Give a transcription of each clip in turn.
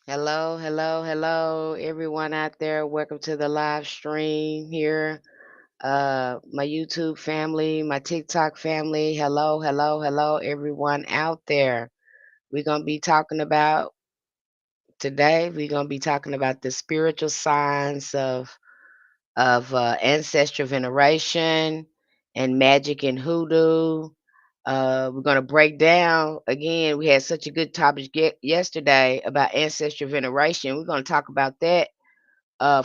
Hello, hello, hello, everyone out there. Welcome to the live stream here. My YouTube family, my TikTok family. Hello, hello, hello, everyone out there. We're gonna be talking about today. We're gonna be talking about the spiritual signs of ancestral veneration and magic and hoodoo. We're going to break down again. We had such a good topic yesterday about ancestral veneration. We're going to talk about that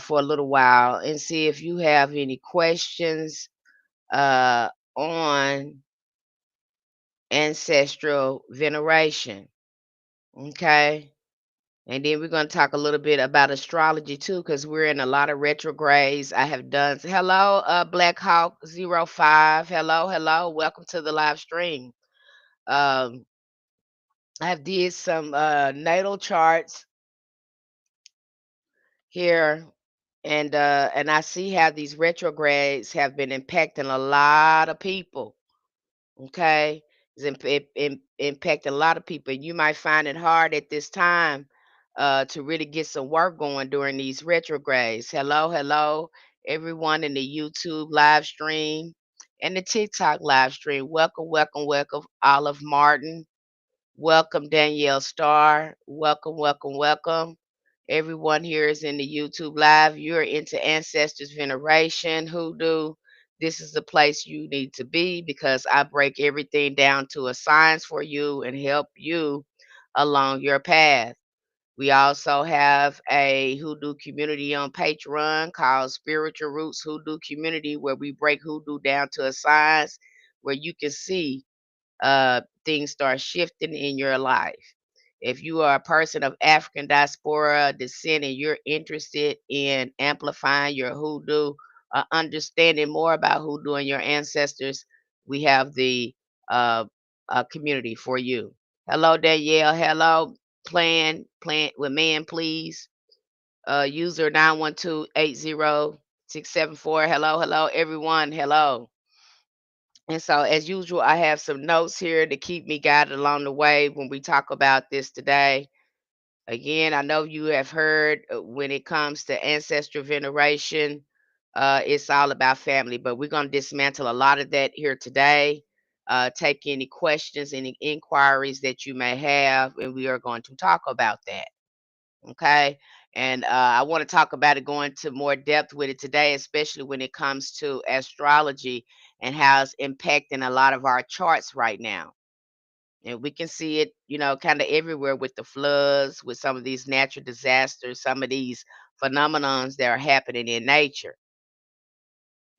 for a little while and see if you have any questions on ancestral veneration. Okay. And then we're going to talk a little bit about astrology too, because we're in a lot of retrogrades. I have done. Hello, Black Hawk 05. Hello, hello. Welcome to the live stream. Um, I have did some natal charts here, and I see how these retrogrades have been impacting a lot of people. Okay, impacting a lot of people. You might find it hard at this time to really get some work going during these retrogrades. Hello, hello, everyone in the YouTube live stream and the TikTok live stream. Welcome, welcome, welcome, Olive Martin. Welcome, Danielle Starr. Welcome, welcome, welcome. Everyone here is in the YouTube live. You're into ancestors veneration, hoodoo. This is the place you need to be because I break everything down to a science for you and help you along your path. We also have a hoodoo community on Patreon called Spiritual Roots Hoodoo Community, where we break hoodoo down to a science where you can see things start shifting in your life. If you are a person of African diaspora descent and you're interested in amplifying your hoodoo, understanding more about hoodoo and your ancestors, we have the uh, community for you. Hello, Danielle. Hello, plan with man, please. User 912-80674. Hello, hello, everyone. Hello. And so, as usual, I have some notes here to keep me guided along the way when we talk about this today. Again, I know you have heard when it comes to ancestral veneration, it's all about family, but we're going to dismantle a lot of that here today. Take any questions, any inquiries that you may have, and we are going to talk about that. Okay. And I want to talk about it, going to more depth with it today, especially when it comes to astrology and how it's impacting a lot of our charts right now. And we can see it, kind of everywhere with the floods, with some of these natural disasters, some of these phenomenons that are happening in nature.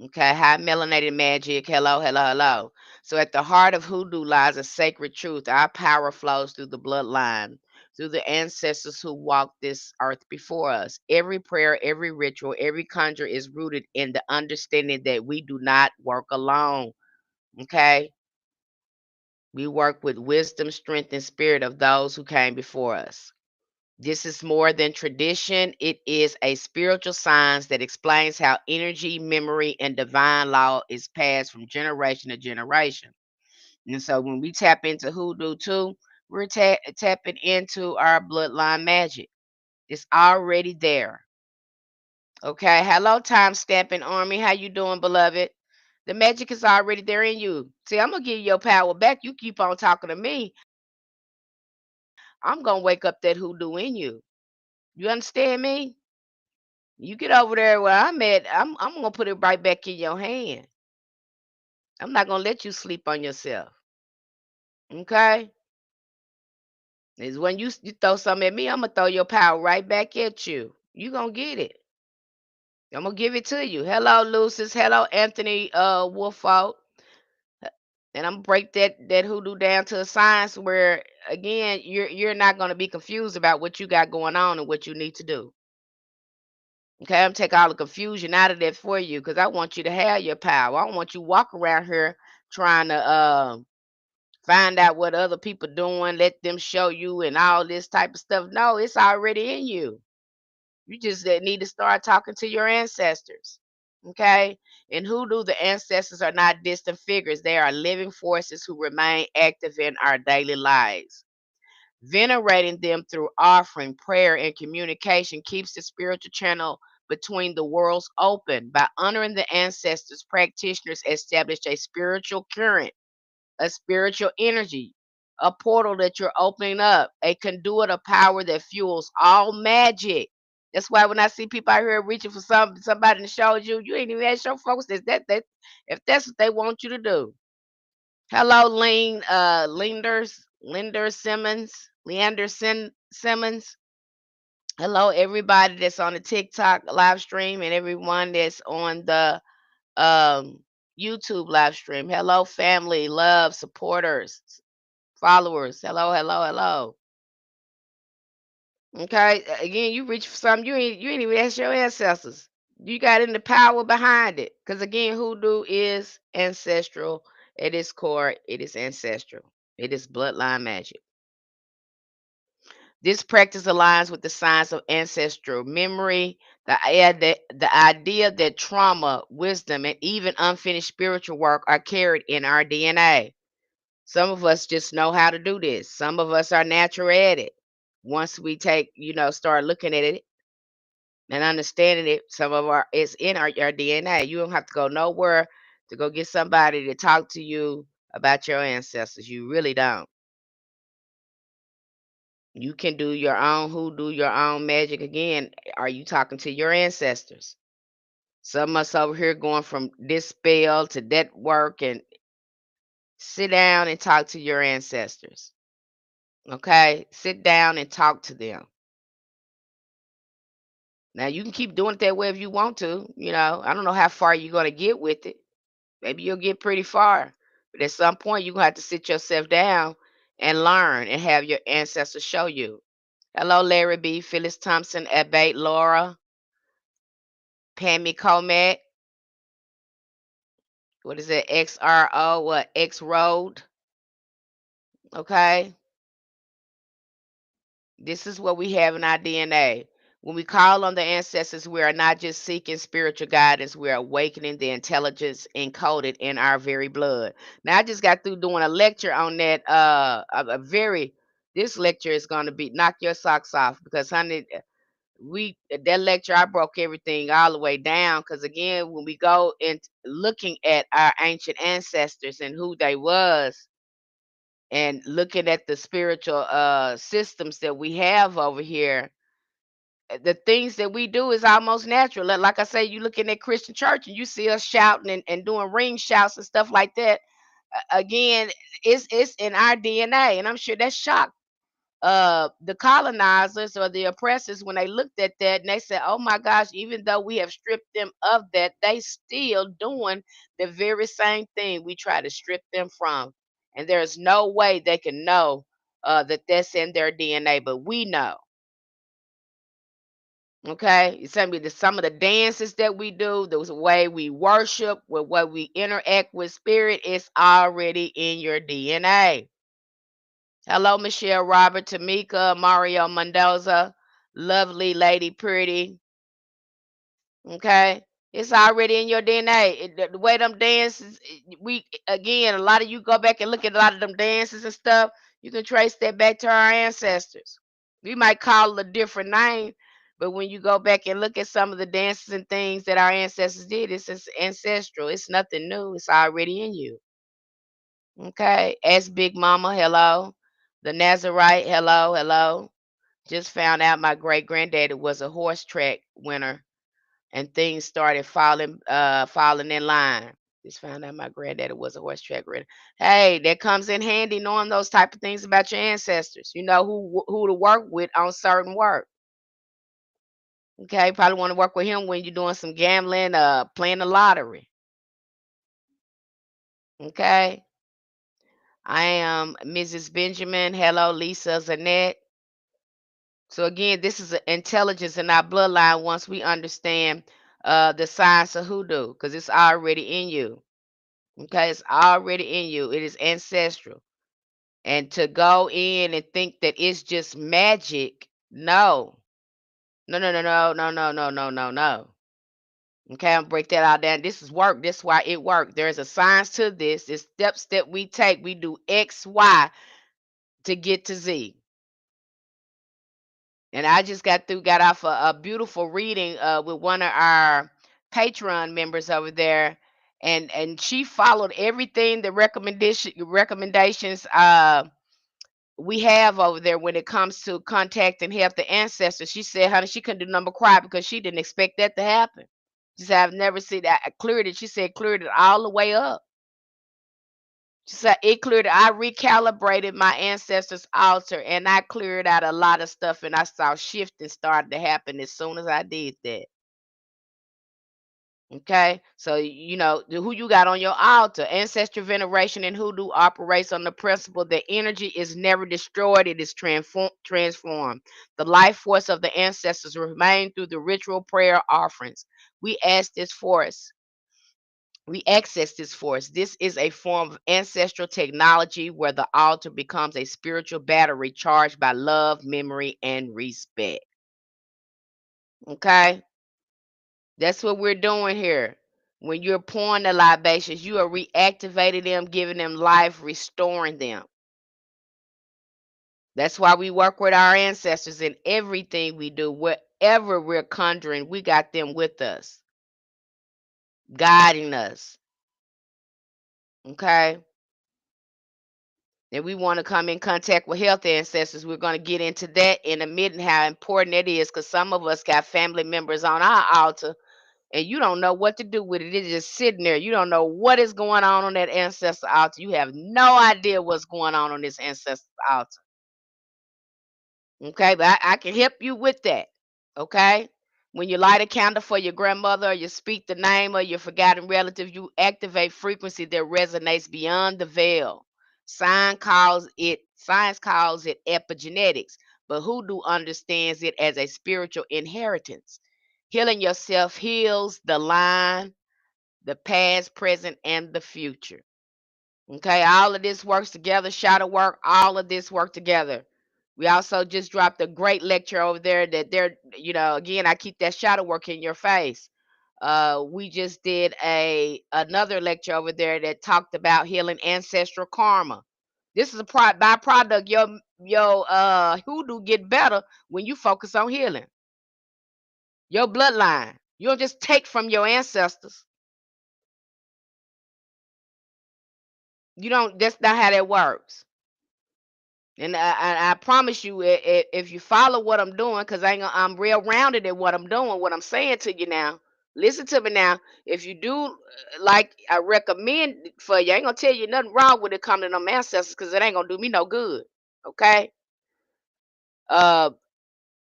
Okay, high melanated magic. Hello, hello, hello. So at the heart of hoodoo lies a sacred truth. Our power flows through the bloodline, through the ancestors who walked this earth before us. Every prayer, every ritual, every conjure is rooted in the understanding that we do not work alone. Okay, we work with wisdom, strength, and spirit of those who came before us. This is more than tradition. It is a spiritual science that explains how energy, memory, and divine law is passed from generation to generation. And so when we tap into hoodoo too, we're tapping into our bloodline magic. It's already there. Okay. Hello, time stamping army. How you doing, beloved? The magic is already there in you. See, I'm gonna give you your power back. You keep on talking to me. I'm gonna wake up that hoodoo in you. You understand me? You get over there where I'm at, I'm gonna put it right back in your hand. I'm not gonna let you sleep on yourself. Okay? Is when you throw something at me, I'm gonna throw your power right back at you. You gonna get it. I'm gonna give it to you. Hello, Lucis. Hello, Anthony Wolfout. And I'm gonna break that hoodoo down to a science where again you're not gonna be confused about what you got going on and what you need to do. Okay, I'm take all the confusion out of that for you because I want you to have your power. I don't want you walk around here trying to find out what other people doing, let them show you and all this type of stuff. No, it's already in you. You just need to start talking to your ancestors. Okay? In hoodoo, the ancestors are not distant figures. They are living forces who remain active in our daily lives. Venerating them through offering, prayer, and communication keeps the spiritual channel between the worlds open. By honoring the ancestors, practitioners establish a spiritual current, a spiritual energy, a portal that you're opening up, a conduit of power that fuels all magic. That's why when I see people out here reaching for somebody to show you, you ain't even ask your folks that if that's what they want you to do. Hello, Leander Simmons. Hello, everybody that's on the TikTok live stream and everyone that's on the um YouTube live stream. Hello, family, love, supporters, followers. Hello, hello, hello. Okay, again, you reach for something you ain't even ask your ancestors. You got in the power behind it, because again, hoodoo is ancestral. At its core, it is ancestral. It is bloodline magic. This practice aligns with the science of ancestral memory, the idea that trauma, wisdom, and even unfinished spiritual work are carried in our DNA. Some of us just know how to do this. Some of us are natural at it. Once we start looking at it and understanding it, some of it's in our DNA. You don't have to go nowhere to go get somebody to talk to you about your ancestors. You really don't. You can do your own hoodoo, your own magic. Again, are you talking to your ancestors? Some of us over here going from this spell to that work, and sit down and talk to your ancestors. Okay? Sit down and talk to them. Now you can keep doing it that way if you want to. I don't know how far you're gonna get with it. Maybe you'll get pretty far. But at some point you're gonna have to sit yourself down and learn and have your ancestors show you. Hello, Larry B, Phyllis Thompson, Abate Laura, Pammy Comac. What is it? XRO, what? X Road. Okay. This is what we have in our DNA. When we call on the ancestors, we are not just seeking spiritual guidance, we're awakening the intelligence encoded in our very blood. Now, I just got through doing a lecture on that. This lecture is going to be knock your socks off, because, honey, that lecture, I broke everything all the way down. Because, again, when we go in looking at our ancient ancestors and who they was, and looking at the spiritual systems that we have over here, the things that we do is almost natural. Like I say, you look in that Christian church and you see us shouting and doing ring shouts and stuff like that. Again, it's in our DNA, and I'm sure that shocked the colonizers or the oppressors when they looked at that, and they said, "Oh my gosh! Even though we have stripped them of that, they still doing the very same thing we try to strip them from." And there's no way they can know that that's in their DNA, but we know. Okay, some of the dances that we do, the way we worship, with what we interact with spirit, is already in your DNA. Hello, Michelle Robert, Tamika, Mario Mendoza, lovely lady, pretty. Okay, it's already in your DNA. The way them dances, we again, a lot of you go back and look at a lot of them dances and stuff. You can trace that back to our ancestors. We might call it a different name, but when you go back and look at some of the dances and things that our ancestors did, it's ancestral. It's nothing new. It's already in you. Okay. Ask Big Mama, hello. The Nazarite, hello, hello. Just found out my great granddaddy was a horse track winner, and things started falling in line. Just found out my granddaddy was a horse track winner. Hey, that comes in handy knowing those type of things about your ancestors. You know who to work with on certain work. Okay, probably want to work with him when you're doing some gambling, playing the lottery. Okay. I am Mrs. Benjamin. Hello, Lisa Zanette. So again, this is intelligence in our bloodline once we understand the science of hoodoo, because it's already in you. Okay, it's already in you. It is ancestral. And to go in and think that it's just magic, no. No, no, no, no, no, no, no, no, no, no. Okay, I'll break that all down. This is work. This is why it worked. There is a science to this. It's steps that we take. We do X, Y to get to Z. And I just got off a beautiful reading with one of our Patreon members over there, and she followed everything the recommendations we have over there when it comes to contact and help the ancestors. She said, honey, she couldn't do number cry because she didn't expect that to happen. She said, I've never seen that. I cleared it. She said, cleared it all the way up. She said, it cleared it. I recalibrated my ancestors' altar and I cleared out a lot of stuff and I saw shifting started to happen as soon as I did that. Okay, so who you got on your altar. Ancestral veneration and hoodoo operates on the principle that energy is never destroyed, it is transformed. The life force of the ancestors remain through the ritual prayer offerings. We ask this force. We access this force. This is a form of ancestral technology where the altar becomes a spiritual battery charged by love, memory, and respect. Okay? That's what we're doing here. When you're pouring the libations, you are reactivating them, giving them life, restoring them. That's why we work with our ancestors in everything we do. Wherever we're conjuring, we got them with us, guiding us. Okay? And we want to come in contact with health ancestors. We're going to get into that in a minute, how important it is, because some of us got family members on our altar and you don't know what to do with it. It's just sitting there. You don't know what is going on that ancestor altar. You have no idea what's going on this ancestor altar. Okay, but I can help you with that. Okay, when you light a candle for your grandmother, or you speak the name of your forgotten relative, you activate frequency that resonates beyond the veil. Science calls it epigenetics, but hoodoo understands it as a spiritual inheritance. Healing yourself heals the line, the past, present, and the future. Okay, all of this works together. Shadow work, all of this work together. We also just dropped a great lecture over there that again, I keep that shadow work in your face. We just did another lecture over there that talked about healing ancestral karma. This is a byproduct. Your hoodoo get better when you focus on healing your bloodline. You don't just take from your ancestors. You don't. That's not how that works. And I promise you, if you follow what I'm doing, because I'm real rounded at what I'm doing, what I'm saying to you now. Listen to me now. If you do like I recommend for you, I ain't gonna tell you nothing wrong with it coming to them ancestors, because it ain't gonna do me no good. Okay. Uh,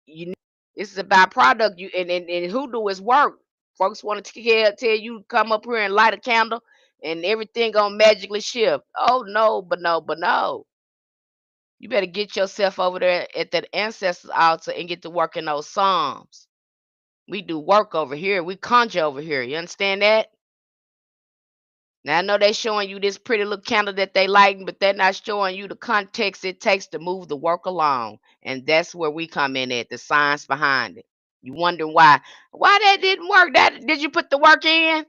you this is a byproduct. You and hoodoo is work. Folks want to tell you come up here and light a candle, and everything gonna magically shift. Oh no, but no. You better get yourself over there at that ancestors altar and get to work in those psalms. We do work over here. We conjure over here. You understand that? Now I know they showing you this pretty little candle that they lighting, but they're not showing you the context it takes to move the work along. And that's where we come in at, the science behind it. You wondering why that didn't work. That did you put the work in?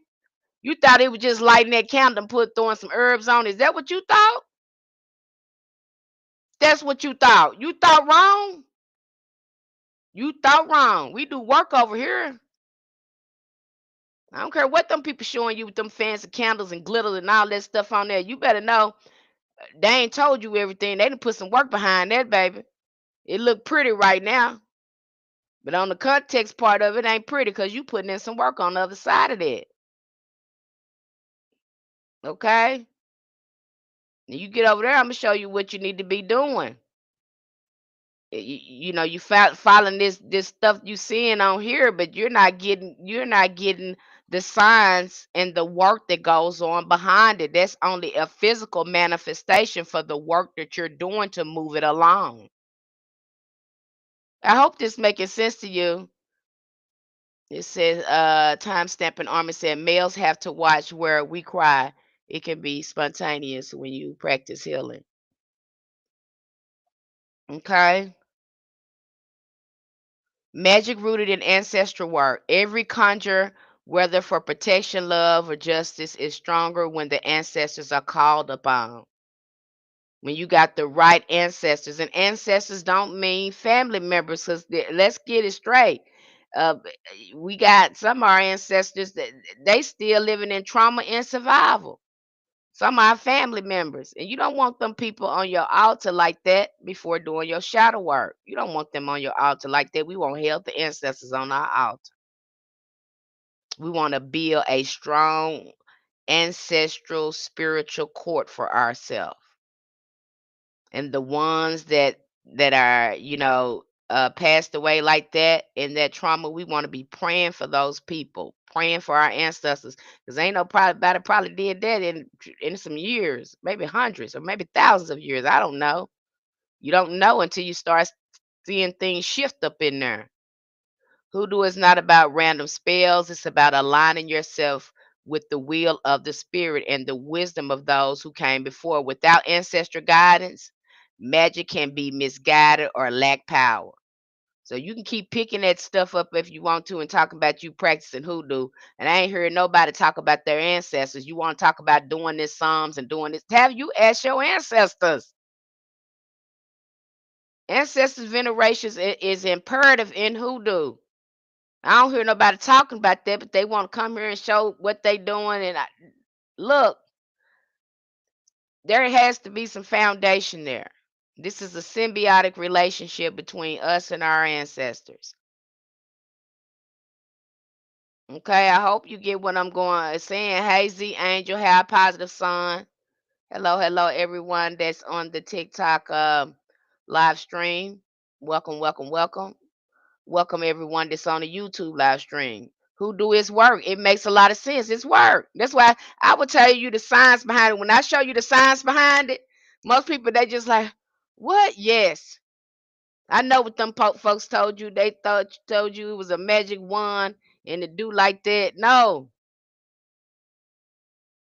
You thought it was just lighting that candle and throwing some herbs on. Is that what you thought? That's what you thought. You thought wrong. You thought wrong. We do work over here. I don't care what them people showing you with them fancy candles and glitter and all that stuff on there. You better know they ain't told you everything. They done put some work behind that, baby. It look pretty right now, but on the context part of it ain't pretty because you putting in some work on the other side of that. Okay? When you get over there, I'm gonna show you what you need to be doing. You following this stuff you seeing on here, but you're not getting the signs and the work that goes on behind it. That's only a physical manifestation for the work that you're doing to move it along. I hope this making sense to you. It says timestamp and army said males have to watch where we cry. It can be spontaneous when you practice healing. Okay. Magic rooted in ancestral work. Every conjure, whether for protection, love, or justice, is stronger when the ancestors are called upon. When you got the right ancestors, and ancestors don't mean family members, because let's get it straight. We got some of our ancestors that they still living in trauma and survival. Some of our family members, and you don't want them people on your altar like that before doing your shadow work. You don't want them on your altar like that. We want healthy ancestors on our altar. We want to build a strong ancestral spiritual court for ourselves. And the ones that are, passed away like that in that trauma, we want to be praying for those people, praying for our ancestors, because ain't no probably did that in some years, maybe hundreds or maybe thousands of years. I don't know. You don't know until you start seeing things shift up in there. Hoodoo is not about random spells. It's about aligning yourself with the will of the spirit and the wisdom of those who came before. Without ancestral guidance, magic can be misguided or lack power. So you can keep picking that stuff up if you want to and talking about you practicing hoodoo. And I ain't heard nobody talk about their ancestors. You want to talk about doing this psalms and doing this. Have you asked your ancestors? Ancestors venerations is imperative in hoodoo. I don't hear nobody talking about that, but they want to come here and show what they doing. And look, there has to be some foundation there. This is a symbiotic relationship between us and our ancestors. Okay, I hope you get what I'm going saying. Hey, Z Angel, have positive son. Hello, hello, everyone that's on the TikTok live stream. Welcome, welcome, welcome. Welcome everyone that's on the YouTube live stream. Who do his work? It makes a lot of sense. It's work. That's why I will tell you the science behind it. When I show you the science behind it, most people they just like, what? Yes. I know what them folks told you. They told you it was a magic wand and to do like that. No.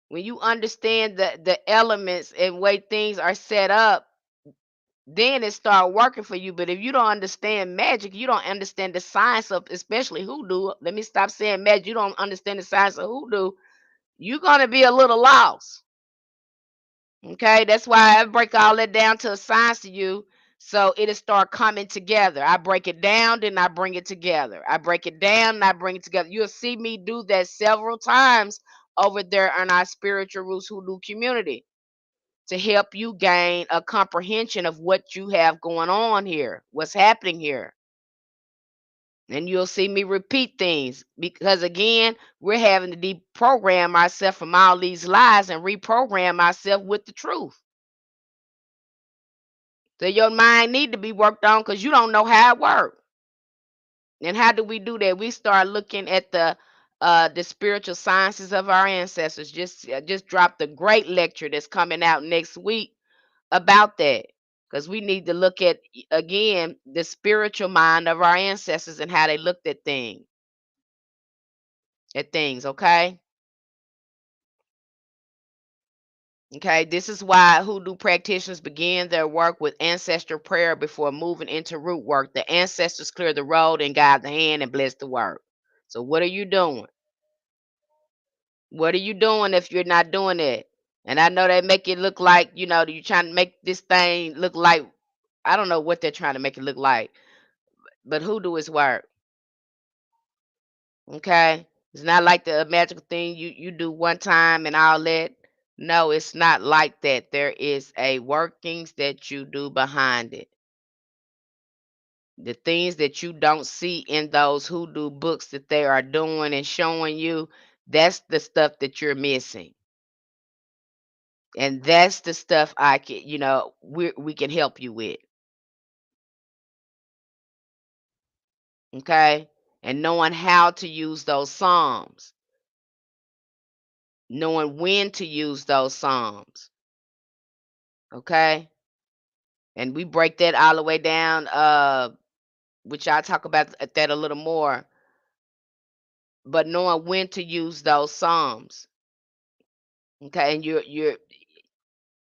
When you understand the elements and way things are set up, then it start working for you. But if you don't understand magic, you don't understand the science of especially hoodoo. Let me stop saying magic. You don't understand the science of hoodoo, you're gonna be a little lost. Okay, that's why I break all that down to a science to you. So it'll start coming together. I break it down, then I bring it together. I break it down and I bring it together. You'll see me do that several times over there in our Spiritual Roots Hoodoo community to help you gain a comprehension of what you have going on here, what's happening here. And you'll see me repeat things because, again, we're having to deprogram ourselves from all these lies and reprogram ourselves with the truth. So your mind need to be worked on because you don't know how it works. And how do we do that? We start looking at the spiritual sciences of our ancestors. Just dropped a great lecture that's coming out next week about that, because we need to look at again the spiritual mind of our ancestors and how they looked at things. Okay, this is why hoodoo practitioners begin their work with ancestral prayer before moving into root work. The ancestors clear the road and guide the hand and bless the work. So what are you doing? What are you doing if you're not doing it? And I know they make it look like, you're trying to make this thing look like, I don't know what they're trying to make it look like, but hoodoo is work. Okay? It's not like the magical thing you do one time and all that. No, it's not like that. There is a workings that you do behind it. The things that you don't see in those hoodoo books that they are doing and showing you, that's the stuff that you're missing. And that's the stuff I can, we can help you with. Okay? And knowing how to use those psalms, knowing when to use those psalms. Okay? And we break that all the way down, which I'll talk about that a little more. But knowing when to use those psalms. Okay? And you're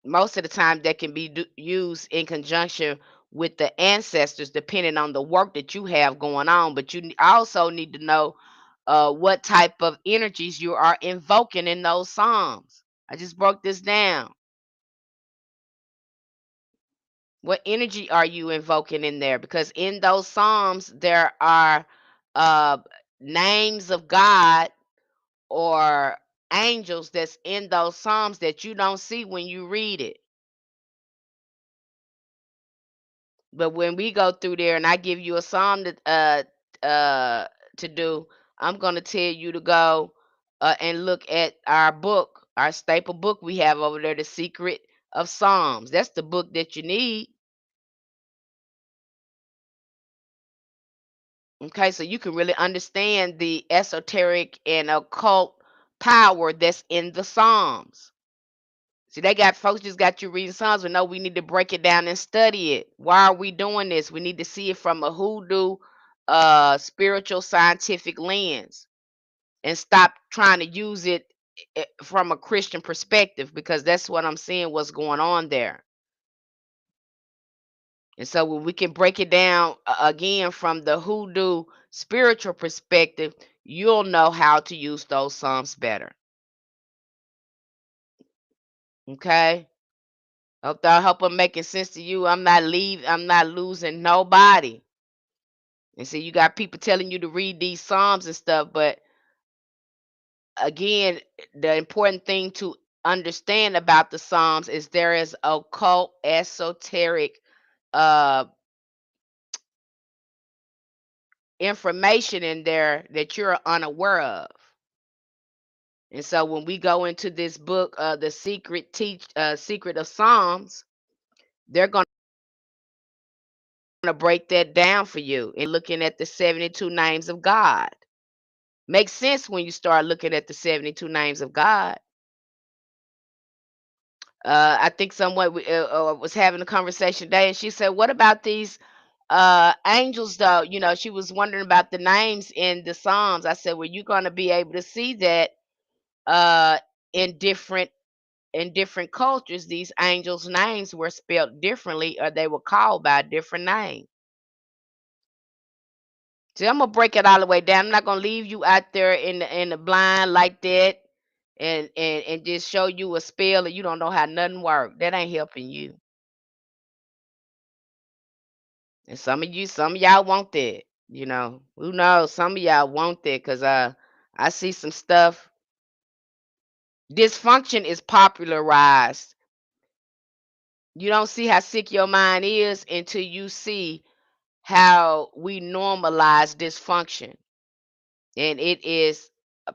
most of the time that can be used in conjunction with the ancestors depending on the work that you have going on, but you also need to know what type of energies you are invoking in those psalms. I just broke this down. What energy are you invoking in there? Because in those Psalms, there are uh, names of God or angels that's in those Psalms that you don't see when you read it. But when we go through there and I give you a Psalm to do, I'm gonna tell you to go and look at our book, our staple book we have over there, The Secret of Psalms. That's the book that you need. Okay, so you can really understand the esoteric and occult power that's in the Psalms. See, they got folks just got you reading Psalms, but no, we need to break it down and study it. Why are we doing this? We need to see it from a hoodoo, spiritual, scientific lens, and stop trying to use it from a Christian perspective, because that's what I'm seeing what's going on there. And so when we can break it down again from the hoodoo spiritual perspective, you'll know how to use those Psalms better. Okay? Hope that help them making sense to you. I'm not losing nobody. And see, you got people telling you to read these Psalms and stuff, but again, the important thing to understand about the Psalms is there is occult, esoteric uh information in there that you're unaware of. And so when we go into this book, the secret of Psalms, they're going to break that down for you and looking at the 72 names of God. Makes sense when you start looking at the 72 names of God. I think someone was having a conversation today, and she said, "What about these angels, though?" You know, she was wondering about the names in the Psalms. I said, "Well, you're going to be able to see that uh, in different cultures, these angels' names were spelled differently, or they were called by a different name." See, I'm gonna break it all the way down. I'm not gonna leave you out there in the blind like that, and just show you a spell and you don't know how nothing work. That ain't helping you. And some of y'all want that. You know, who knows? Some of y'all want that because I see some stuff. Dysfunction is popularized. You don't see how sick your mind is until you see how we normalize dysfunction, and it is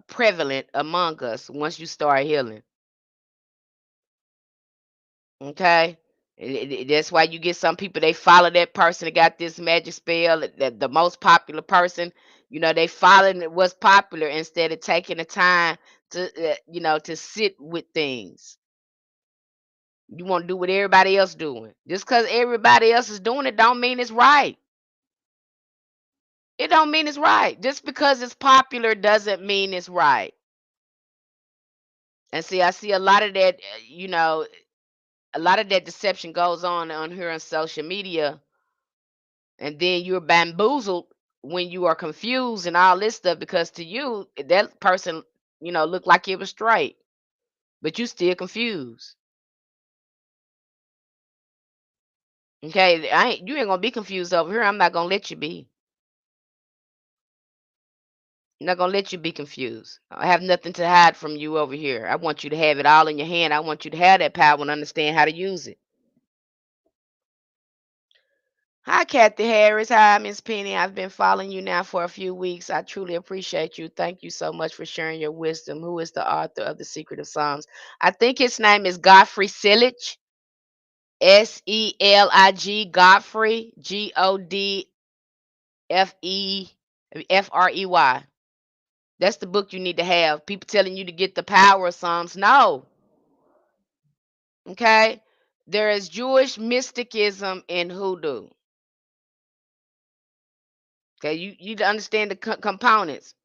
prevalent among us once you start healing. Okay. That's why you get some people, they follow that person that got this magic spell, that the most popular person, you know, they following what's popular instead of taking the time to, to sit with things. You want to do what everybody else doing. Just because everybody else is doing it don't mean it's right. It don't mean it's right. Just because it's popular doesn't mean it's right. And see, I see a lot of that, a lot of that deception goes on here on social media, and then you're bamboozled when you are confused and all this stuff, because to you that person, looked like it was straight, but you still confused. Okay, you ain't gonna be confused over here. I'm not gonna let you be. I'm not gonna let you be confused. I have nothing to hide from you over here. I want you to have it all in your hand. I want you to have that power and understand how to use it. Hi, Kathy Harris. Hi, Miss Penny. I've been following you now for a few weeks. I truly appreciate you. Thank you so much for sharing your wisdom. Who is the author of The Secret of Psalms? I think his name is Godfrey Silich. Selig. Godfrey. Godfrey. That's the book you need to have. People telling you to get the power of Psalms. No. Okay. There is Jewish mysticism in hoodoo. Okay, you understand the components.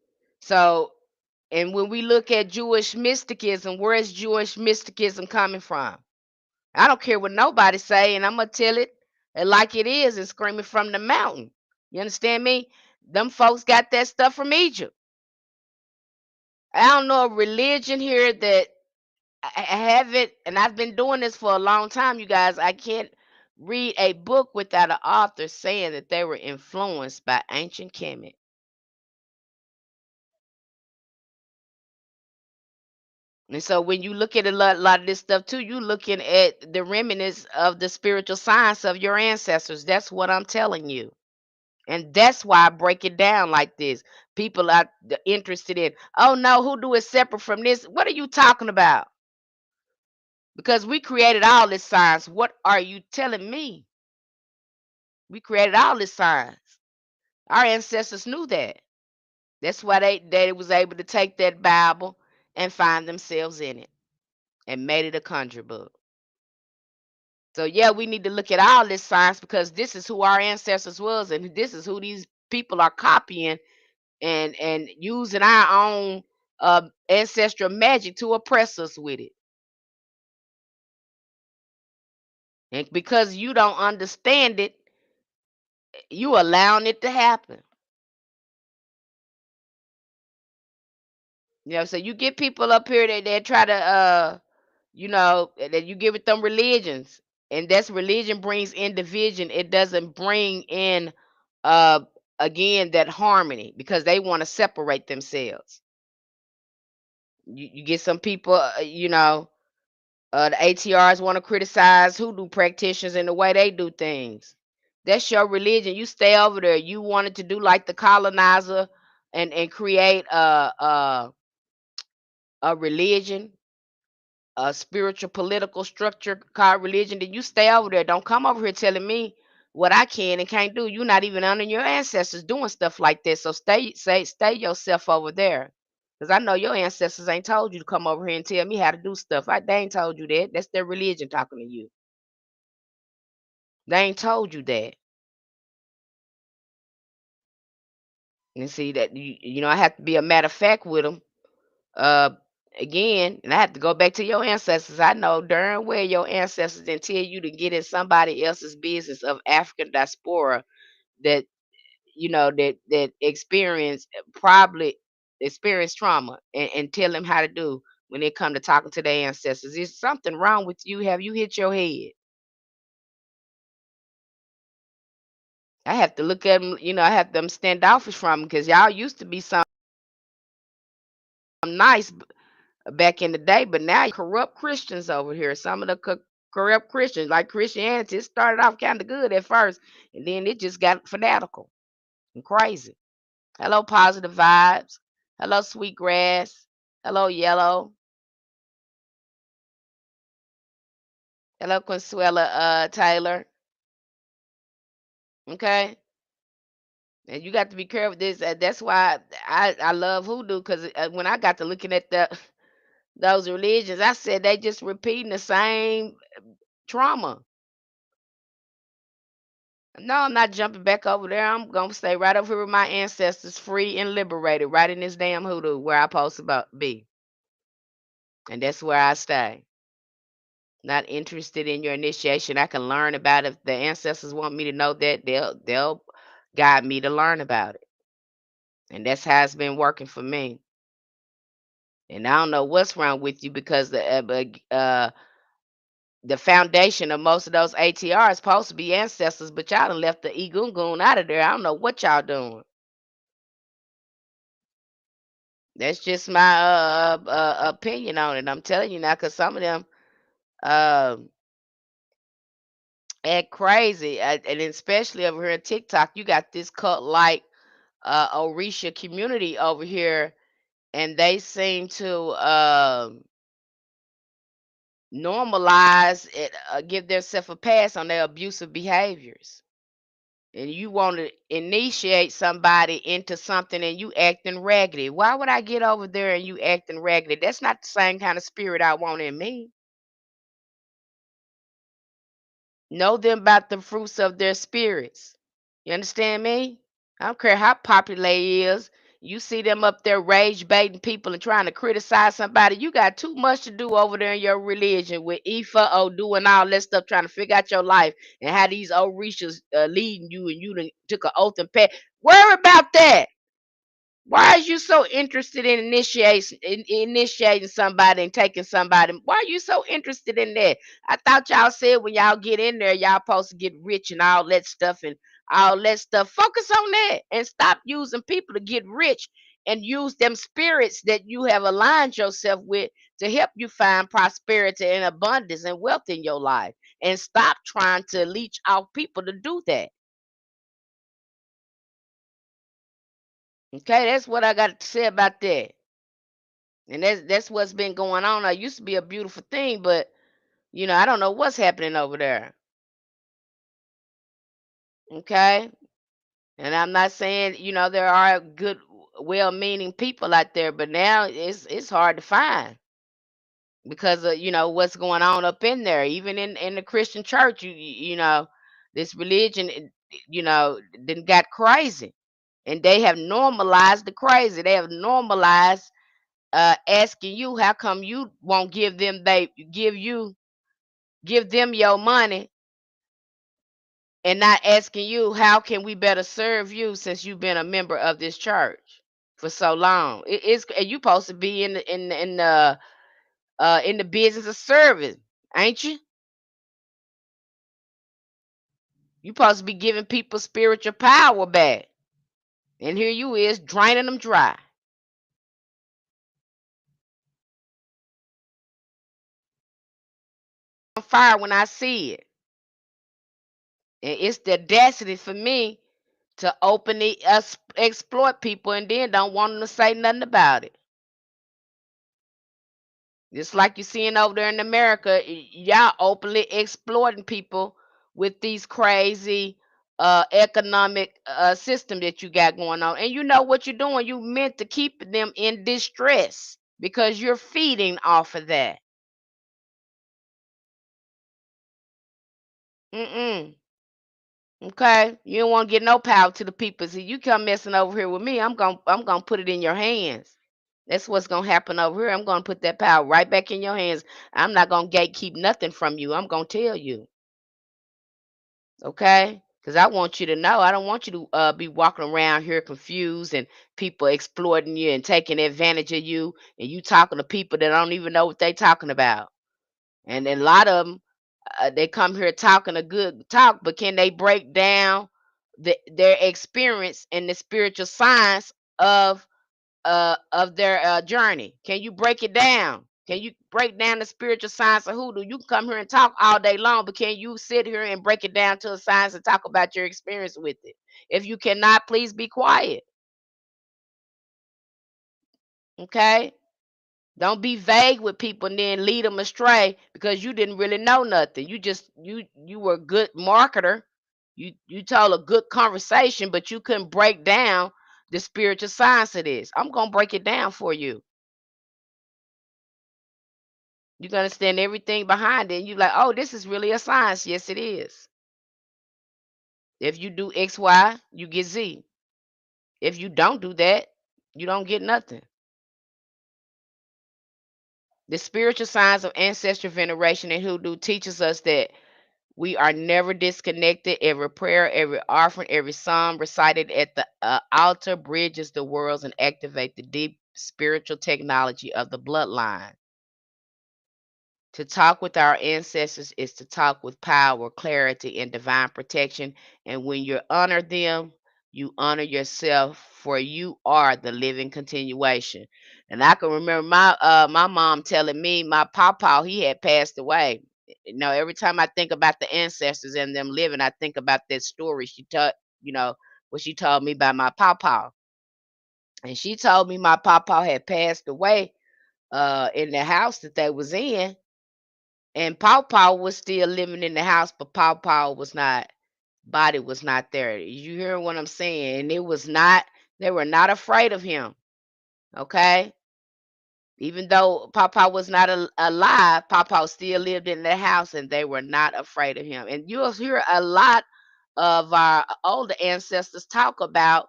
So, and when we look at Jewish mysticism, where is Jewish mysticism coming from? I don't care what nobody say, and I'm gonna tell it like it is and scream it from the mountain. You understand me? Them folks got that stuff from Egypt. I don't know a religion here that I have it, and I've been doing this for a long time, you guys. I can't read a book without an author saying that they were influenced by ancient Kemet. And so when you look at a lot of this stuff too, you looking at the remnants of the spiritual science of your ancestors. That's what I'm telling you. And that's why I break it down like this. People are interested in, oh no, hoodoo is separate from this. What are you talking about? Because we created all this science. What are you telling me? We created all this science. Our ancestors knew that. That's why they was able to take that Bible and find themselves in it and made it a conjure book. So yeah, we need to look at all this science because this is who our ancestors was, and this is who these people are copying and using our own ancestral magic to oppress us with it. And because you don't understand it, you allowing it to happen. So you get people up here that try to that you give it them religions, and that's religion brings in division. It doesn't bring in uh again that harmony because they want to separate themselves. You get some people, the ATRs want to criticize hoodoo practitioners and the way they do things. That's your religion. You stay over there. You wanted to do like the colonizer and create a religion, a spiritual political structure called religion, then you stay over there. Don't come over here telling me what I can and can't do. You're not even under your ancestors doing stuff like this. So stay yourself over there. Because I know your ancestors ain't told you to come over here and tell me how to do stuff. They ain't told you that. That's their religion talking to you. They ain't told you that. And see that I have to be a matter of fact with them. Uh, Again, and I have to go back to your ancestors. I know darn well your ancestors didn't tell you to get in somebody else's business of African diaspora that that probably experience trauma and tell them how to do when they come to talking to their ancestors. Is something wrong with you? Have you hit your head? I have to look at them. I have them standoffish from them because y'all used to be some nice back in the day, but now corrupt Christians over here. Some of the corrupt Christians, like Christianity, it started off kind of good at first, and then it just got fanatical and crazy. Hello, positive vibes. Hello, sweet grass. Hello, yellow. Hello, Consuela Taylor. Okay, and you got to be careful. This that's why I love hoodoo because when I got to looking at those religions, I said they just repeating the same trauma. No, I'm not jumping back over there. I'm gonna stay right over here with my ancestors, free and liberated, right in this damn hoodoo where I supposed to be, and that's where I stay. Not interested in your initiation. I can learn about it. If the ancestors want me to know that, they'll guide me to learn about it, and that's how it's been working for me. And I don't know what's wrong with you because the foundation of most of those ATR is supposed to be ancestors, but y'all done left the Egungun out of there. I don't know what y'all doing. That's just my opinion on it. I'm telling you now, because some of them um act crazy, and especially over here on TikTok, you got this cult like Orisha community over here, and they seem to normalize it, give themselves a pass on their abusive behaviors. And you want to initiate somebody into something and you acting raggedy. Why would I get over there and you acting raggedy? That's not the same kind of spirit I want in me. Know them about the fruits of their spirits. You understand me? I don't care how popular he is. You see them up there rage baiting people and trying to criticize somebody. You got too much to do over there in your religion with Ifa, Odu, and all that stuff, trying to figure out your life and how these old Orishas leading you, and you done took an oath and pay. Worry about that. Why are you so interested in initiating somebody and taking somebody? Why are you so interested in that? I thought y'all said when y'all get in there, y'all supposed to get rich and all that stuff and all that stuff. Focus on that and stop using people to get rich and use them spirits that you have aligned yourself with to help you find prosperity and abundance and wealth in your life. And stop trying to leech off people to do that. Okay, that's what I got to say about that. And that's what's been going on. It used to be a beautiful thing, but I don't know what's happening over there. Okay? And I'm not saying, there are good well-meaning people out there, but now it's hard to find because of, what's going on up in there. Even in the Christian church, this religion then got crazy. And they have normalized the crazy. They have normalized asking you how come you won't give them your money and not asking you how can we better serve you since you've been a member of this church for so long. It's and you supposed to be in the business of service, ain't you? You supposed to be giving people spiritual power back, and here you is draining them dry. On fire when I see it, and it's the audacity for me to openly exploit people and then don't want them to say nothing about it. Just like you're seeing over there in America, y'all openly exploiting people with these crazy economic system that you got going on. And you know what you're doing. You meant to keep them in distress because you're feeding off of that. Mm-mm. Okay. You don't want to get no power to the people. See, you come messing over here with me, I'm gonna put it in your hands. That's what's gonna happen over here. I'm gonna put that power right back in your hands. I'm not gonna gatekeep nothing from you. I'm gonna tell you. Okay? Because I want you to know, I don't want you to be walking around here confused and people exploiting you and taking advantage of you, and you talking to people that don't even know what they talking about. And then a lot of them, they come here talking a good talk, but can they break down their experience in the spiritual science of their journey? Can you break it down? Can you break down the spiritual science of hoodoo? You can come here and talk all day long, but can you sit here and break it down to a science and talk about your experience with it? If you cannot, please be quiet. Okay? Don't be vague with people and then lead them astray because you didn't really know nothing. You were a good marketer. You told a good conversation, but you couldn't break down the spiritual science of this. I'm gonna break it down for you. You can understand everything behind it. And you're like, oh, this is really a science. Yes, it is. If you do X, Y, you get Z. If you don't do that, you don't get nothing. The spiritual science of ancestral veneration and hoodoo teaches us that we are never disconnected. Every prayer, every offering, every psalm recited at the altar bridges the worlds and activate the deep spiritual technology of the bloodline. To talk with our ancestors is to talk with power, clarity, and divine protection. And when you honor them, you honor yourself, for you are the living continuation. And I can remember my mom telling me my papa he had passed away. Every time I think about the ancestors and them living, I think about that story she taught. What she told me about my papa, and she told me my papa had passed away in the house that they was in, and Paw Paw was still living in the house, but Paw Paw was not, body was not there. You hear what I'm saying? And it was not, they were not afraid of him. Okay. Even though Papa was not alive, Papa still lived in the house and they were not afraid of him. And you'll hear a lot of our older ancestors talk about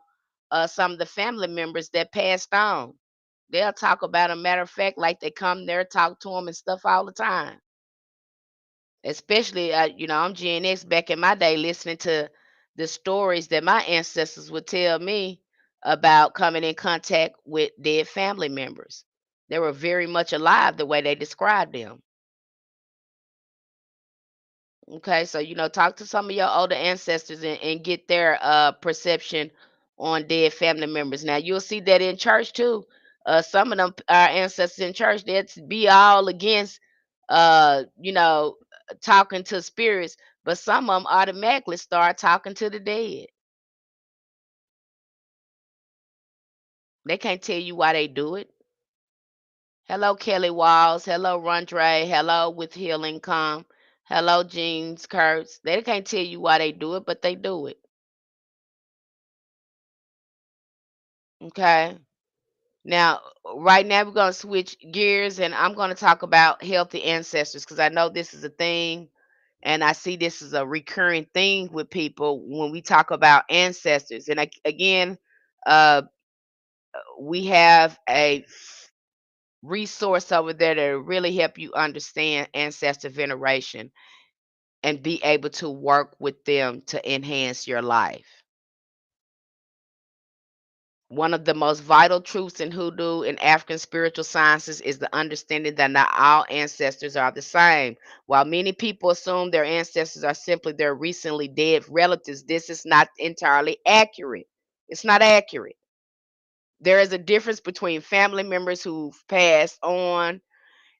some of the family members that passed on. They'll talk about a matter of fact, like they come there, talk to them and stuff all the time. Especially, I'm Gen X back in my day listening to the stories that my ancestors would tell me. about coming in contact with dead family members. They were very much alive the way they described them. Okay, so talk to some of your older ancestors and get their perception on dead family members. Now you'll see that in church too. Some of them, our ancestors in church, they'd be all against, talking to spirits, but some of them automatically start talking to the dead. They can't tell you why they do it. Hello, Kelly Walls. Hello, Rondre. Hello, with Healing Come. Hello, Jeans Kurtz. They can't tell you why they do it, but they do it. Okay. Now, right now, we're going to switch gears and I'm going to talk about healthy ancestors because I know this is a thing and I see this is a recurring thing with people when we talk about ancestors. And again, uh, we have a resource over there to really help you understand ancestor veneration and be able to work with them to enhance your life. One of the most vital truths in hoodoo and African spiritual sciences is the understanding that not all ancestors are the same. While many people assume their ancestors are simply their recently dead relatives, this is not entirely accurate. It's not accurate. There is a difference between family members who've passed on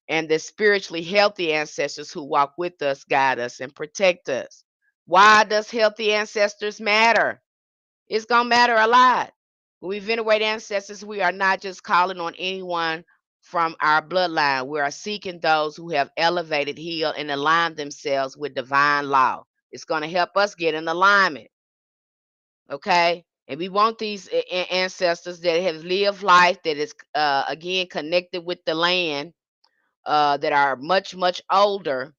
and the spiritually healthy ancestors who walk with us, guide us, and protect us. Why does healthy ancestors matter? It's going to matter a lot. When we venerate ancestors, we are not just calling on anyone from our bloodline. We are seeking those who have elevated, healed, and aligned themselves with divine law. It's going to help us get in alignment. Okay? And we want these ancestors that have lived life that is, again, connected with the land, that are much, much older.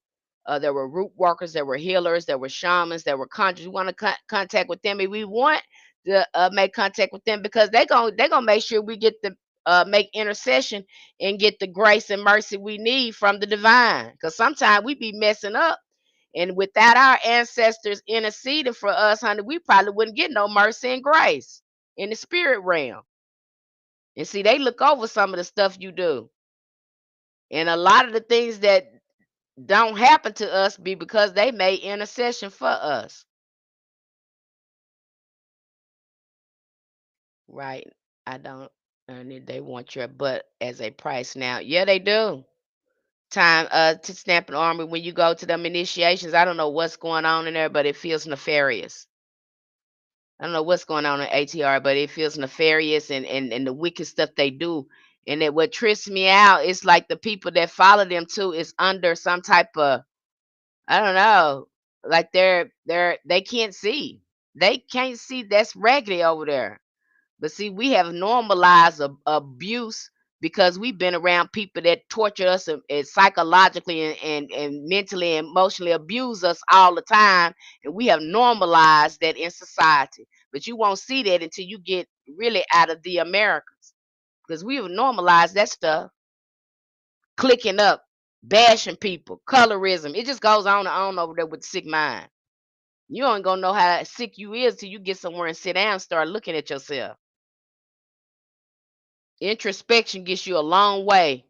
There were root workers, there were healers, there were shamans, there were conjurers. We want to contact with them, and we want to make contact with them because they're gonna make sure we get the make intercession and get the grace and mercy we need from the divine. Because sometimes we be messing up, and without our ancestors interceding for us, honey, we probably wouldn't get no mercy and grace in the spirit realm. And see, they look over some of the stuff you do. And a lot of the things that don't happen to us be because they made intercession for us. Right. I don't earn it. They want your butt as a price now. Yeah, they do. Time to snap an army when you go to them initiations. I don't know what's going on in there, but it feels nefarious. I don't know what's going on in ATR, but it feels nefarious and the wicked stuff they do. And that what trips me out is like the people that follow them too is under some type of, I don't know. Like they can't see. They can't see that's raggedy over there. But see, we have normalized abuse because we've been around people that torture us and psychologically and mentally and emotionally abuse us all the time. And we have normalized that in society. But you won't see that until you get really out of the Americas. Because we have normalized that stuff, clicking up, bashing people, colorism. It just goes on and on over there with the sick mind. You ain't gonna know how sick you is till you get somewhere and sit down and start looking at yourself. Introspection gets you a long way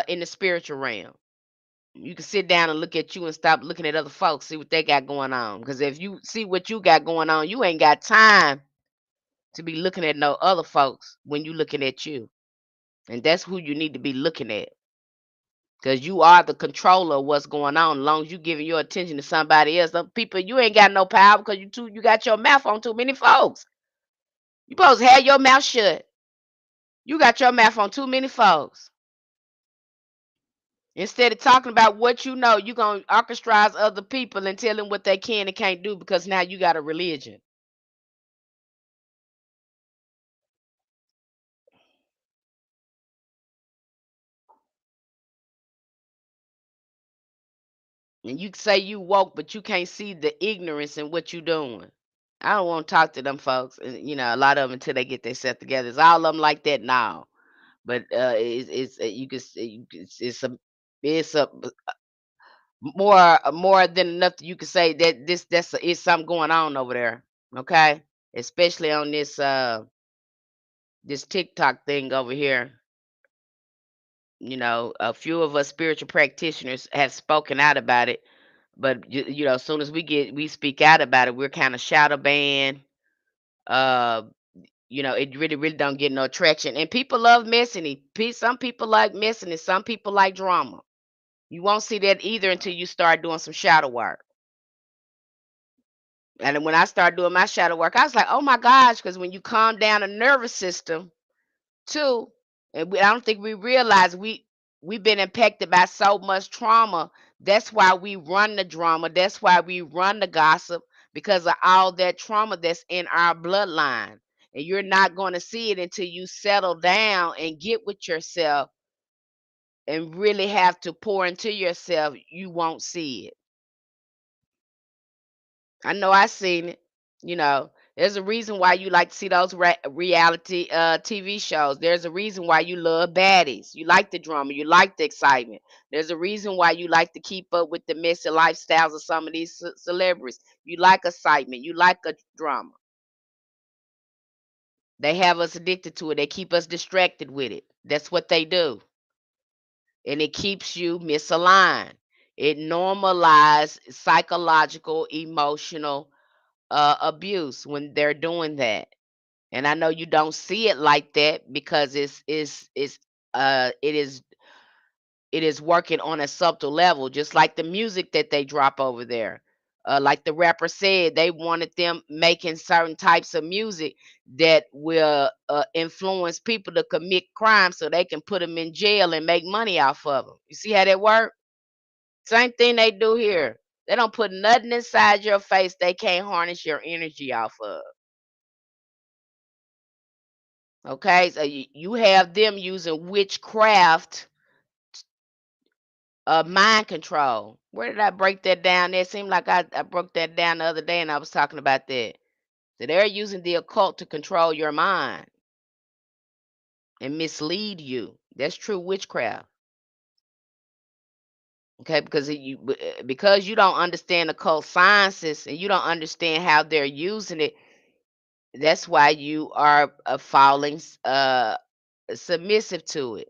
in the spiritual realm. You can sit down and look at you and stop looking at other folks, see what they got going on. Because if you see what you got going on, you ain't got time to be looking at no other folks when you looking at you. And that's who you need to be looking at. Because you are the controller of what's going on. As long as you giving your attention to somebody else, some people you ain't got no power because you got your mouth on too many folks. You supposed to have your mouth shut. You got your mouth on too many folks. Instead of talking about what you know, you're gonna orchestrize other people and tell them what they can and can't do because now you got a religion. And you say you woke, but you can't see the ignorance in what you doing. I don't want to talk to them folks, and a lot of them until they get their set together. Is all of them like that now? But it's you can it's a more than enough that you can say that this that's is something going on over there. Okay, especially on this. this TikTok thing over here. A few of us spiritual practitioners have spoken out about it, but as soon as we speak out about it, we're kind of shadow banned. Uh, it really don't get no traction, and people love messing it. Some people like messing it. Some people like drama. You won't see that either until you start doing some shadow work. And then when I started doing my shadow work, I was like, oh my gosh, because when you calm down the nervous system too, and I don't think we realize we've been impacted by so much trauma. That's why we run the drama. That's why we run the gossip, because of all that trauma that's in our bloodline. And you're not going to see it until you settle down and get with yourself and really have to pour into yourself. You won't see it. I know I seen it. There's a reason why you like to see those reality TV shows. There's a reason why you love baddies. You like the drama. You like the excitement. There's a reason why you like to keep up with the messy lifestyles of some of these celebrities. You like excitement. You like a drama. They have us addicted to it. They keep us distracted with it. That's what they do. And it keeps you misaligned. It normalizes psychological, emotional abuse when they're doing that. And I know you don't see it like that because it is working on a subtle level, just like the music that they drop over there. Like the rapper said, they wanted them making certain types of music that will influence people to commit crimes so they can put them in jail and make money off of them. You see how that work? Same thing they do here. They don't put nothing inside your face they can't harness your energy off of. Okay, so you have them using witchcraft, mind control. Where did I break that down? It seemed like I broke that down the other day and I was talking about that. So they're using the occult to control your mind and mislead you. That's true witchcraft. Okay, because you don't understand occult sciences and you don't understand how they're using it. That's why you are falling submissive to it,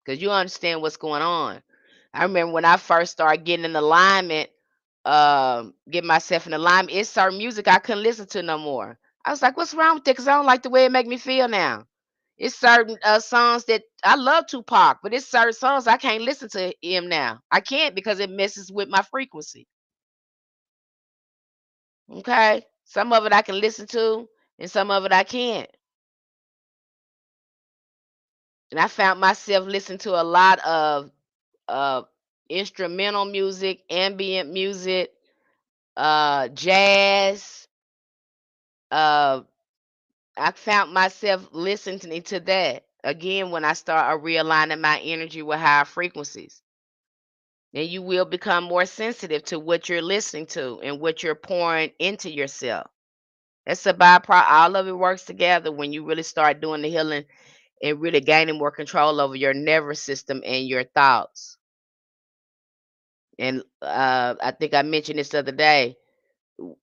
because you understand what's going on. I remember when I first started getting in alignment, getting myself in alignment, it's certain music I couldn't listen to no more. I was like, what's wrong with it? Because I don't like the way it make me feel now. It's certain songs that I love Tupac, but it's certain songs I can't listen to him now. I can't because it messes with my frequency. Okay. Some of it I can listen to and some of it I can't. And I found myself listening to a lot of uh, instrumental music, ambient music, jazz. Uh, I found myself listening to that again when I start realigning my energy with higher frequencies. And you will become more sensitive to what you're listening to and what you're pouring into yourself. That's a byproduct. All of it works together when you really start doing the healing and really gaining more control over your nervous system and your thoughts. And I think I mentioned this the other day.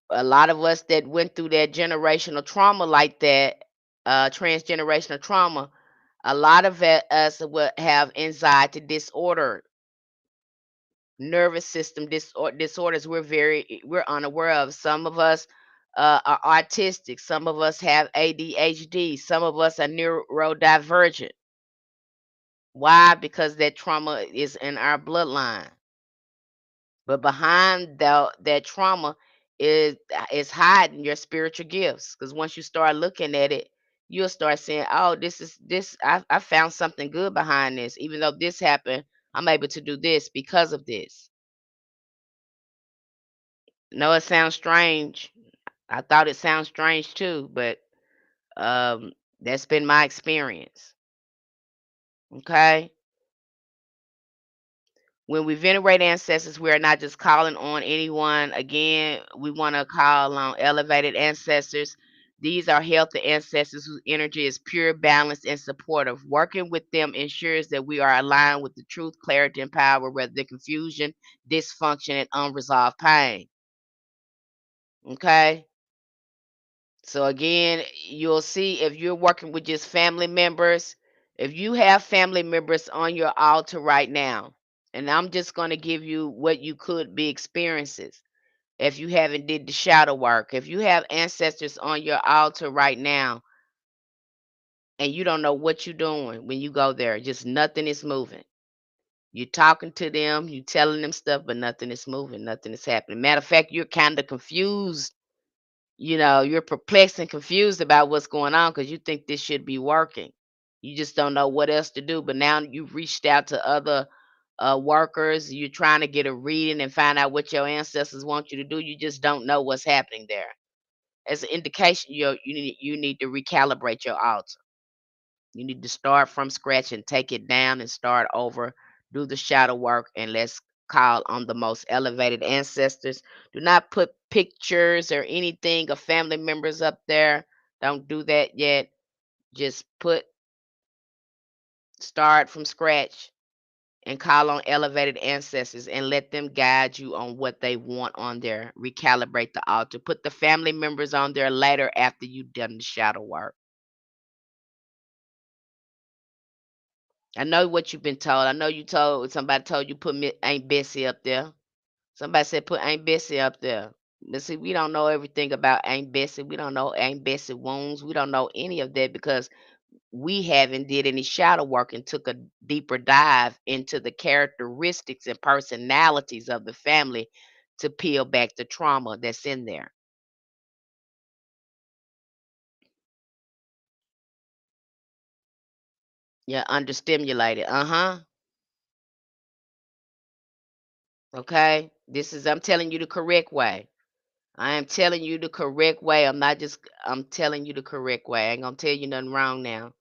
A lot of us that went through that generational trauma like that, transgenerational trauma, a lot of us will have anxiety disorder, nervous system disorders. We're unaware of. Some of us are autistic. Some of us have ADHD. Some of us are neurodivergent. Why? Because that trauma is in our bloodline. But behind that trauma is hiding your spiritual gifts. Because once you start looking at it, you'll start saying, "Oh, this. I found something good behind this. Even though this happened, I'm able to do this because of this." No, it sounds strange. I thought it sounds strange too, but that's been my experience. Okay. When we venerate ancestors, we are not just calling on anyone. Again, we want to call on elevated ancestors. These are healthy ancestors whose energy is pure, balanced, and supportive. Working with them ensures that we are aligned with the truth, clarity, and power rather than confusion, dysfunction, and unresolved pain. Okay? So again, you'll see if you're working with just family members, if you have family members on your altar right now, and I'm just going to give you what you could be experiences if you haven't did the shadow work. If you have ancestors on your altar right now and you don't know what you're doing when you go there, just nothing is moving. You're talking to them, you telling them stuff, but nothing is moving, nothing is happening. Matter of fact, you're kind of confused. You're perplexed and confused about what's going on because you think this should be working. You just don't know what else to do. But now you've reached out to other workers. You're trying to get a reading and find out what your ancestors want you to do. You just don't know what's happening there. As an indication, you need to recalibrate your altar. You need to start from scratch and take it down and start over. Do the shadow work and let's call on the most elevated ancestors. Do not put pictures or anything of family members up there. Don't do that yet. Just start from scratch and call on elevated ancestors and let them guide you on what they want on there. Recalibrate the altar. Put the family members on there later after you've done the shadow work. I know what you've been told. I know somebody told you put Aunt Bessie up there. Somebody said put Aunt Bessie up there. But see, we don't know everything about Aunt Bessie. We don't know Aunt Bessie wounds. We don't know any of that because we haven't did any shadow work and took a deeper dive into the characteristics and personalities of the family to peel back the trauma that's in there. Yeah, understimulated. Uh-huh. Okay. I'm telling you the correct way. I am telling you the correct way. I'm telling you the correct way. I ain't gonna tell you nothing wrong now.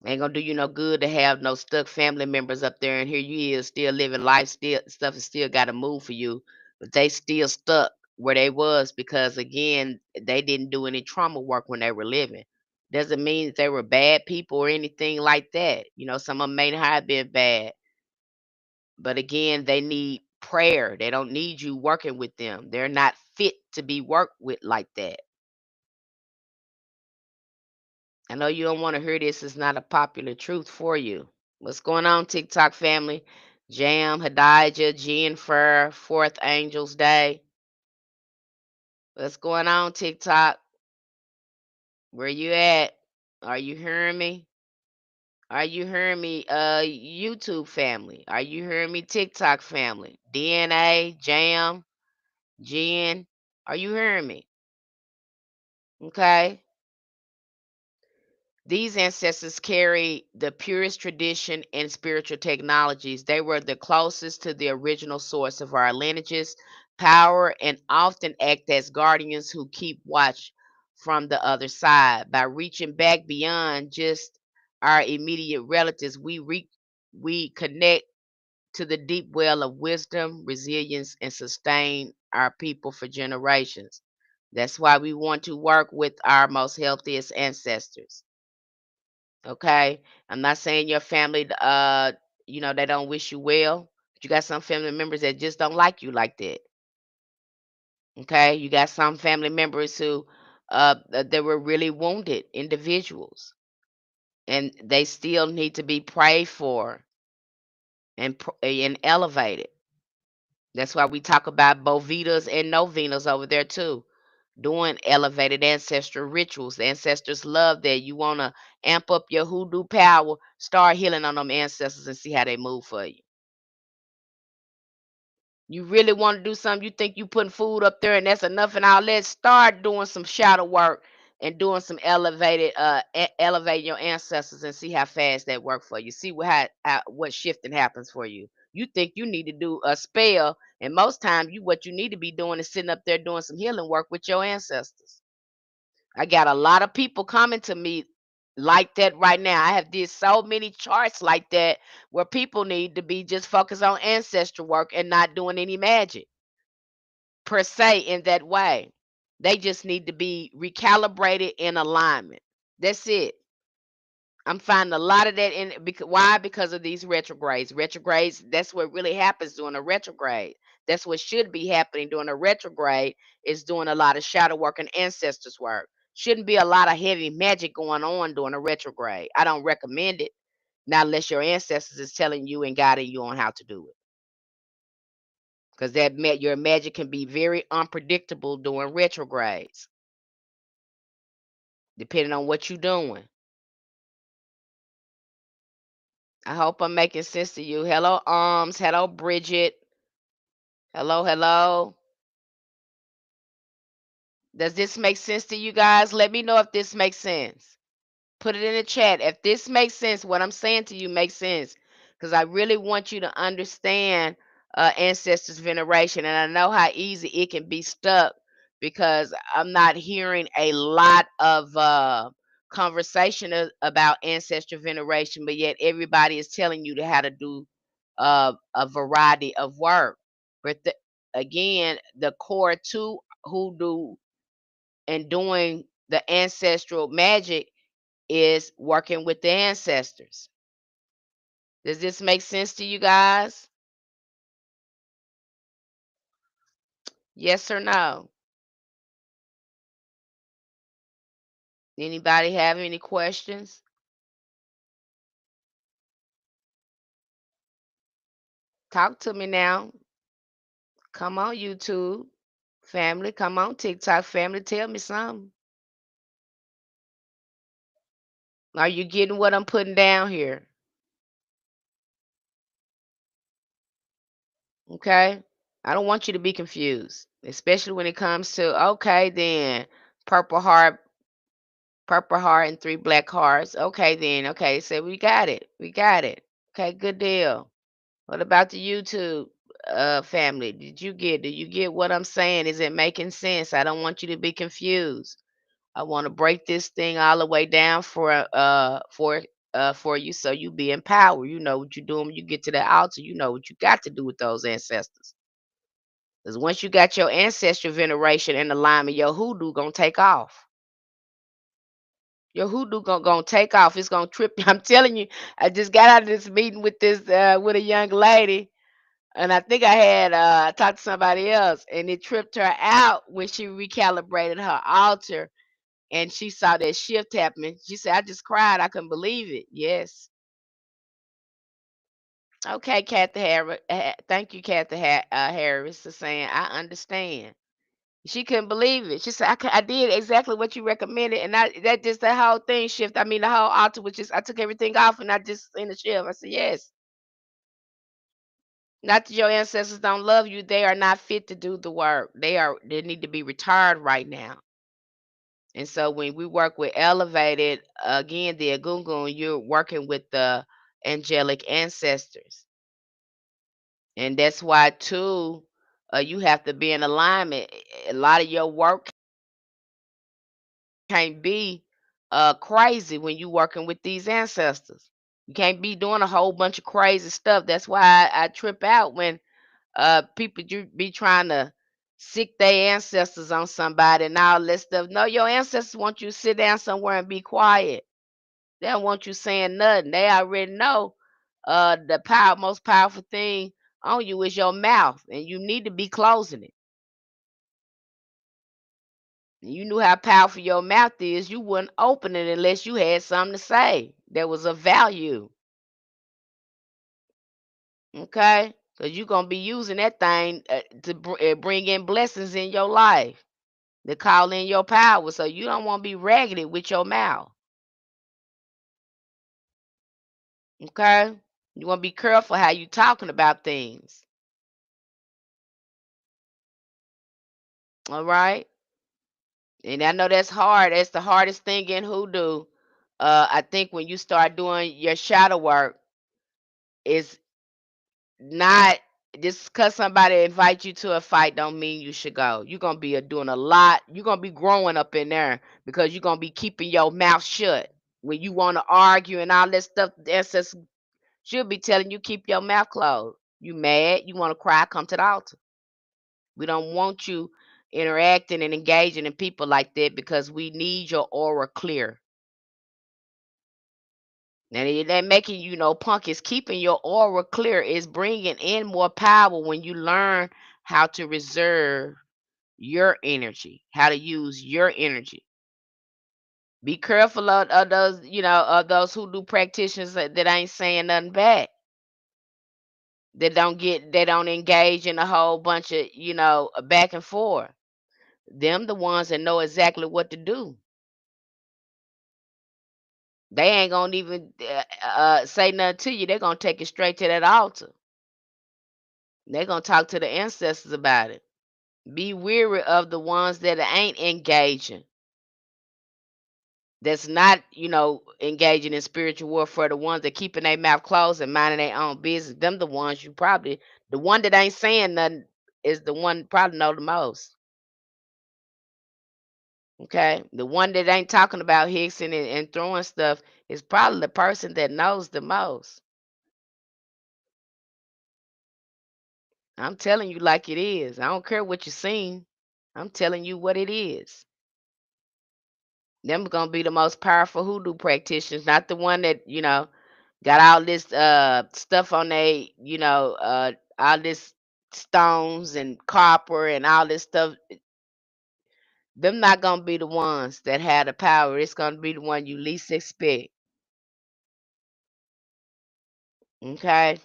Ain't gonna do you no good to have no stuck family members up there and here you is still living life, still stuff is still gotta move for you, but they still stuck where they was because again, they didn't do any trauma work when they were living. Doesn't mean that they were bad people or anything like that. Some of them may not have been bad, but again, they need prayer. They don't need you working with them. They're not fit to be worked with like that. I know you don't want to hear this. It's not a popular truth for you. What's going on, TikTok family? Jam, Hadijah, Jennifer, Fourth Angels Day. What's going on, TikTok? Where you at? Are you hearing me? Are you hearing me, YouTube family? Are you hearing me, TikTok family? DNA, Jam, Jen. Are you hearing me? Okay. These ancestors carry the purest tradition and spiritual technologies. They were the closest to the original source of our lineages, power, and often act as guardians who keep watch from the other side. By reaching back beyond just our immediate relatives, we connect to the deep well of wisdom, resilience, and sustain our people for generations. That's why we want to work with our most healthiest ancestors. Okay. I'm not saying your family, they don't wish you well, but you got some family members that just don't like you like that. Okay. You got some family members who, they were really wounded individuals and they still need to be prayed for and elevated. That's why we talk about Bovitas and Novenas over there too. Doing elevated ancestral rituals. The ancestors love that. You want to amp up your hoodoo power, start healing on them ancestors and see how they move for you. You really want to do something, you think you putting food up there and that's enough and all that, start doing some shadow work and doing some elevating your ancestors and see how fast that work for you. See what shifting happens for you. You think you need to do a spell, and most times what you need to be doing is sitting up there doing some healing work with your ancestors. I got a lot of people coming to me like that right now. I have did so many charts like that where people need to be just focused on ancestral work and not doing any magic per se in that way. They just need to be recalibrated in alignment. That's it. I'm finding a lot of that in because why? Because of these retrogrades. Retrogrades, that's what really happens during a retrograde. That's what should be happening during a retrograde, is doing a lot of shadow work and ancestors work. Shouldn't be a lot of heavy magic going on during a retrograde. I don't recommend it, not unless your ancestors is telling you and guiding you on how to do it. Because your magic can be very unpredictable during retrogrades, depending on what you're doing. I hope I'm making sense to you. Hello, Arms. Hello, Bridget. Hello, hello. Does this make sense to you guys? Let me know if this makes sense. Put it in the chat. If this makes sense, what I'm saying to you makes sense. Because I really want you to understand ancestors veneration. And I know how easy it can be stuck because I'm not hearing a lot of conversation about ancestral veneration, but yet everybody is telling you how to do a variety of work. But again, the core to hoodoo and doing the ancestral magic is working with the ancestors. Does this make sense to you guys? Yes or no? Anybody have any questions? Talk to me now. Come on, YouTube family. Come on, TikTok family. Tell me something. Are you getting what I'm putting down here? Okay. I don't want you to be confused, especially when it comes to, okay, then purple heart, purple heart, and 3 black hearts. Okay, then. Okay, so we got it. We got it. Okay, good deal. What about the YouTube family? Do you get what I'm saying? Is it making sense? I don't want you to be confused. I want to break this thing all the way down for you so you be empowered. You know what you're doing when you get to the altar. You know what you got to do with those ancestors. Because once you got your ancestral veneration in alignment, your hoodoo gonna take off. Your hoodoo gonna take off. It's gonna trip you. I'm telling you, I just got out of this meeting with this with a young lady. And I think I had talked to somebody else, and it tripped her out when she recalibrated her altar, and she saw that shift happening. She said, "I just cried. I couldn't believe it." Yes. Okay, Kathy Harris. Thank you, Kathy Harris, for saying I understand. She couldn't believe it. She said, I did exactly what you recommended, and that just the whole thing shift. I mean, the whole altar was just I took everything off, and I just in the shift." I said, "Yes." Not that your ancestors don't love you, they are not fit to do the work. They need to be retired right now. And so when we work with elevated, again, the Agungun, you're working with the angelic ancestors. And that's why too, you have to be in alignment. A lot of your work can't be crazy when you working with these ancestors. You can't be doing a whole bunch of crazy stuff. That's why I trip out when people you be trying to sick their ancestors on somebody and all this stuff. No, your ancestors want you to sit down somewhere and be quiet. They don't want you saying nothing. They already know the most powerful thing on you is your mouth, and you need to be closing it. You knew how powerful your mouth is. You wouldn't open it unless you had something to say that was of value. Okay? Because you're going to be using that thing to bring in blessings in your life, to call in your power. So you don't want to be raggedy with your mouth. Okay? You want to be careful how you talking about things. All right? And I know that's hard. That's the hardest thing in hoodoo. I think when you start doing your shadow work, is not just because somebody invite you to a fight don't mean you should go. You're gonna be doing a lot. You're gonna be growing up in there because you're gonna be keeping your mouth shut when you want to argue and all that stuff. The ancestors should be telling you keep your mouth closed. You mad? You want to cry? Come to the altar. We don't want you interacting and engaging in people like that because we need your aura clear. And it ain't making you punk. Is keeping your aura clear. Is bringing in more power when you learn how to reserve your energy, how to use your energy. Be careful of those, of those hoodoo practitioners that ain't saying nothing back. They don't engage in a whole bunch of, back and forth. Them the ones that know exactly what to do. They ain't gonna even say nothing to you. They're gonna take it straight to that altar. They're gonna talk to the ancestors about it. Be weary of the ones that ain't engaging. That's not, engaging in spiritual warfare. The ones that keeping their mouth closed and minding their own business. Them the ones the one that ain't saying nothing is the one probably know the most. Okay, the one that ain't talking about Hickson and throwing stuff is probably the person that knows the most. I'm telling you like it is. I don't care what you seen. I'm telling you what it is. Them gonna be the most powerful hoodoo practitioners, not the one that, got all this stuff on they, all this stones and copper and all this stuff. Them not gonna be the ones that have the power. It's gonna be the one you least expect. Okay?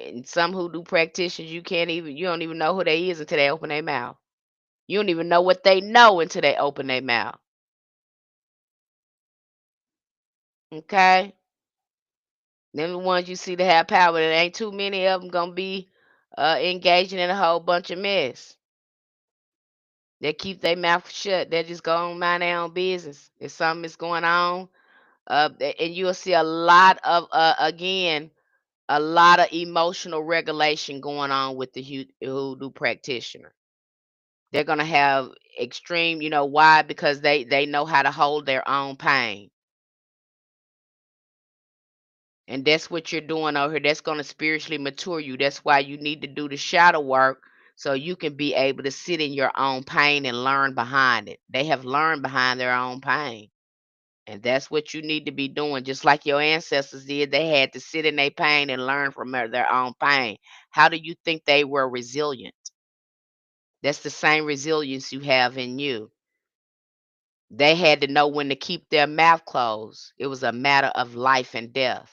And some hoodoo practitioners you don't even know who they is until they open their mouth. You don't even know what they know until they open their mouth. Okay? Them the ones you see that have power. There ain't too many of them gonna be engaging in a whole bunch of mess. They keep their mouth shut. They just go on mind their own business. If something is going on, and you'll see a lot of again, a lot of emotional regulation going on with the hoodoo practitioner. They're gonna have extreme, why? Because they know how to hold their own pain. And that's what you're doing over here. That's going to spiritually mature you. That's why you need to do the shadow work so you can be able to sit in your own pain and learn behind it. They have learned behind their own pain. And that's what you need to be doing. Just like your ancestors did, they had to sit in their pain and learn from their own pain. How do you think they were resilient? That's the same resilience you have in you. They had to know when to keep their mouth closed. It was a matter of life and death.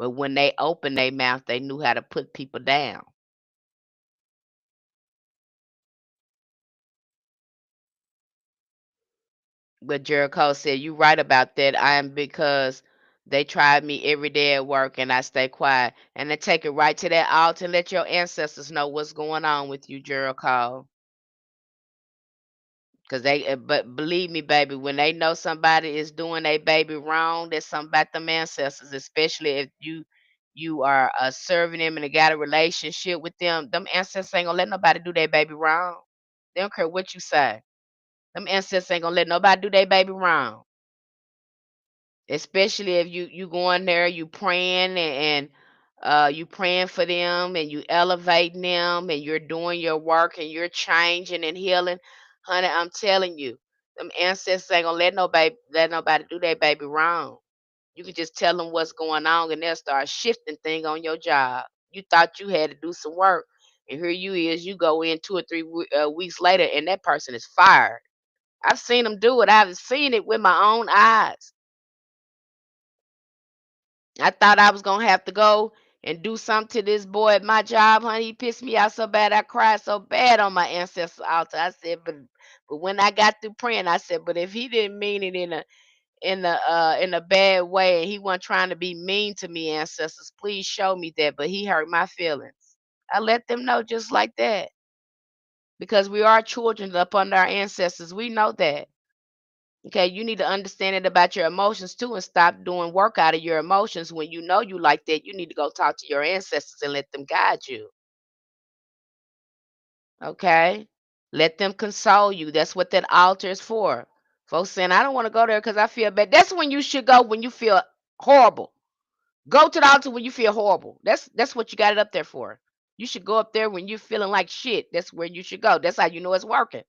But when they opened their mouth, they knew how to put people down. But Jericho said, "You right about that. I am because they tried me every day at work and I stay quiet. And they take it right to that altar and let your ancestors know what's going on with you, Jericho. Because but believe me, baby, when they know somebody is doing a baby wrong, there's something about them ancestors, especially if you are serving them and they got a relationship with them. Them ancestors ain't gonna let nobody do their baby wrong. They don't care what you say. Them ancestors ain't gonna let nobody do their baby wrong. Especially if you going there, you praying and you praying for them and you elevating them and you're doing your work and you're changing and healing. Honey, I'm telling you, them ancestors ain't gonna let nobody do their baby wrong. You can just tell them what's going on and they'll start shifting things on your job. You thought you had to do some work, and here you go in 2 or 3 weeks later and that person is fired. I've seen them do it. I've seen it with my own eyes. I thought I was gonna have to go and do something to this boy at my job, honey. He pissed me out so bad. I cried so bad on my ancestors altar. I said, but when I got through praying, I said, but if he didn't mean it in a bad way and he wasn't trying to be mean to me, ancestors, please show me that. But he hurt my feelings. I let them know just like that. Because we are children up under our ancestors. We know that. Okay, you need to understand it about your emotions too and stop doing work out of your emotions. When you know you like that, you need to go talk to your ancestors and let them guide you. Okay? Let them console you. That's what that altar is for. Folks saying, I don't want to go there because I feel bad. That's when you should go when you feel horrible. Go to the altar when you feel horrible. That's what you got it up there for. You should go up there when you're feeling like shit. That's where you should go. That's how you know it's working.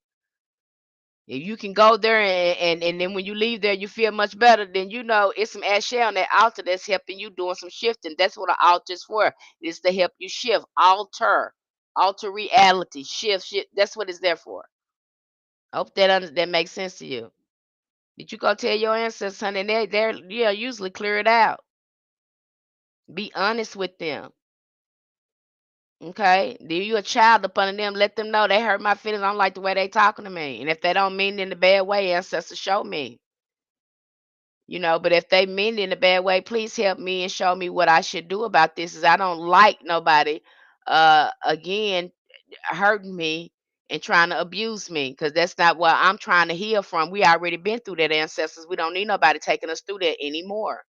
If you can go there and then when you leave there you feel much better, then you know it's some ashe on that altar that's helping you doing some shifting. That's what an altar is for. It's to help you shift. Altar. Alter reality, shift. That's what it's there for. I hope that makes sense to you. Did you go tell your ancestors, honey? They're yeah, usually clear it out. Be honest with them. Okay? If you a child upon them, let them know they hurt my feelings. I don't like the way they talking to me. And if they don't mean it in a bad way, ancestors show me. But if they mean it in a bad way, please help me and show me what I should do about this. Is I don't like nobody again hurting me and trying to abuse me, because that's not what I'm trying to heal from. We already been through that, ancestors. We don't need nobody taking us through that anymore.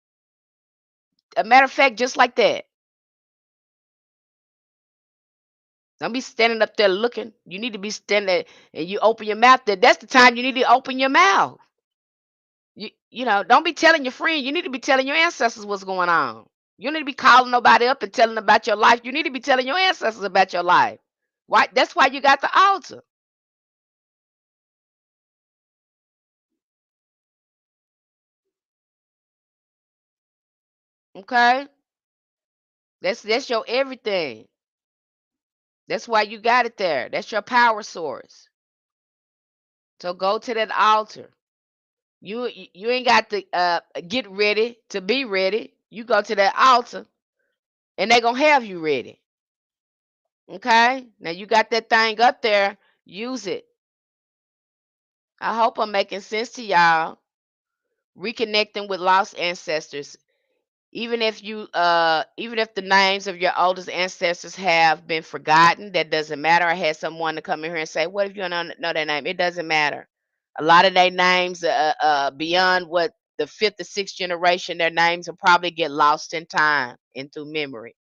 A matter of fact, just like that. Don't be standing up there looking. You need to be standing there and you open your mouth. That's the time you need to open your mouth. Don't be telling your friend. You need to be telling your ancestors what's going on. You need to be calling nobody up and telling them about your life. You need to be telling your ancestors about your life. Why? That's why you got the altar. Okay? That's your everything. That's why you got it there. That's your power source. So go to that altar. You ain't got to get ready to be ready. You go to that altar and they're gonna have you ready. Okay? Now you got that thing up there, use it. I hope I'm making sense to y'all. Reconnecting with lost ancestors. Even if the names of your oldest ancestors have been forgotten, that doesn't matter. I had someone to come in here and say, what if you don't know their name? It doesn't matter. A lot of their names, beyond what the fifth or sixth generation, their names will probably get lost in time and through memory.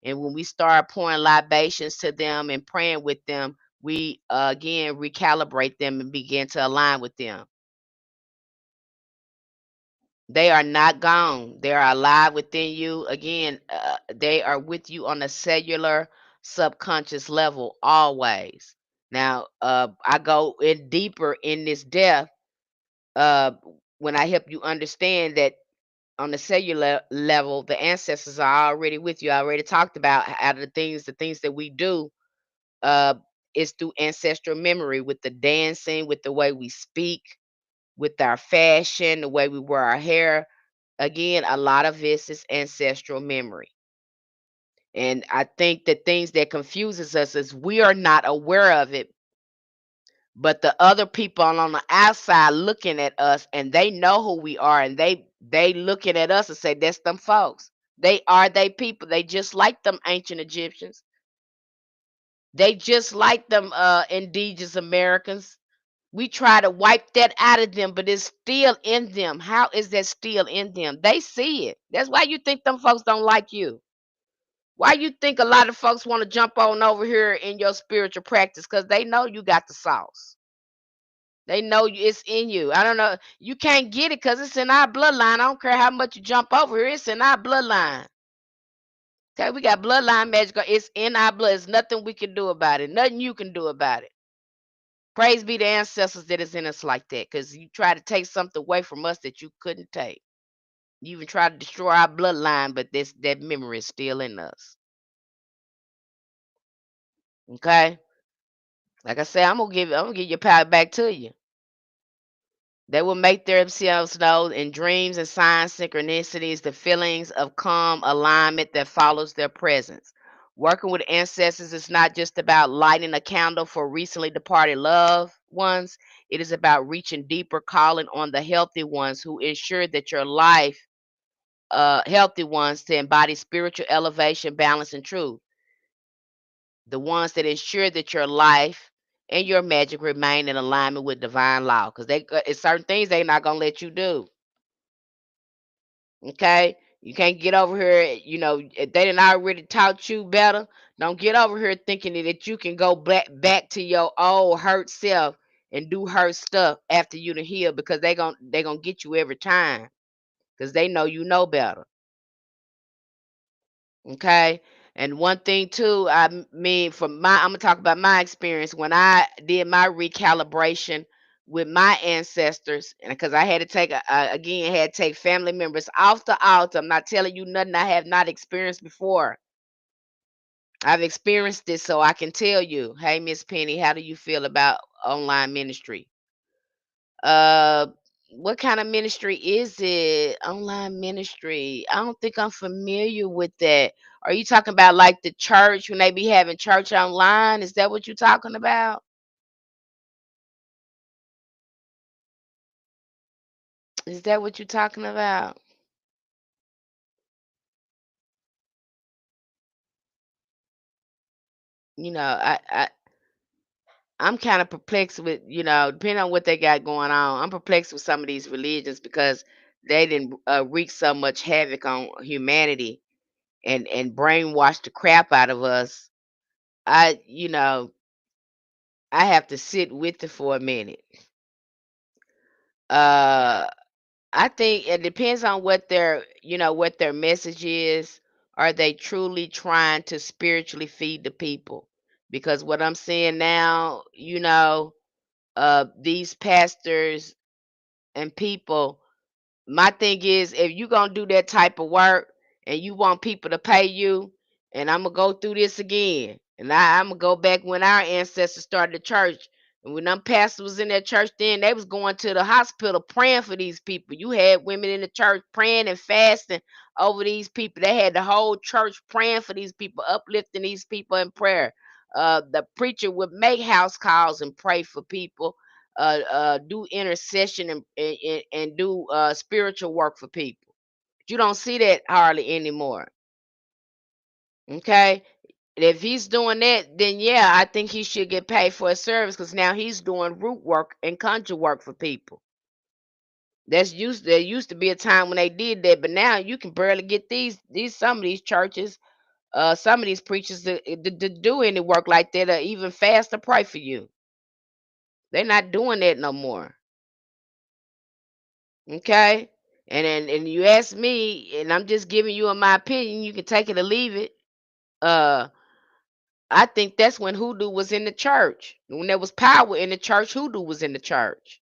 And when we start pouring libations to them and praying with them, we again recalibrate them and begin to align with them. They are not gone. They are alive within you. Again, they are with you on a cellular, subconscious level always. Now, I go in deeper in this depth uh, when I help you understand that on the cellular level, the ancestors are already with you. I already talked about out of the things that we do uh, is through ancestral memory, with the dancing, with the way we speak, with our fashion, the way we wear our hair. Again, a lot of this is ancestral memory. And I think the things that confuses us is we are not aware of it, but the other people on the outside looking at us and they know who we are, and they looking at us and say, that's them folks. They people. They just like them ancient Egyptians. They just like them indigenous Americans. We try to wipe that out of them, but it's still in them. How is that still in them? They see it. That's why you think them folks don't like you. Why you think a lot of folks want to jump on over here in your spiritual practice? Because they know you got the sauce. They know it's in you. I don't know. You can't get it because it's in our bloodline. I don't care how much you jump over here. It's in our bloodline. Okay, we got bloodline magic. It's in our blood. There's nothing we can do about it. Nothing you can do about it. Praise be the ancestors that is in us like that, because you try to take something away from us that you couldn't take. You even try to destroy our bloodline, but that memory is still in us. Okay? Like I said, I'm gonna give your power back to you. They will make themselves known in dreams and signs, synchronicities, the feelings of calm alignment that follows their presence. Working with ancestors is not just about lighting a candle for recently departed loved ones. It is about reaching deeper, calling on the healthy ones who ensure that your life, healthy ones to embody spiritual elevation, balance, and truth. The ones that ensure that your life and your magic remain in alignment with divine law, because it's certain things they're not gonna let you do. Okay, you can't get over here. If they didn't already taught you better, don't get over here thinking that you can go back to your old hurt self and do hurt stuff after you to heal, because they gonna get you every time, because they know you know better. Okay. And one thing too, mean, I'm gonna talk about my experience when I did my recalibration with my ancestors, and because I had to again had to take family members off the altar. I'm not telling you nothing I have not experienced before. I've experienced it, so I can tell you. Hey, Miss Penny, how do you feel about online ministry? Uh, what kind of ministry is it? Online ministry. I don't think I'm familiar with that. Are you talking about like the church when they be having church online? Is that what you're talking about? Is that what you're talking about? You know, I'm kind of perplexed with, depending on what they got going on. I'm perplexed with some of these religions because they didn't wreak so much havoc on humanity and brainwash the crap out of us. I have to sit with it for a minute. Uh, I think it depends on what their message is. Are they truly trying to spiritually feed the people? Because what I'm seeing now, these pastors and people, my thing is, if you gonna do that type of work and you want people to pay you, and I'm gonna go through this again, and I'm gonna go back when our ancestors started the church, and when them pastors was in that church, then they was going to the hospital praying for these people. You had women in the church praying and fasting over these people. They had the whole church praying for these people, uplifting these people in prayer. The preacher would make house calls and pray for people, do intercession and do spiritual work for people. You don't see that hardly anymore. Okay. If he's doing that, then yeah, I think he should get paid for his service because now he's doing root work and conjure work for people. There used to be a time when they did that, but now you can barely get these some of these churches, some of these preachers to do any work like that or even fast to pray for you. They're not doing that no more. Okay. And you ask me, and I'm just giving you my opinion. You can take it or leave it. Uh, I think that's when hoodoo was in the church. When there was power in the church, hoodoo was in the church.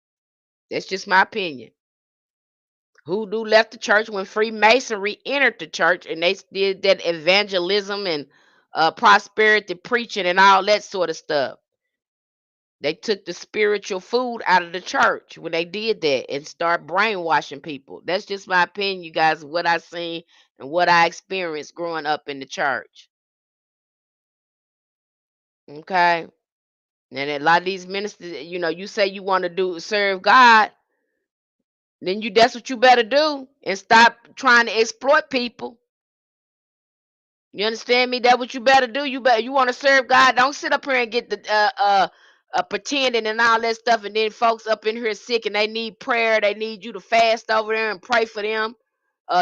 That's just my opinion. Hoodoo left the church when Freemasonry entered the church, and they did that evangelism and prosperity preaching and all that sort of stuff. They took the spiritual food out of the church when they did that and start brainwashing people. That's just my opinion, you guys, what I seen and what I experienced growing up in the church. Okay. And a lot of these ministers, you say you want to do serve God, then that's what you better do and stop trying to exploit people. You understand me? That what you better do. You want to serve God. Don't sit up here and get the pretending and all that stuff, and then folks up in here sick and they need prayer. They need you to fast over there and pray for them.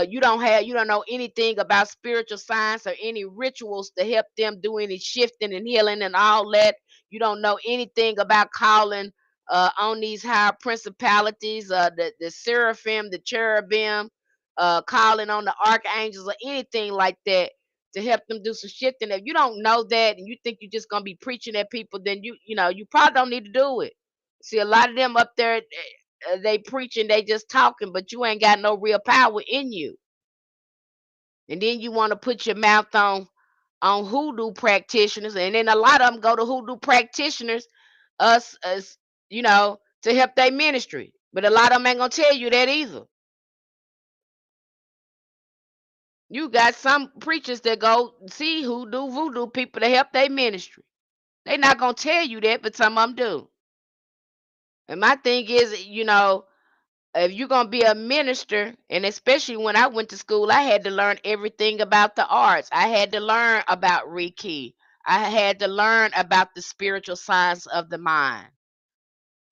You don't know anything about spiritual science or any rituals to help them do any shifting and healing and all that. You don't know anything about calling on these higher principalities, the seraphim, the cherubim, calling on the archangels or anything like that to help them do some shifting. If you don't know that and you think you're just gonna be preaching at people, then you probably don't need to do it. See, a lot of them up there, they preaching, they just talking, but you ain't got no real power in you. And then you want to put your mouth on hoodoo practitioners, and then a lot of them go to hoodoo practitioners, us as to help their ministry. But a lot of them ain't gonna tell you that either. You got some preachers that go see hoodoo voodoo people to help their ministry. They not gonna tell you that, but some of them do. And my thing is, if you're gonna be a minister, and especially when I went to school, I had to learn everything about the arts. I had to learn about Reiki. I had to learn about the spiritual science of the mind.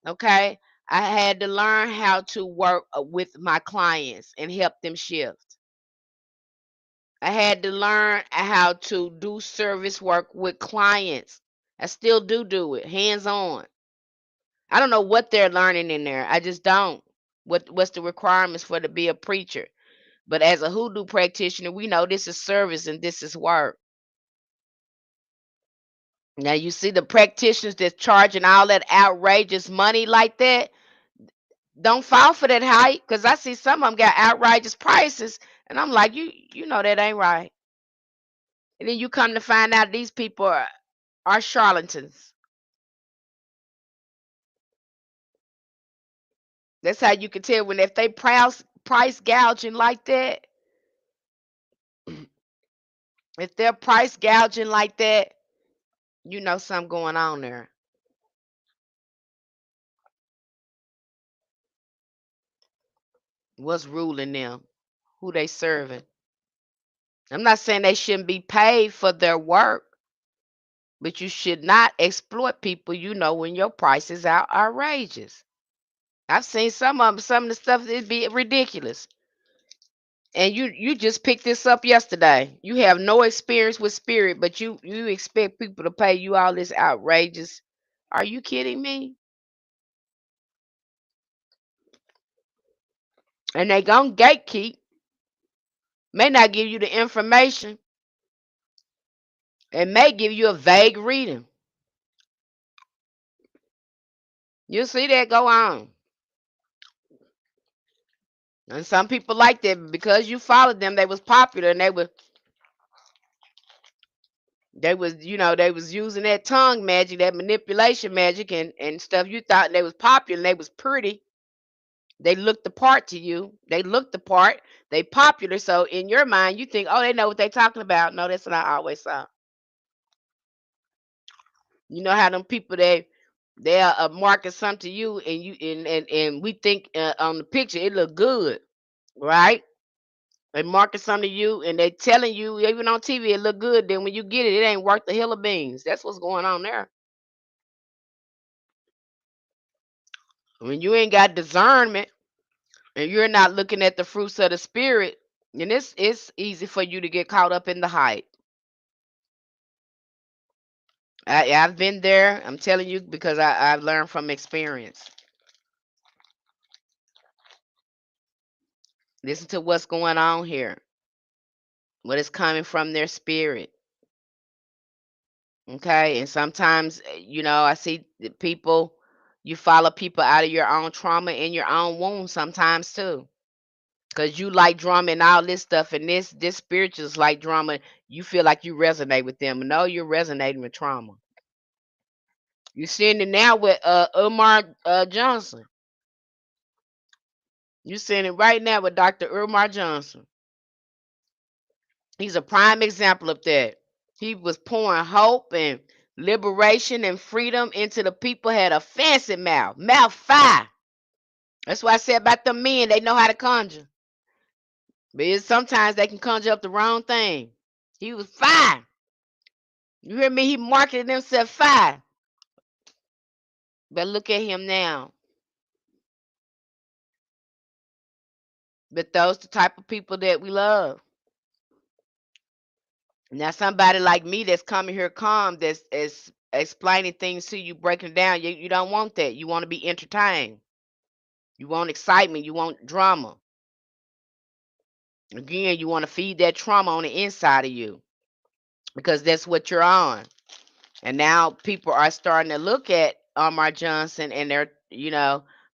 Okay. I had to learn how to work with my clients and help them shift. I had to learn how to do service work with clients. I still do it hands on. I don't know what they're learning in there. I just don't. What's the requirements for to be a preacher? But as a hoodoo practitioner, we know this is service and this is work. Now you see the practitioners that's charging all that outrageous money like that. Don't fall for that hype, because I see some of them got outrageous prices, and I'm like, you know that ain't right. And then you come to find out these people are charlatans. That's how you can tell when if they price gouging like that, if they're price gouging like that, you know something going on there. What's ruling them? Who they serving? I'm not saying they shouldn't be paid for their work, but you should not exploit people, when your price is outrageous. I've seen some of the stuff it be ridiculous. And you just picked this up yesterday. You have no experience with spirit, but you expect people to pay you all this outrageous. Are you kidding me? And they gonna gatekeep, may not give you the information, and may give you a vague reading. You see that go on. And some people like that because you followed them, they was popular and they was using that tongue magic, that manipulation magic and stuff. You thought they was popular and they was pretty. They looked the part to you. They looked the part. They popular. So in your mind, you think, oh, they know what they talking about. No, that's not always so. You know how them people they are market something to you and and we think on the picture it look good, right? They market something to you and they telling you even on TV it look good. Then when you get it, it ain't worth the hill of beans. That's what's going on there. When you ain't got discernment and you're not looking at the fruits of the spirit, then it's easy for you to get caught up in the hype. I've been there. I'm telling you because I've learned from experience. Listen to what's going on here. What is coming from their spirit. Okay. And sometimes, I see the people, you follow people out of your own trauma and your own wounds sometimes too. Because you like drama and all this stuff, and this spirituals like drama, you feel like you resonate with them. No, you're resonating with trauma. You're seeing it now with Umar Johnson. You're seeing it right now with Dr. Umar Johnson. He's a prime example of that. He was pouring hope and liberation and freedom into the people, had a fancy mouth fire. That's why I said about the men, they know how to conjure. But sometimes they can conjure up the wrong thing. He was fire. You hear me? He marketed himself fire. But look at him now. But those the type of people that we love. Now somebody like me that's coming here calm, that's is explaining things to you, breaking down, you don't want that. You want to be entertained. You want excitement. You want drama. Again, you want to feed that trauma on the inside of you because that's what you're on. And now people are starting to look at Omar Johnson and they're,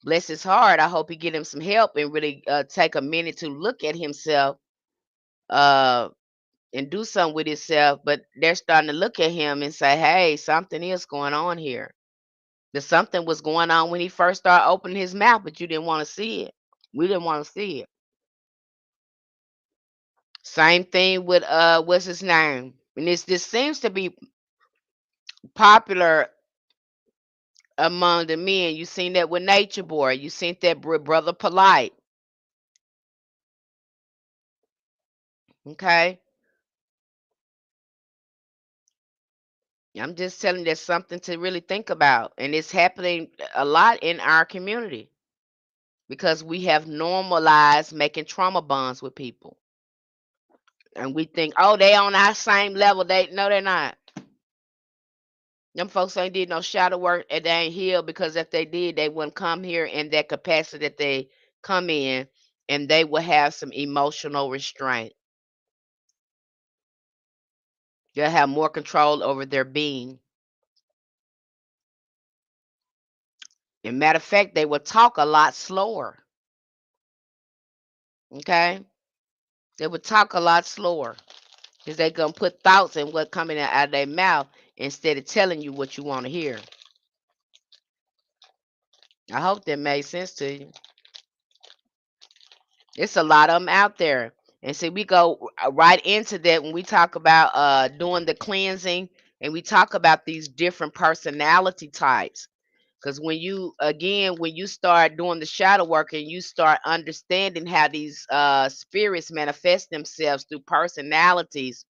bless his heart. I hope he get him some help and really take a minute to look at himself uh, and do something with himself. But they're starting to look at him and say, hey, something is going on here. The something was going on when he first started opening his mouth, but you didn't want to see it. We didn't want to see it. Same thing with what's his name? And this seems to be popular among the men. You seen that with Nature Boy. You seen that with Brother Polite. Okay. I'm just telling you there's something to really think about. And it's happening a lot in our community because we have normalized making trauma bonds with people. And we think, oh, they on our same level. No, they're not. Them folks ain't did no shadow work and they ain't healed because if they did, they wouldn't come here in that capacity that they come in and they will have some emotional restraint. They'll have more control over their being. And matter of fact, they will talk a lot slower. Okay? They would talk a lot slower. because they gonna put thoughts in what coming out of their mouth instead of telling you what you want to hear. I hope that made sense to you. It's a lot of them out there. And see, we go right into that when we talk about doing the cleansing, and we talk about these different personality types. Because when you start doing the shadow work and you start understanding how these spirits manifest themselves through personalities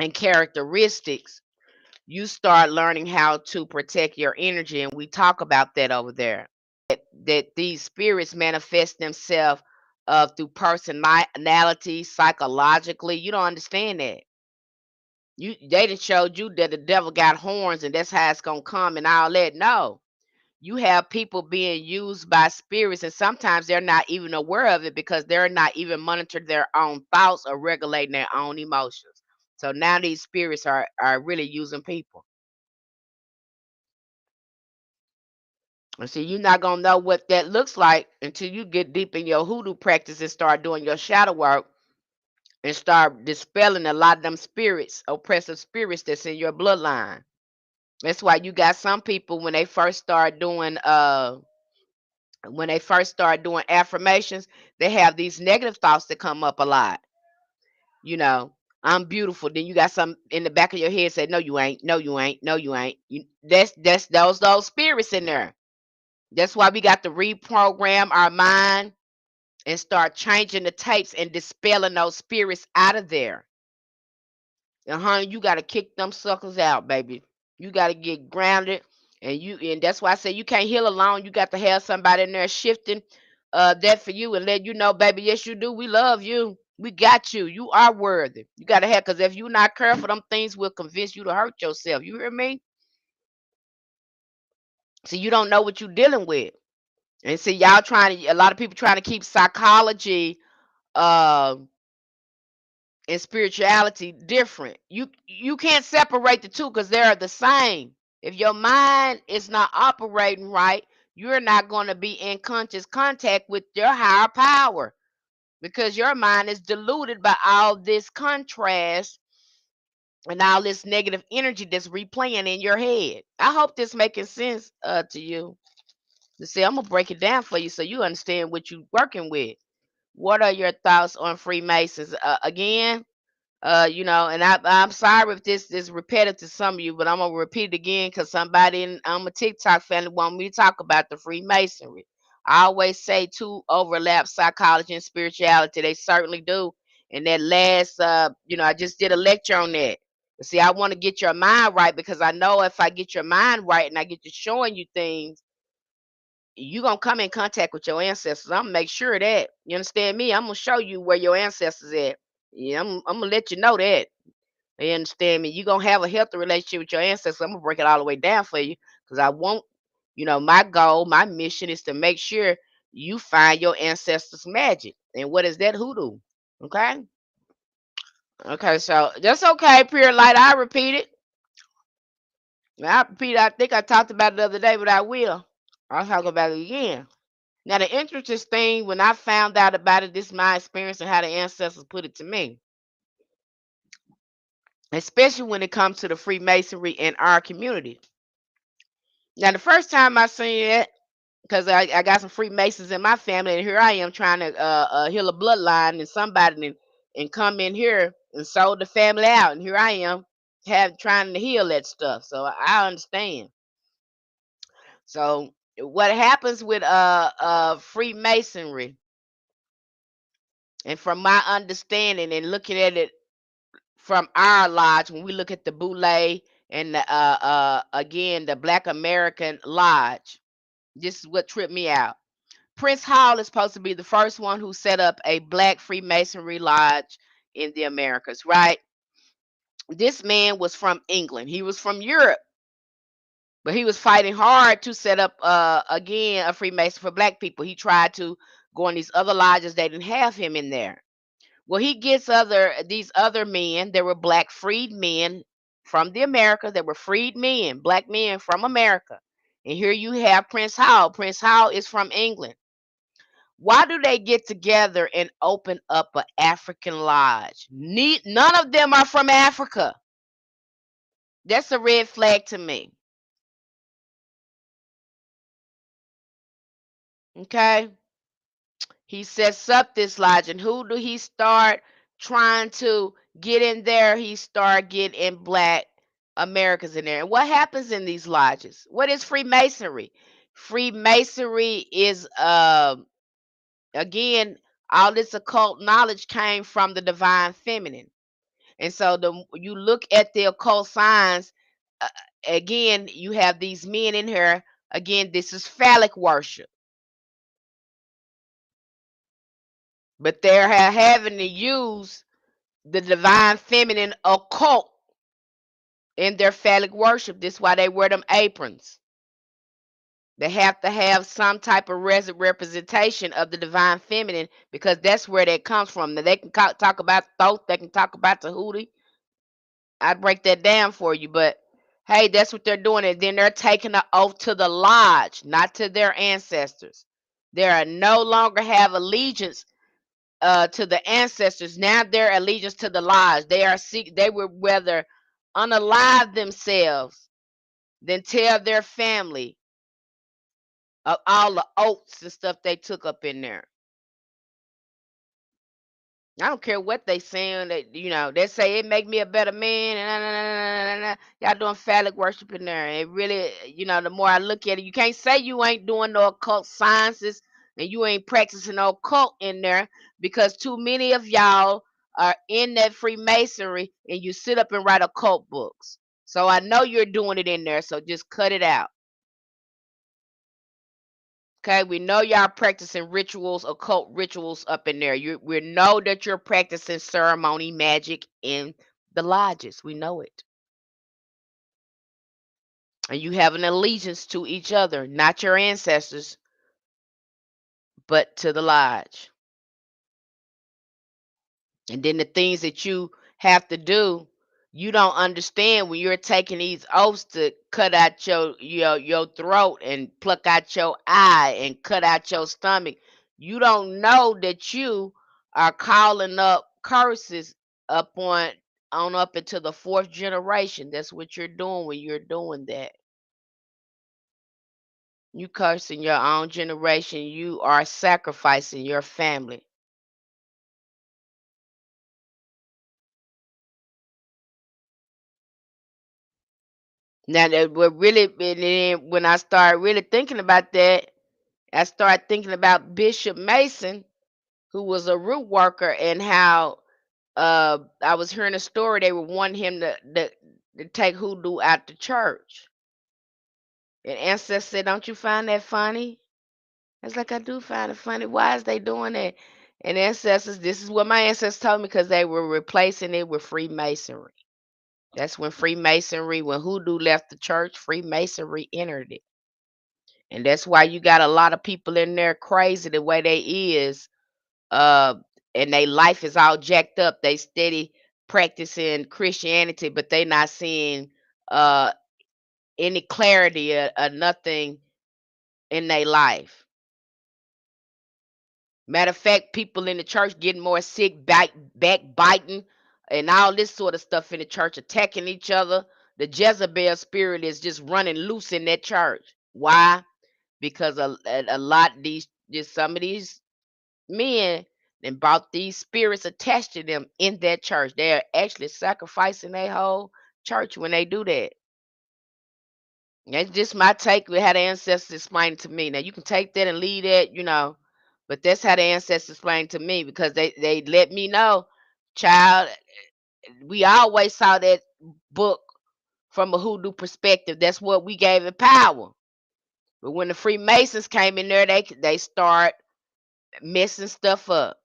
and characteristics, you start learning how to protect your energy. And we talk about that over there. That these spirits manifest themselves through personality, psychologically. You don't understand that. They done showed you that the devil got horns and that's how it's gonna come and all that. No. You have people being used by spirits, and sometimes they're not even aware of it because they're not even monitoring their own thoughts or regulating their own emotions. So now these spirits are really using people. And see, you're not gonna know what that looks like until you get deep in your hoodoo practice and start doing your shadow work and start dispelling a lot of them spirits, oppressive spirits that's in your bloodline. That's why you got some people when they first start doing affirmations, they have these negative thoughts that come up a lot. You know, I'm beautiful. Then you got some in the back of your head say, "No, you ain't. No, you ain't. No, you ain't." That's those spirits in there. That's why we got to reprogram our mind and start changing the tapes and dispelling those spirits out of there. And honey, you got to kick them suckers out, baby. You got to get grounded, and that's why I say you can't heal alone. You got to have somebody in there shifting that for you and let you know, baby. Yes, you do. We love you. We got you. You are worthy. You got to have, because if you're not careful, them things will convince you to hurt yourself. You hear me? See, you don't know what you're dealing with, and see, a lot of people trying to keep psychology. Uh, and spirituality different. You can't separate the two because they're the same. If your mind is not operating right, you're not going to be in conscious contact with your higher power because your mind is diluted by all this contrast and all this negative energy that's replaying in your head. I hope this making sense to you. To see, I'm gonna break it down for you so you understand what you're working with. What are your thoughts on Freemasons? Again, and I'm sorry if this is repetitive to some of you, but I'm gonna repeat it again because somebody in a TikTok family want me to talk about the Freemasonry. I always say two overlap psychology and spirituality. They certainly do. And that last, I just did a lecture on that. But see, I want to get your mind right because I know if I get your mind right and I get to showing you things, you're gonna come in contact with your ancestors. I'm gonna make sure of that. You understand me? I'm gonna show you where your ancestors at. Yeah, I'm gonna let you know that. You understand me? You're gonna have a healthy relationship with your ancestors. I'm gonna break it all the way down for you because I want, my goal, my mission is to make sure you find your ancestors' magic. And what is that? Hoodoo. Okay. Okay. So that's okay. Pure light. I repeat it. I repeat. I think I talked about it the other day, but I will. I'll talk about it again. Now, the interesting thing when I found out about it, this is my experience and how the ancestors put it to me, especially when it comes to the Freemasonry in our community. Now, the first time I seen it, because I got some Freemasons in my family, and here I am trying to heal a bloodline, and somebody and come in here and sold the family out, and here I am trying to heal that stuff. So I understand. So what happens with Freemasonry, and from my understanding and looking at it from our lodge, when we look at the Boule and again the Black American Lodge, this is what tripped me out. Prince Hall is supposed to be the first one who set up a Black Freemasonry lodge in the Americas, right? This man was from England. He was from Europe, but he was fighting hard to set up again a Freemason for Black people. He tried to go in these other lodges. They didn't have him in there. Well, he gets these other men. There were Black freed men from the Americas. There were freed men, Black men from America. And here you have Prince Hall. Prince Hall is from England. Why do they get together and open up an African lodge? None of them are from Africa. That's a red flag to me. Okay. He sets up this lodge, and who do he start trying to get in there? He start getting Black Americans in there. And what happens in these lodges? What is Freemasonry? Freemasonry is again, all this occult knowledge came from the divine feminine. And so you look at the occult signs, uh, again, you have these men in here. Again, this is phallic worship, but they're having to use the divine feminine occult in their phallic worship. This is why they wear them aprons. They have to have some type of representation of the divine feminine, because that's where that comes from. Now, they can talk about Thoth, they can talk about the hoodoo. I break that down for you, but hey, that's what they're doing. And then they're taking an oath to the lodge, not to their ancestors. They are no longer have allegiance to the ancestors. Now their allegiance to the lodge. They would rather unalive themselves than tell their family of all the oaths and stuff they took up in there. I don't care what they saying. That they say it make me a better man, and y'all doing phallic worship in there. It really, the more I look at it, you can't say you ain't doing no occult sciences and you ain't practicing no occult in there, because too many of y'all are in that Freemasonry and you sit up and write occult books. So I know you're doing it in there. So just cut it out. Okay, we know y'all practicing rituals, occult rituals up in there. We know that you're practicing ceremony magic in the lodges. We know it. And you have an allegiance to each other, not your ancestors, but to the lodge. And then the things that you have to do, you don't understand when you're taking these oaths to cut out your throat and pluck out your eye and cut out your stomach. You don't know that you are calling up curses up on up into the fourth generation. That's what you're doing when you're doing that. You cursing your own generation. You are sacrificing your family. Now that what really, and then when I started really thinking about that, I started thinking about Bishop Mason, who was a root worker, and how I was hearing a story they would want him to take hoodoo out the church. And Ancestor said, "Don't you find that funny?" I was like, "I do find it funny. Why is they doing that?" And Ancestors, this is what my ancestors told me, because they were replacing it with Freemasonry. That's when hoodoo left the church, Freemasonry entered it. And that's why you got a lot of people in there crazy the way they is, uh, and they life is all jacked up. They steady practicing Christianity, but they not seeing uh any clarity or nothing in their life. Matter of fact, people in the church getting more sick, backbiting, and all this sort of stuff in the church, attacking each other. The Jezebel spirit is just running loose in that church. Why? Because a lot of some of these men and brought these spirits attached to them in that church. They're actually sacrificing their whole church when they do that. That's just my take with how the ancestors explained it to me. Now you can take that and leave that, but that's how the ancestors explained to me, because they let me know, child, we always saw that book from a hoodoo perspective. That's what we gave it power. But when the Freemasons came in there, they start messing stuff up.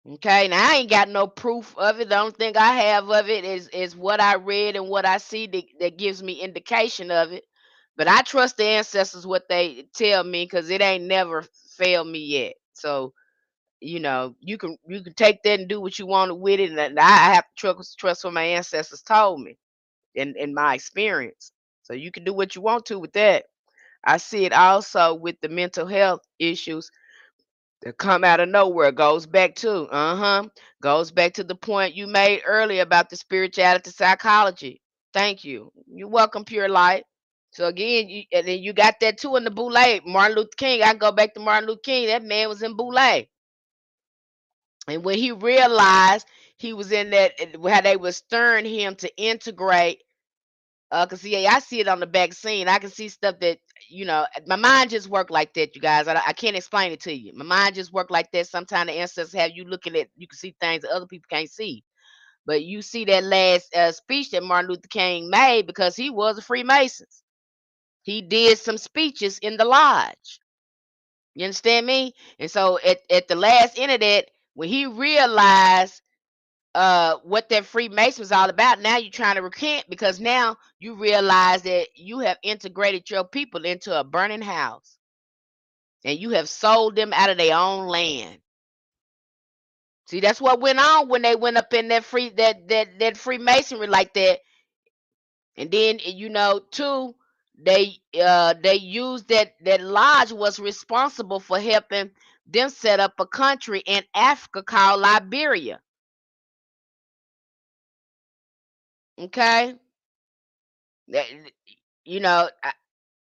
Okay, now I ain't got no proof of it. The only thing I have of it is what I read and what I see that gives me indication of it. But I trust the ancestors what they tell me, because it ain't never failed me yet. So you can take that and do what you want with it, and I have to trust what my ancestors told me in my experience. So you can do what you want to with that. I see it also with the mental health issues that come out of nowhere. Goes back to the point you made earlier about the spirituality psychology. Thank you. You're welcome, Pure Light. So again, and then you got that too in the Boule. Martin Luther King. I go back to Martin Luther King. That man was in Boule. And when he realized he was in that, how they were stirring him to integrate, cause yeah, I see it on the back scene. I can see stuff that my mind just work like that, you guys. I can't explain it to you. My mind just work like that. Sometimes the ancestors have you looking at, you can see things that other people can't see. But you see that last speech that Martin Luther King made because he was a Freemason. He did some speeches in the lodge. You understand me? And so at the last end of that, when he realized what that Freemason was all about, now you're trying to recant because now you realize that you have integrated your people into a burning house and you have sold them out of their own land. See, that's what went on when they went up in that Freemasonry like that. And then too, they used that lodge was responsible for helping them set up a country in Africa called Liberia. Okay. That, you know,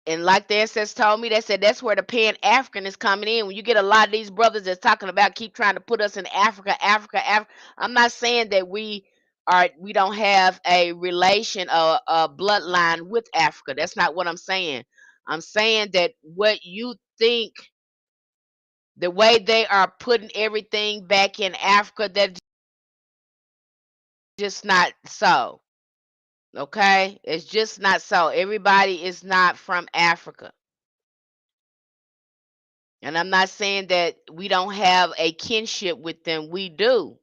and like the ancestors told me, they said that's where the Pan African is coming in. When you get a lot of these brothers that's talking about keep trying to put us in Africa, Africa, Africa. I'm not saying that we don't have a relation or a bloodline with Africa. That's not what I'm saying. I'm saying that what you think, the way they are putting everything back in Africa, that's just not so. Okay? It's just not so. Everybody is not from Africa. And I'm not saying that we don't have a kinship with them. We do.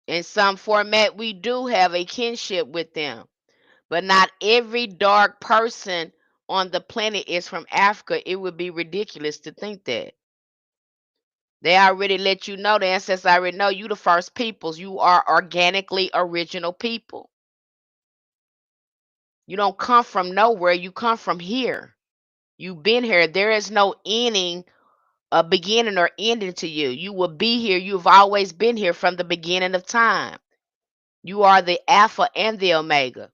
In some format, we do have a kinship with them. But not every dark person on the planet is from Africa. It would be ridiculous to think that. They already let you know, the ancestors already know you the first peoples. You are organically original people. You don't come from nowhere. You come from here. You've been here. There is no ending, a beginning or ending to you. You will be here. You've always been here from the beginning of time. You are the Alpha and the Omega.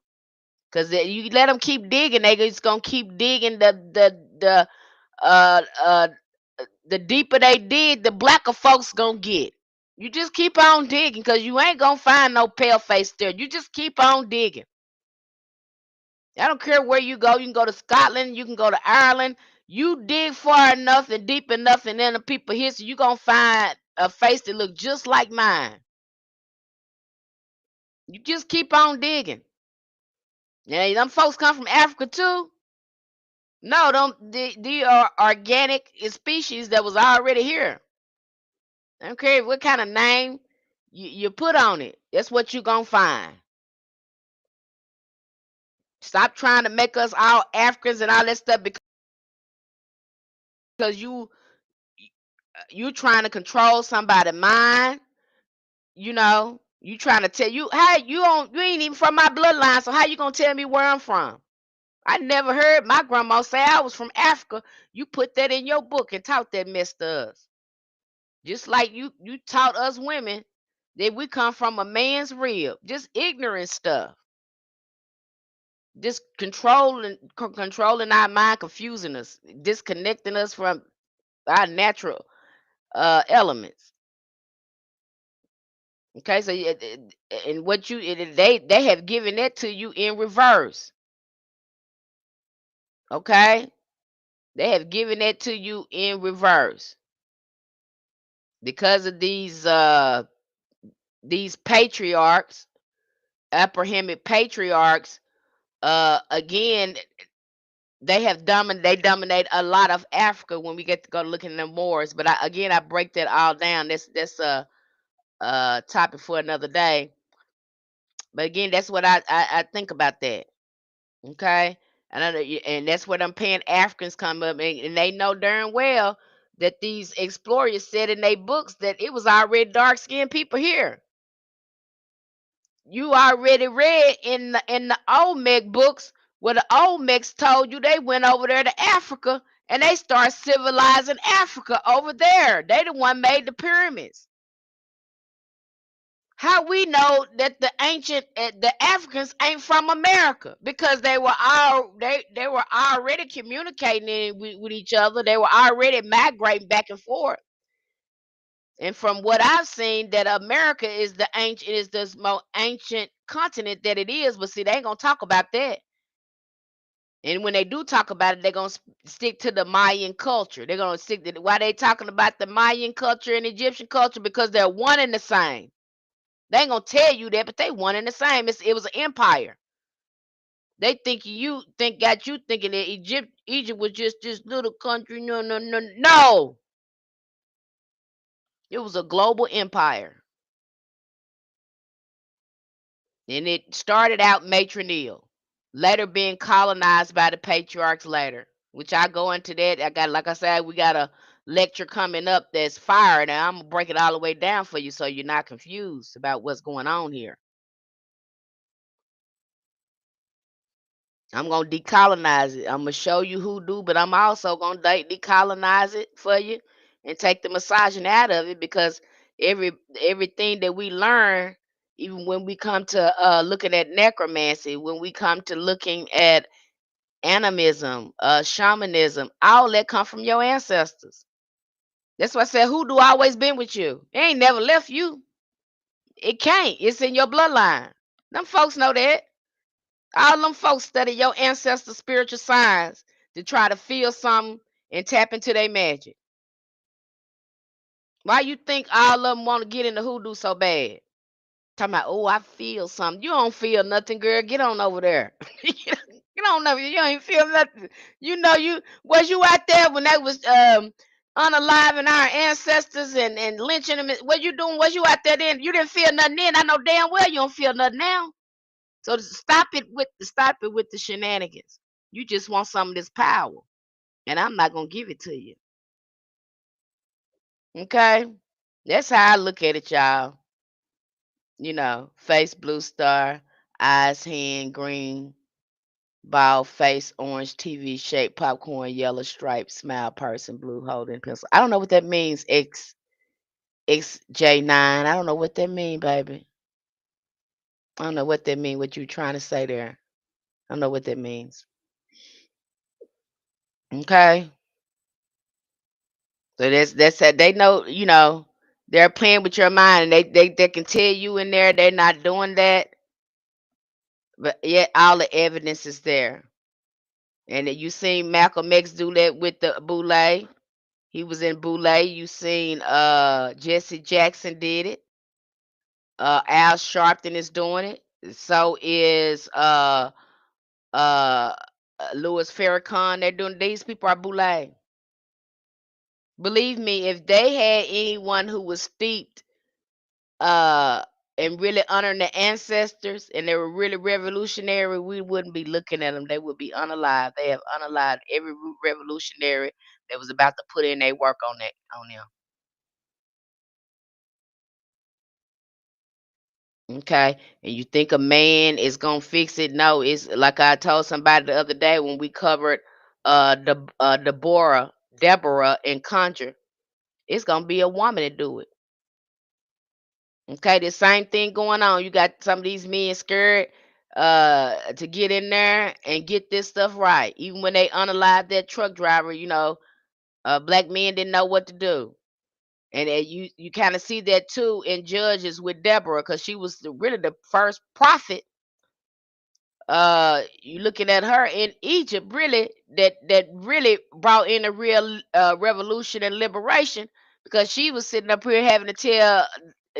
Because you let them keep digging, they just gonna keep digging. Uh uh the deeper they dig, the blacker folks gonna get. You just keep on digging, because you ain't gonna find no pale face there. You just keep on digging. I don't care where you go. You can go to Scotland, you can go to Ireland. You dig far enough and deep enough, and then the people history, you gonna find a face that look just like mine. You just keep on digging. Yeah, them folks come from Africa too. No, don't. They are organic species that was already here. I don't care what kind of name you put on it. That's what you gonna find. Stop trying to make us all Africans and all that stuff because you trying to control somebody's mind. You trying to tell you, hey, you ain't even from my bloodline, so how you gonna tell me where I'm from? I never heard my grandma say I was from Africa. You put that in your book and taught that mess to us. Just like you taught us women that we come from a man's rib. Just ignorant stuff. Just controlling our mind, confusing us, disconnecting us from our natural elements. Okay, so and what they have given that to you in reverse. Okay, they have given that to you in reverse because of these patriarchs, Abrahamic patriarchs. Again, they dominate a lot of Africa when we get to go looking at the Moors. But I break that all down. That's a topic for another day. But again, that's what I think about that. Okay, and that's where them Pan Africans come up, and they know darn well that these explorers said in their books that it was already dark skinned people here. You already read in the Olmec books Well, the Olmecs told you they went over there to Africa and they start civilizing Africa over there. They the one made the pyramids. How we know that the Africans ain't from America? Because they were already communicating with each other. They were already migrating back and forth. And from what I've seen, that America is the most ancient continent that it is. But see, they ain't gonna talk about that. And when they do talk about it, they're gonna stick to the Mayan culture. They're gonna stick to why they talking about the Mayan culture and Egyptian culture, because they're one and the same. They ain't gonna tell you that, but they one and the same. It was an empire. They think got you thinking that Egypt was just this little country. No, no, no, no. It was a global empire. And it started out matrilineal, later being colonized by the patriarchs later, which I go into that. I got, like I said, we got a lecture coming up that's fire. Now I'm gonna break it all the way down for you so you're not confused about what's going on here. I'm gonna decolonize it. I'm gonna show you hoodoo, but I'm also gonna decolonize it for you and take the massaging out of it, because everything that we learn, even when we come to looking at necromancy, when we come to looking at animism, shamanism, all that come from your ancestors. That's why I said hoodoo always been with you. It ain't never left you. It can't. It's in your bloodline. Them folks know that. All them folks study your ancestors' spiritual signs to try to feel something and tap into their magic. Why you think all of them want to get into hoodoo so bad? Talking about, oh, I feel something. You don't feel nothing, girl. Get on over there. Get on over. You ain't feel nothing. You know, you was you out there when they was unaliving our ancestors and lynching them? What you doing? Was you out there then? You didn't feel nothing then. I know damn well you don't feel nothing now. So stop it with the shenanigans. You just want some of this power, and I'm not gonna give it to you. Okay, that's how I look at it, y'all. You know, face blue star, eyes hand green, bald face orange, TV shape, popcorn yellow stripe, smile person, blue holding pencil. I don't know what that means. XJ9. I don't know what that mean, baby. I don't know what that mean. What you trying to say there? I don't know what that means. Okay. So that's that they know, they're playing with your mind, and they can tell you in there they're not doing that, but yet all the evidence is there. And that you seen Malcolm X do that with the Boule. He was in Boule. You seen Jesse Jackson did it. Al Sharpton is doing it. So is uh Louis Farrakhan. They're doing, these people are Boule. Believe me, if they had anyone who was steeped uh and really honoring the ancestors, and they were really revolutionary, we wouldn't be looking at them. They would be unalive. They have unalived every root revolutionary that was about to put in their work on them. Okay. And you think a man is gonna fix it? No, it's like I told somebody the other day when we covered Deborah and Conjure. It's gonna be a woman to do it. Okay, the same thing going on. You got some of these men scared to get in there and get this stuff right. Even when they unalived that truck driver, black men didn't know what to do. And you kind of see that too in Judges with Deborah, because she was really the first prophet. You looking at her in Egypt, really, that really brought in a real revolution and liberation, because she was sitting up here having to tell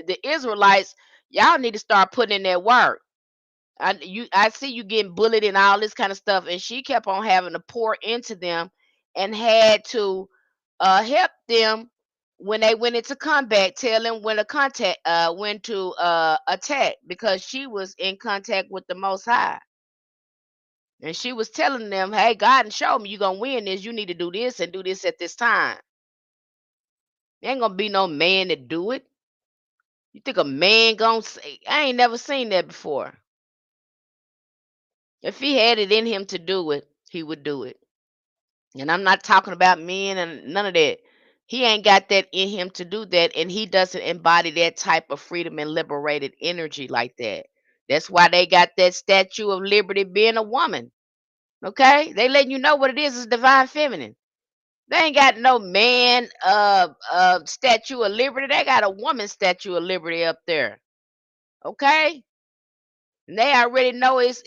the Israelites, y'all need to start putting in that work. I see you getting bullied and all this kind of stuff, and she kept on having to pour into them, and had to help them when they went into combat, tell them when to attack, because she was in contact with the Most High. And she was telling them, hey, God and show me you're gonna win this. You need to do this and do this at this time. There ain't gonna be no man to do it. You think a man gonna say, I ain't never seen that before. If he had it in him to do it, he would do it. And I'm not talking about men and none of that. He ain't got that in him to do that, and he doesn't embody that type of freedom and liberated energy like that. That's why they got that Statue of Liberty being a woman. Okay? They letting you know what it is. It's divine feminine. They ain't got no man Statue of Liberty. They got a woman Statue of Liberty up there. Okay? And they already know it's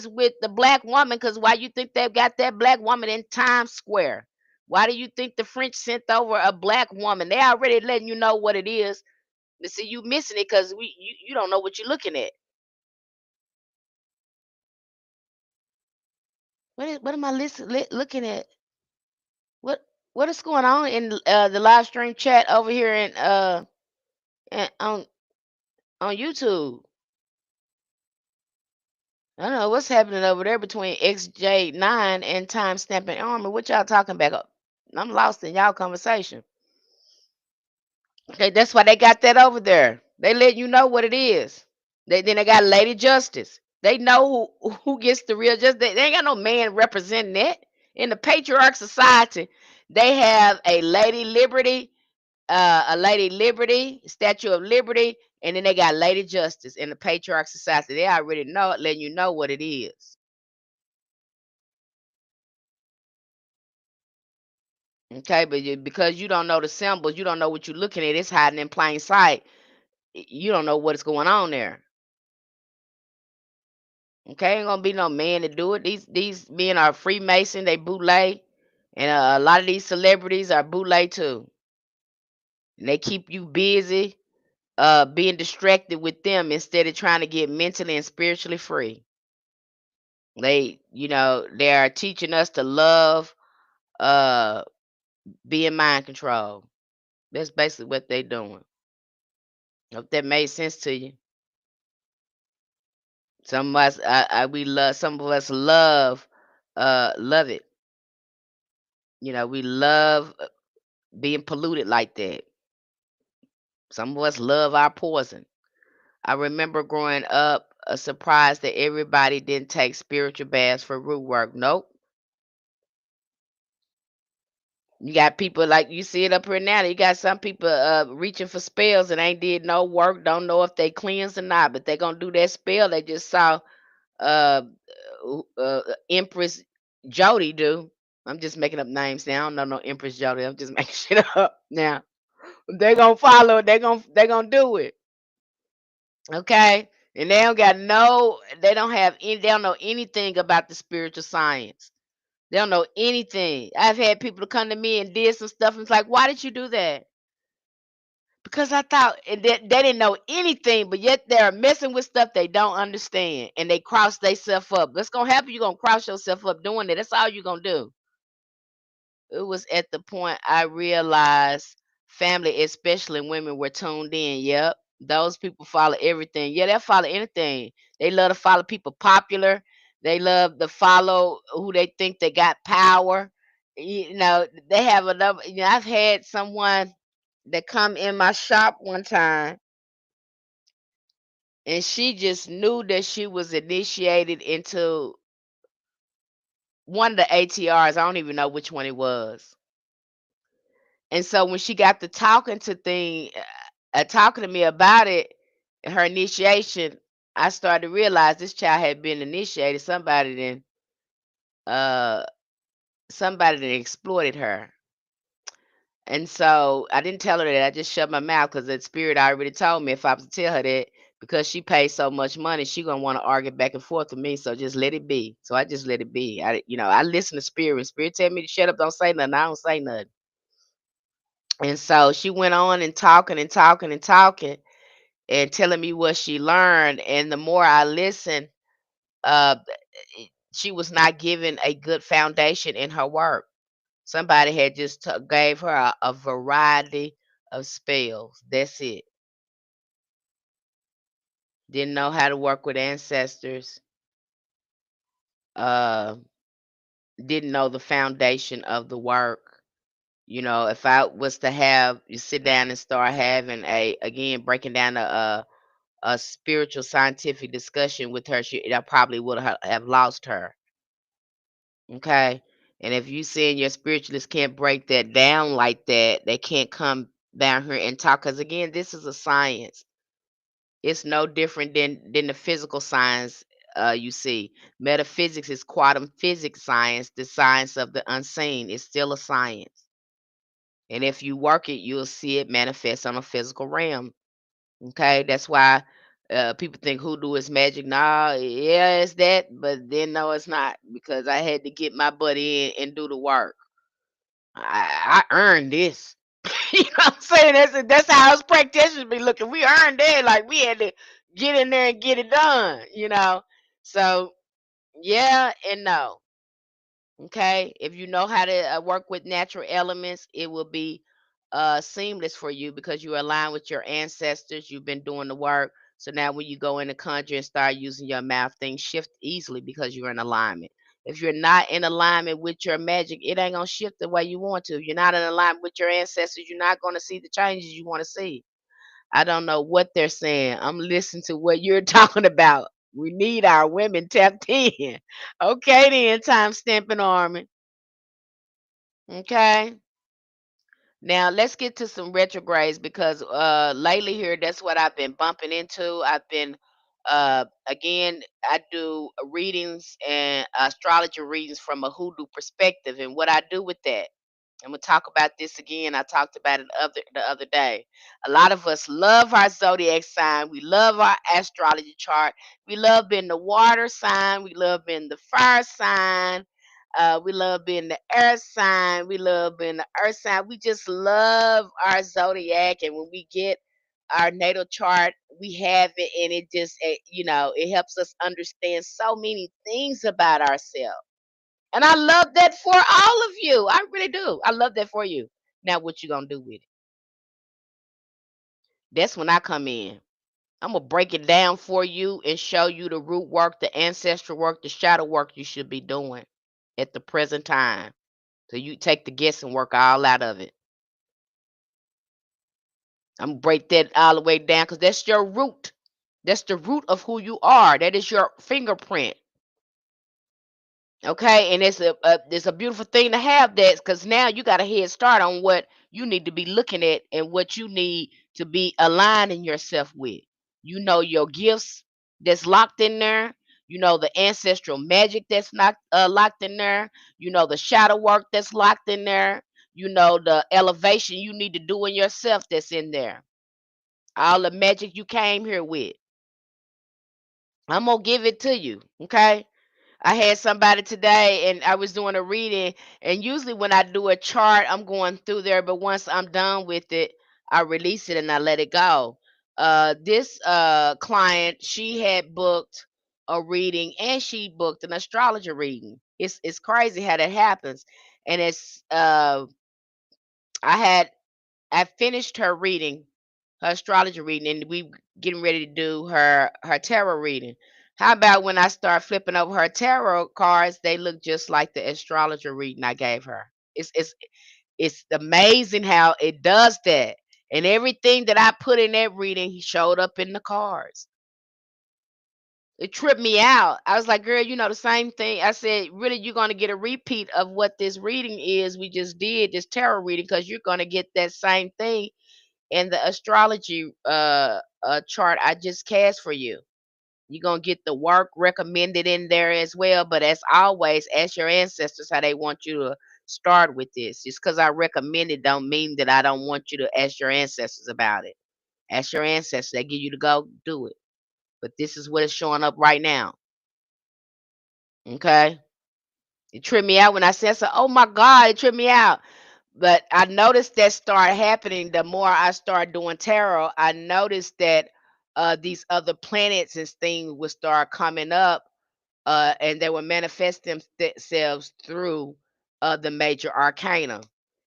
with the black woman, because why you think they've got that black woman in Times Square? Why do you think the French sent over a black woman? They already letting you know what it is. But see, you missing it because you don't know what you're looking at. What am I looking at? What what is going on in the live stream chat over here on YouTube? I don't know what's happening over there between XJ9 and Time Stamping Armor. What y'all talking about? I'm lost in y'all conversation. Okay, that's why they got that over there. They let you know what it is. Then they got Lady Justice. They know who gets the real justice. They ain't got no man representing that. In the patriarch society, they have a Lady Liberty, Statue of Liberty, and then they got Lady Justice in the patriarch society. They already know it, letting you know what it is. Okay, but because you don't know the symbols, you don't know what you're looking at. It's hiding in plain sight. You don't know what's going on there. Okay, ain't gonna be no man to do it. These men are Freemason. They bootleg, and a lot of these celebrities are bootleg too. And they keep you busy, being distracted with them instead of trying to get mentally and spiritually free. They are teaching us to love, uh, being mind control. That's basically what they doing. Hope that made sense to you. Some of us, we love. Some of us love it. We love being polluted like that. Some of us love our poison. I remember growing up, surprised that everybody didn't take spiritual baths for root work. Nope. You got people like you see it up here now. You got some people reaching for spells and ain't did no work. Don't know if they cleansed or not, but they gonna do that spell they just saw uh, Empress Jody do. I'm just making up names now. I don't know no Empress Jody. I'm just making shit up now. They gonna follow it. They gonna do it. Okay. And they don't have any, they don't know anything about the spiritual science. They don't know anything. I've had people to come to me and did some stuff, and it's like, why did you do that? Because I thought, and they didn't know anything, but yet they're messing with stuff they don't understand, and they cross themselves up. What's gonna happen? You're gonna cross yourself up doing it. That's all you're gonna do. It was at the point I realized family, especially women, were tuned in. Yep. Those people follow everything. Yeah, they'll follow anything. They love to follow people popular. They love to follow who they think they got power. They have another. I've had someone that come in my shop one time, and she just knew that she was initiated into one of the ATRs. I don't even know which one it was. And so when she got to talking to me about it, her initiation, I started to realize this child had been initiated. Uh somebody that exploited her. And so I didn't tell her that. I just shut my mouth because that spirit already told me if I was to tell her that, because she pays so much money, she gonna want to argue back and forth with me. So just let it be. So I just let it be. I listen to spirit. When spirit tell me to shut up, don't say nothing, I don't say nothing. And so she went on and talking and talking and talking and telling me what she learned. And the more I listened, uh, she was not given a good foundation in her work. Somebody had just gave her a variety of spells. That's it. Didn't know how to work with ancestors. Uh, didn't know the foundation of the work. If I was to have you sit down and start having breaking down a spiritual scientific discussion with her, I probably would have lost her. Okay. And if you saying your spiritualists can't break that down like that, they can't come down here and talk. Because again, this is a science. It's no different than the physical science you see. Metaphysics is quantum physics science, the science of the unseen. It's still a science. And if you work it, you'll see it manifest on a physical realm. Okay, that's why people think hoodoo is magic. Nah, yeah, it's that, but then no, it's not because I had to get my butt in and do the work. I earned this. You know what I'm saying? That's how us practitioners be looking. We earned it, like we had to get in there and get it done. So yeah and no. Okay, if you know how to work with natural elements, it will be seamless for you because you align with your ancestors. You've been doing the work. So now when you go in the conjure and start using your mouth, things shift easily because you're in alignment. If you're not in alignment with your magic, it ain't gonna shift the way you want to. If you're not in alignment with your ancestors, you're not gonna see the changes you want to see. I don't know what they're saying. I'm listening to what you're talking about. We need our women tapped in. Okay, then, time stamping army. Okay. Now let's get to some retrogrades because lately here that's what I've been bumping into. I've been again I do readings and astrology readings from a hoodoo perspective and what I do with that. I'm gonna talk about this again. I talked about it the other day. A lot of us love our zodiac sign. We love our astrology chart. We love being the water sign. We love being the fire sign. We love being the air sign. We love being the earth sign. We just love our zodiac. And when we get our natal chart, we have it, and it just, it helps us understand so many things about ourselves. And I love that for all of you. I really do. I love that for you. Now, what you gonna do with it? That's when I come in. I'm gonna break it down for you and show you the root work, the ancestral work, the shadow work you should be doing at the present time. So you take the guessing work all out of it. I'm gonna break that all the way down because that's your root. That's the root of who you are. That is your fingerprint. Okay, and it's a beautiful thing to have that because now you got a head start on what you need to be looking at and what you need to be aligning yourself with. You know your gifts that's locked in there. You know the ancestral magic that's not locked in there. You know the shadow work that's locked in there. You know the elevation you need to do in yourself that's in there. All the magic you came here with. I'm gonna give it to you. Okay. I had somebody today and I was doing a reading, and usually when I do a chart, I'm going through there, but once I'm done with it, I release it and I let it go. This client, she had booked a reading and she booked an astrology reading. It's crazy how that happens. And I had I finished her reading, her astrology reading, and we getting ready to do her tarot reading. How about when I start flipping over her tarot cards, they look just like the astrology reading I gave her. It's amazing how it does that. And everything that I put in that reading, he showed up in the cards. It tripped me out. I was like, girl, the same thing. I said, really, you're going to get a repeat of what this reading is we just did, this tarot reading, because you're going to get that same thing in the astrology chart I just cast for you. You're gonna get the work recommended in there as well. But as always, ask your ancestors how they want you to start with this. Just because I recommend it don't mean that I don't want you to ask your ancestors about it. Ask your ancestors, they give you to go do it. But this is what is showing up right now. Okay. It tripped me out when I said so. Oh my God, it tripped me out. But I noticed that started happening the more I started doing tarot. I noticed that these other planets and things would start coming up, and they would manifest themselves through the major arcana.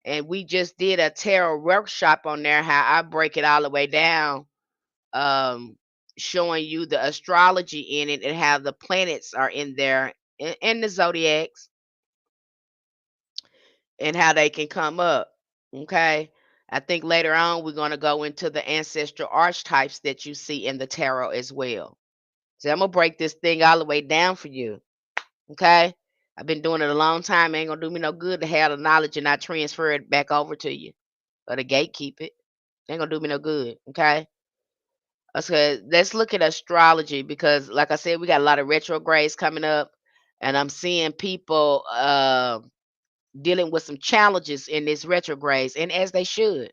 And we just did a tarot workshop on there, how I break it all the way down, um, showing you the astrology in it and how the planets are in there and the zodiacs and how they can come up. Okay. I think later on we're going to go into the ancestral archetypes that you see in the tarot as well. So I'm going to break this thing all the way down for you. Okay? I've been doing it a long time. It ain't going to do me no good to have the knowledge and not transfer it back over to you or to gatekeep it. Ain't going to do me no good. Okay? Okay, let's look at astrology because, like I said, we got a lot of retrogrades coming up, and I'm seeing people dealing with some challenges in this retrogrades, and as they should.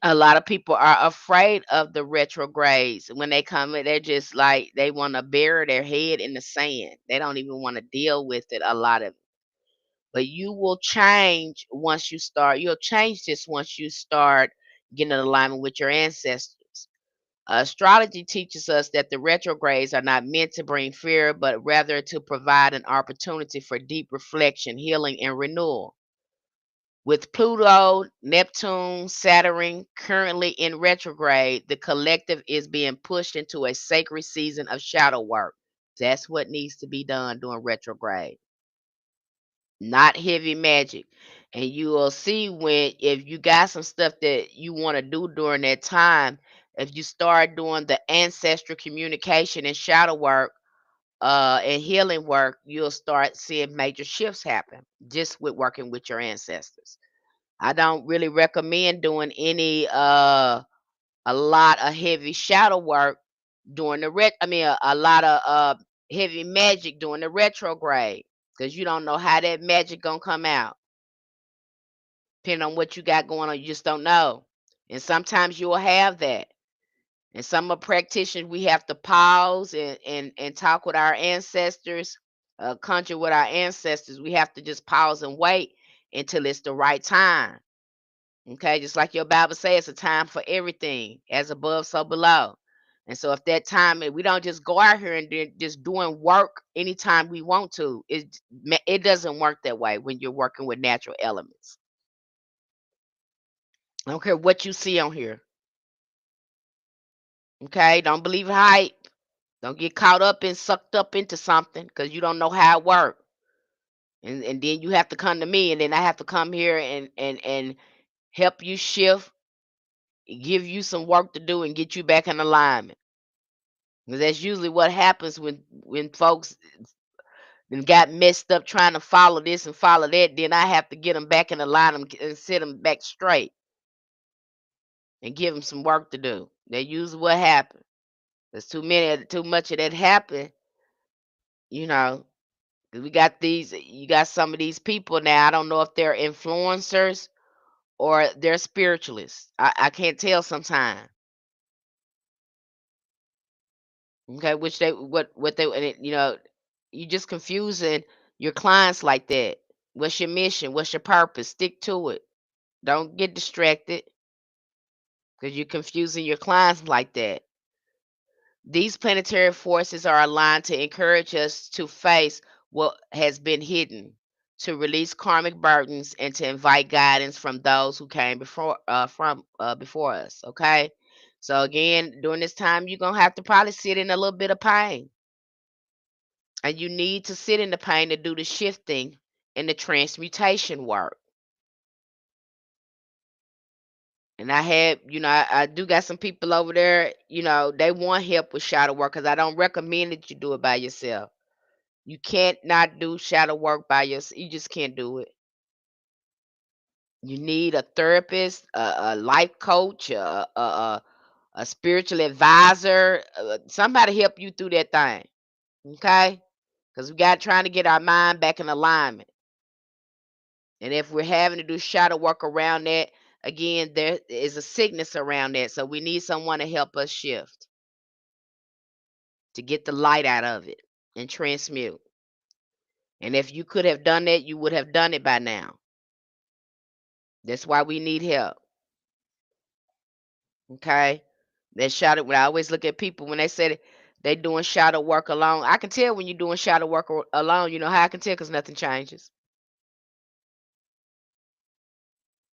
A lot of people are afraid of the retrogrades when they come in. They're just like they want to bury their head in the sand. They don't even want to deal with it. A lot of, but you will change once you start. You'll change this once you start getting in alignment with your ancestors. Astrology teaches us that the retrogrades are not meant to bring fear, but rather to provide an opportunity for deep reflection, healing, and renewal. With Pluto, Neptune, Saturn currently in retrograde, the collective is being pushed into a sacred season of shadow work. That's what needs to be done during retrograde, not heavy magic. And you will see when, if you got some stuff that you want to do during that time, if you start doing the ancestral communication and shadow work and healing work, you'll start seeing major shifts happen just with working with your ancestors. I don't really recommend doing any a lot of heavy shadow work during the a lot of heavy magic during the retrograde because you don't know how that magic gonna come out. Depending on what you got going on, you just don't know. And sometimes you'll have that. And some of practitioners we have to pause and talk with our ancestors, conjure with our ancestors. We have to just pause and wait until it's the right time. Okay, just like your Bible says, it's a time for everything, as above, so below. And so, if that time, we don't just go out here and just doing work anytime we want to. It doesn't work that way when you're working with natural elements. I don't care what you see on here. Okay, don't believe hype. Don't get caught up and sucked up into something because you don't know how it works. And then you have to come to me, and then I have to come here and help you shift, give you some work to do, and get you back in alignment. 'Cause that's usually what happens when folks then got messed up trying to follow this and follow that. Then I have to get them back in the line and set them back straight and give them some work to do. That usually what happens. There's too much of that happen, you know. 'Cause you got some of these people now. I don't know if they're influencers or they're spiritualists. I can't tell sometimes. Okay, which they what they and you just confusing your clients like that. What's your mission? What's your purpose? Stick to it. Don't get distracted because you're confusing your clients like that. These planetary forces are aligned to encourage us to face what has been hidden, to release karmic burdens, and to invite guidance from those who came before us. Okay, so again, during this time, you're gonna have to probably sit in a little bit of pain. And you need to sit in the pain to do the shifting and the transmutation work. And I do got some people over there, they want help with shadow work because I don't recommend that you do it by yourself. You can't not do shadow work by yourself. You just can't do it. You need a therapist, a life coach, a spiritual advisor, somebody help you through that thing. Okay? Because we got trying to get our mind back in alignment. And if we're having to do shadow work around that, again, there is a sickness around that. So we need someone to help us shift, to get the light out of it and transmute. And if you could have done that, you would have done it by now. That's why we need help. Okay? That shadow, when I always look at people when they say they doing shadow work alone, I can tell when you're doing shadow work alone. You know how I can tell? Because nothing changes.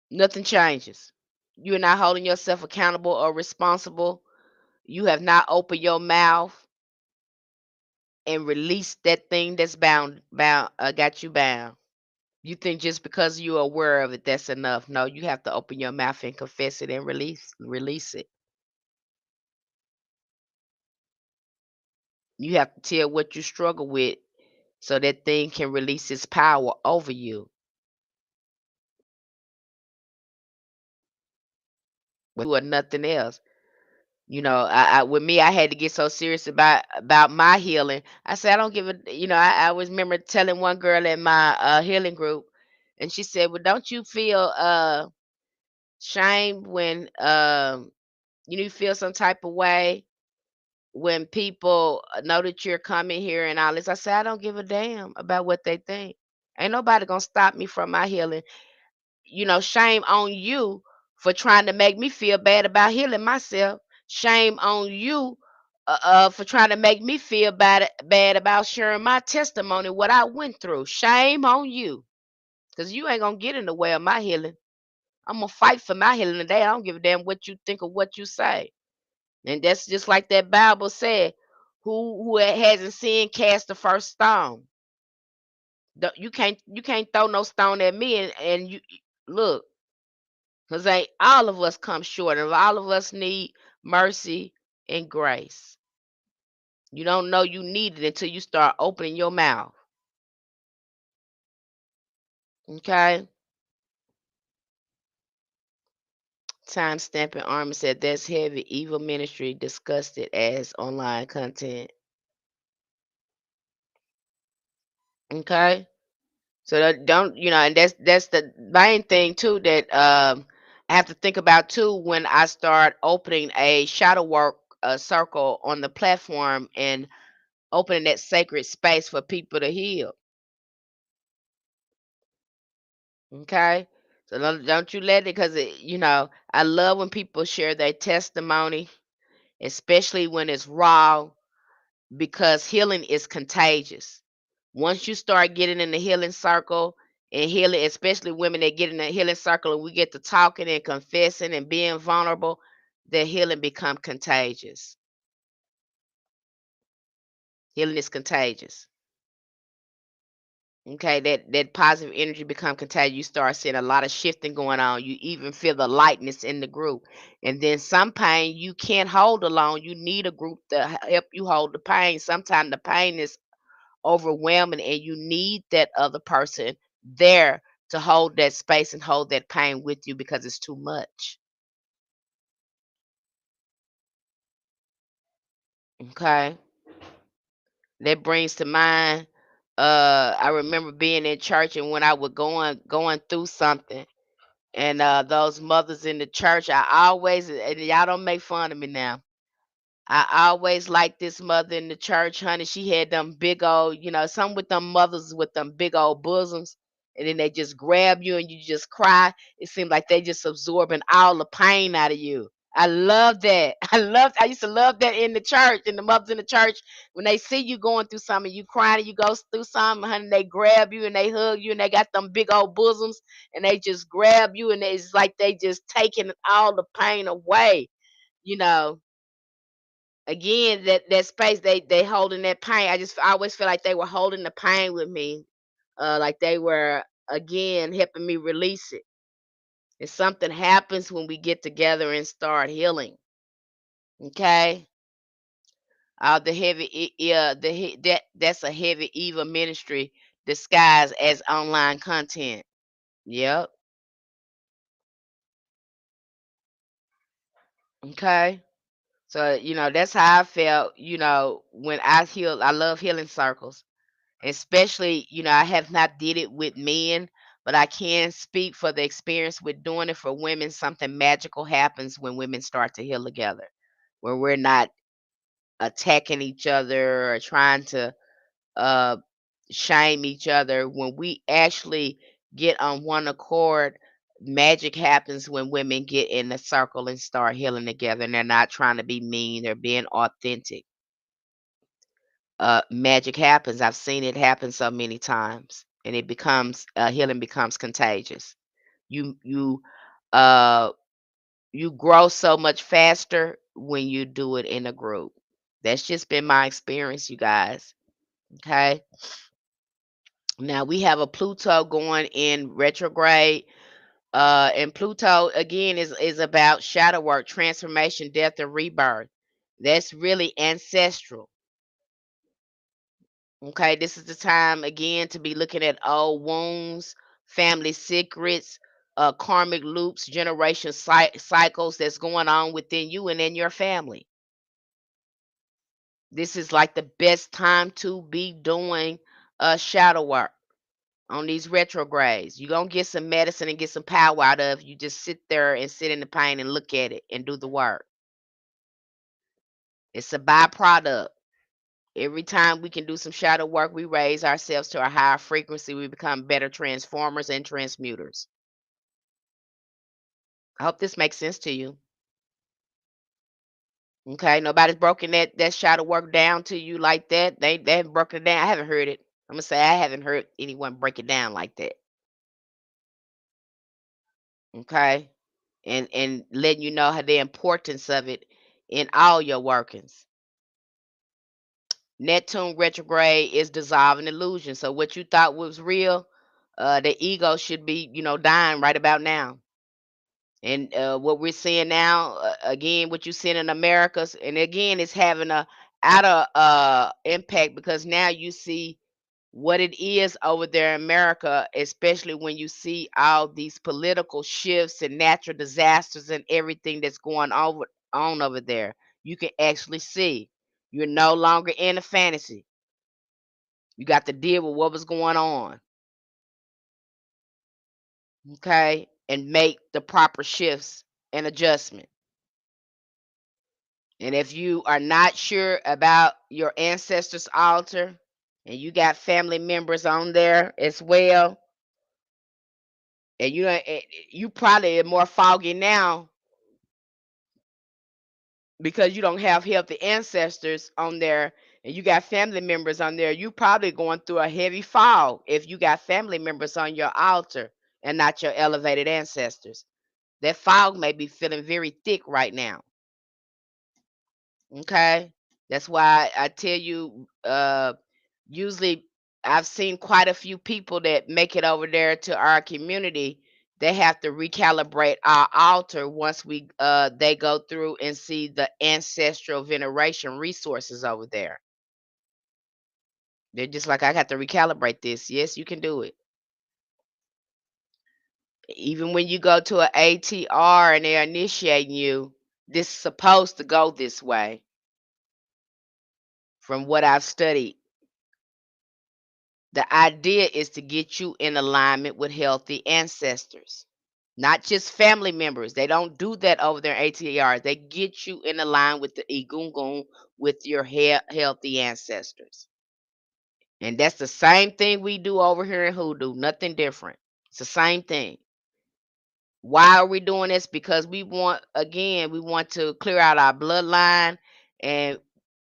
Nothing changes. You're not holding yourself accountable or responsible. You have not opened your mouth and release that thing that's got you bound. You think just because you're aware of it, that's enough. No, you have to open your mouth and confess it and release it. You have to tell what you struggle with so that thing can release its power over you. Or nothing else. With me, I had to get so serious about my healing. I said, I don't give a, I always remember telling one girl in my healing group, and she said, "Well, don't you feel shame when you feel some type of way when people know that you're coming here and all this?" I said, I don't give a damn about what they think. Ain't nobody gonna stop me from my healing. Shame on you for trying to make me feel bad about healing myself. Shame on you for trying to make me feel bad about sharing my testimony, what I went through. Shame on you, because you ain't gonna get in the way of my healing. I'm gonna fight for my healing today. I don't give a damn what you think or what you say. And that's just like that Bible said. Who hasn't sinned cast the first stone. You can't throw no stone at me and you look. Because ain't all of us come short, and all of us need mercy and grace. You don't know you need it until you start opening your mouth. Okay? Time stamping Army said that's heavy. Evil ministry discussed it as online content. Okay? So that don't and that's the main thing too that I have to think about too when I start opening a shadow work circle on the platform and opening that sacred space for people to heal. Okay. So don't you let it, because I love when people share their testimony, especially when it's raw, because healing is contagious. Once you start getting in the healing circle and healing, especially women that get in the healing circle and we get to talking and confessing and being vulnerable, the healing become contagious. Healing is contagious. Okay, that positive energy become contagious. You start seeing a lot of shifting going on. You even feel the lightness in the group. And then some pain you can't hold alone. You need a group to help you hold the pain. Sometimes the pain is overwhelming and you need that other person there to hold that space and hold that pain with you because it's too much. Okay. That brings to mind I remember being in church, and when I was going through something, and those mothers in the church, I always, and y'all don't make fun of me now. I always liked this mother in the church, honey. She had them big old, some with them mothers with them big old bosoms, and then they just grab you and you just cry. It seemed like they just absorbing all the pain out of you. I love that. I used to love that in the church, and the mothers in the church, when they see you going through something, you crying, and you go through something, honey, they grab you and they hug you, and they got them big old bosoms, and they just grab you, and it's like they just taking all the pain away, you know again, that space, they holding that pain. I always feel like they were holding the pain with me, like they were again helping me release it. And something happens when we get together and start healing. Okay, the that's a heavy evil ministry disguised as online content. Yep. Okay. So that's how I felt. When I healed, I love healing circles. Especially, I have not did it with men, but I can speak for the experience with doing it for women. Something magical happens when women start to heal together, where we're not attacking each other or trying to uh, shame each other. When we actually get on one accord, magic happens when women get in a circle and start healing together, and they're not trying to be mean, they're being authentic. Magic happens. I've seen it happen so many times, and it becomes healing becomes contagious. You you uh you grow so much faster when you do it in a group. That's just been my experience, you guys. Okay. Now we have a Pluto going in retrograde. And Pluto again is about shadow work, transformation, death, and rebirth. That's really ancestral. Okay, this is the time again to be looking at old wounds, family secrets, karmic loops, generation cycles that's going on within you and in your family. This is like the best time to be doing shadow work on these retrogrades. You're going to get some medicine and get some power out of. You just sit there and sit in the pain and look at it and do the work. It's a byproduct. Every time we can do some shadow work, we raise ourselves to a higher frequency. We become better transformers and transmuters. I hope this makes sense to you. Okay, nobody's broken that shadow work down to you like that. They haven't broken it down. I haven't heard it. I'm gonna say I haven't heard anyone break it down like that. Okay, and letting you know how the importance of it in all your workings. Neptune retrograde is dissolving illusion. So what you thought was real, the ego should be, dying right about now. And what we're seeing now, again, what you see in Americas, and again, it's having a outer impact because now you see what it is over there in America, especially when you see all these political shifts and natural disasters and everything that's going on over there. You can actually see you're no longer in a fantasy. You got to deal with what was going on, okay, and make the proper shifts and adjustment. And if you are not sure about your ancestors' altar and you got family members on there as well, and you probably are more foggy now because you don't have healthy ancestors on there and you got family members on there, you probably going through a heavy fog if you got family members on your altar and not your elevated ancestors. That fog may be feeling very thick right now. Okay. That's why I tell you, usually I've seen quite a few people that make it over there to our community. They have to recalibrate our altar once they go through and see the ancestral veneration resources over there. They're just like, I got to recalibrate this. Yes, you can do it. Even when you go to an ATR and they're initiating you, this is supposed to go this way from what I've studied. The idea is to get you in alignment with healthy ancestors, not just family members. They don't do that over there in ATR. They get you in line with the Egungun, with your healthy ancestors. And that's the same thing we do over here in Hoodoo, nothing different. It's the same thing. Why are we doing this? Because we want to clear out our bloodline and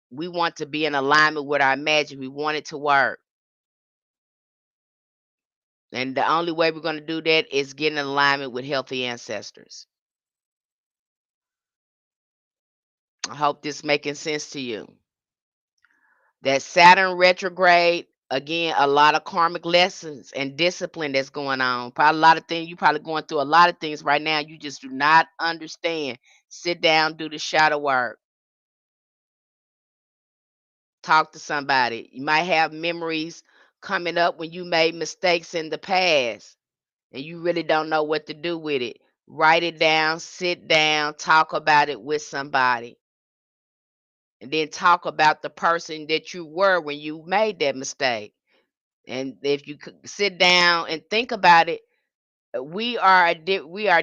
we want to be in alignment with our magic. We want it to work. And the only way we're going to do that is get in alignment with healthy ancestors. I hope this making sense to you. That Saturn retrograde, again, a lot of karmic lessons and discipline that's going on. Probably a lot of things, you probably going through a lot of things right now you just do not understand. Sit down, do the shadow work. Talk to somebody. You might have memories coming up when you made mistakes in the past and you really don't know what to do with it. Write it down, sit down, talk about it with somebody. And then talk about the person that you were when you made that mistake. And if you could sit down and think about it, we are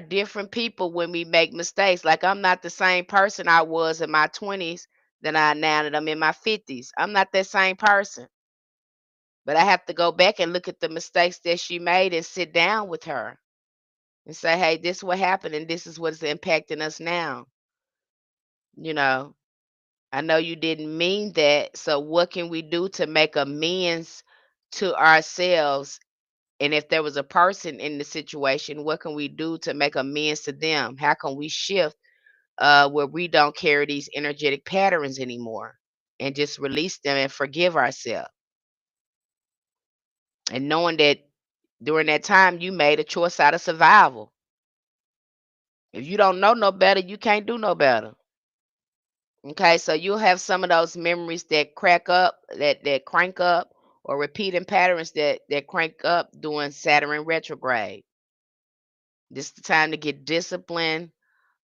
different people when we make mistakes. Like I'm not the same person I was in my 20s than I now that I'm in my 50s. I'm not that same person. But I have to go back and look at the mistakes that she made and sit down with her and say, "Hey, this is what happened and this is what's impacting us now." You know, I know you didn't mean that. So what can we do to make amends to ourselves? And if there was a person in the situation, what can we do to make amends to them? How can we shift where we don't carry these energetic patterns anymore and just release them and forgive ourselves? and knowing that during that time you made a choice out of survival. If you don't know no better, you can't do no better. Okay, so you'll have some of those memories that crank up, or repeating patterns that crank up during Saturn retrograde. This is the time to get disciplined,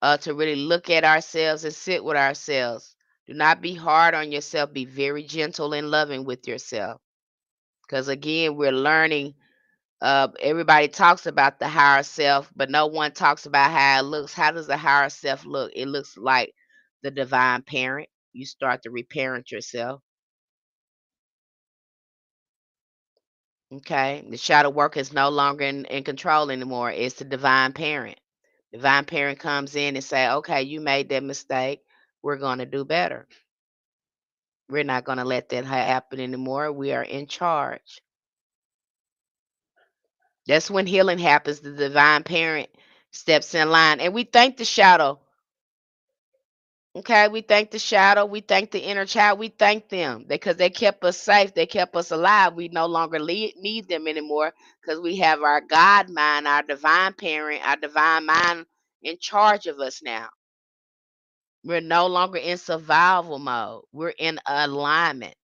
to really look at ourselves and sit with ourselves. Do not be hard on yourself. Be very gentle and loving with yourself. Because again, we're learning. Everybody talks about the higher self, but no one talks about how it looks. How does the higher self look? It looks like the divine parent. You start to reparent yourself. Okay. The shadow work is no longer in control anymore. It's the divine parent. Divine parent comes in and say, okay, you made that mistake. We're going to do better. We're not going to let that happen anymore. We are in charge. That's when healing happens. The divine parent steps in line. And we thank the shadow. Okay, we thank the shadow. We thank the inner child. We thank them because they kept us safe. They kept us alive. We no longer need them anymore because we have our God mind, our divine parent, our divine mind in charge of us now. We're no longer in survival mode. We're in alignment.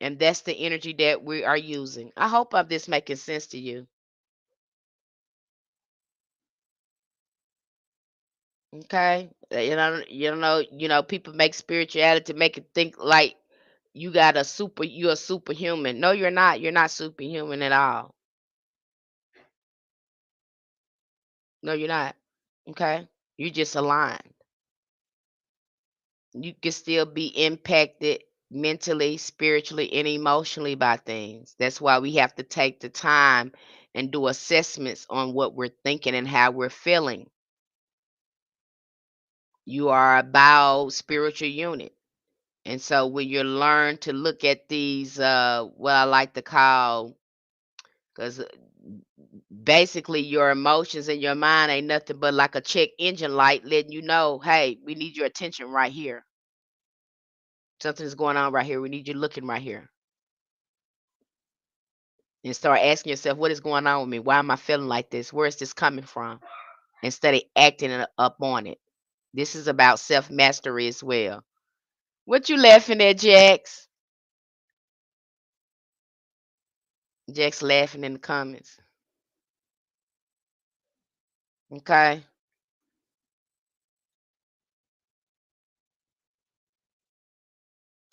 And that's the energy that we are using. I hope I'm this making sense to you. Okay? People make spirituality make it think like you're a superhuman. No, you're not. You're not superhuman at all. No, you're not. Okay? You just aligned. You can still be impacted mentally, spiritually, and emotionally by things. That's why we have to take the time and do assessments on what we're thinking and how we're feeling. You are a bio spiritual unit. And so when you learn to look at these, what I like to call, because basically your emotions and your mind ain't nothing but like a check engine light letting you know, hey, we need your attention right here. Something's going on right here. We need you looking right here. And start asking yourself, what is going on with me? Why am I feeling like this? Where is this coming from? Instead of acting up on it. This is about self mastery as well. What you laughing at, Jax? Jax laughing in the comments. Okay.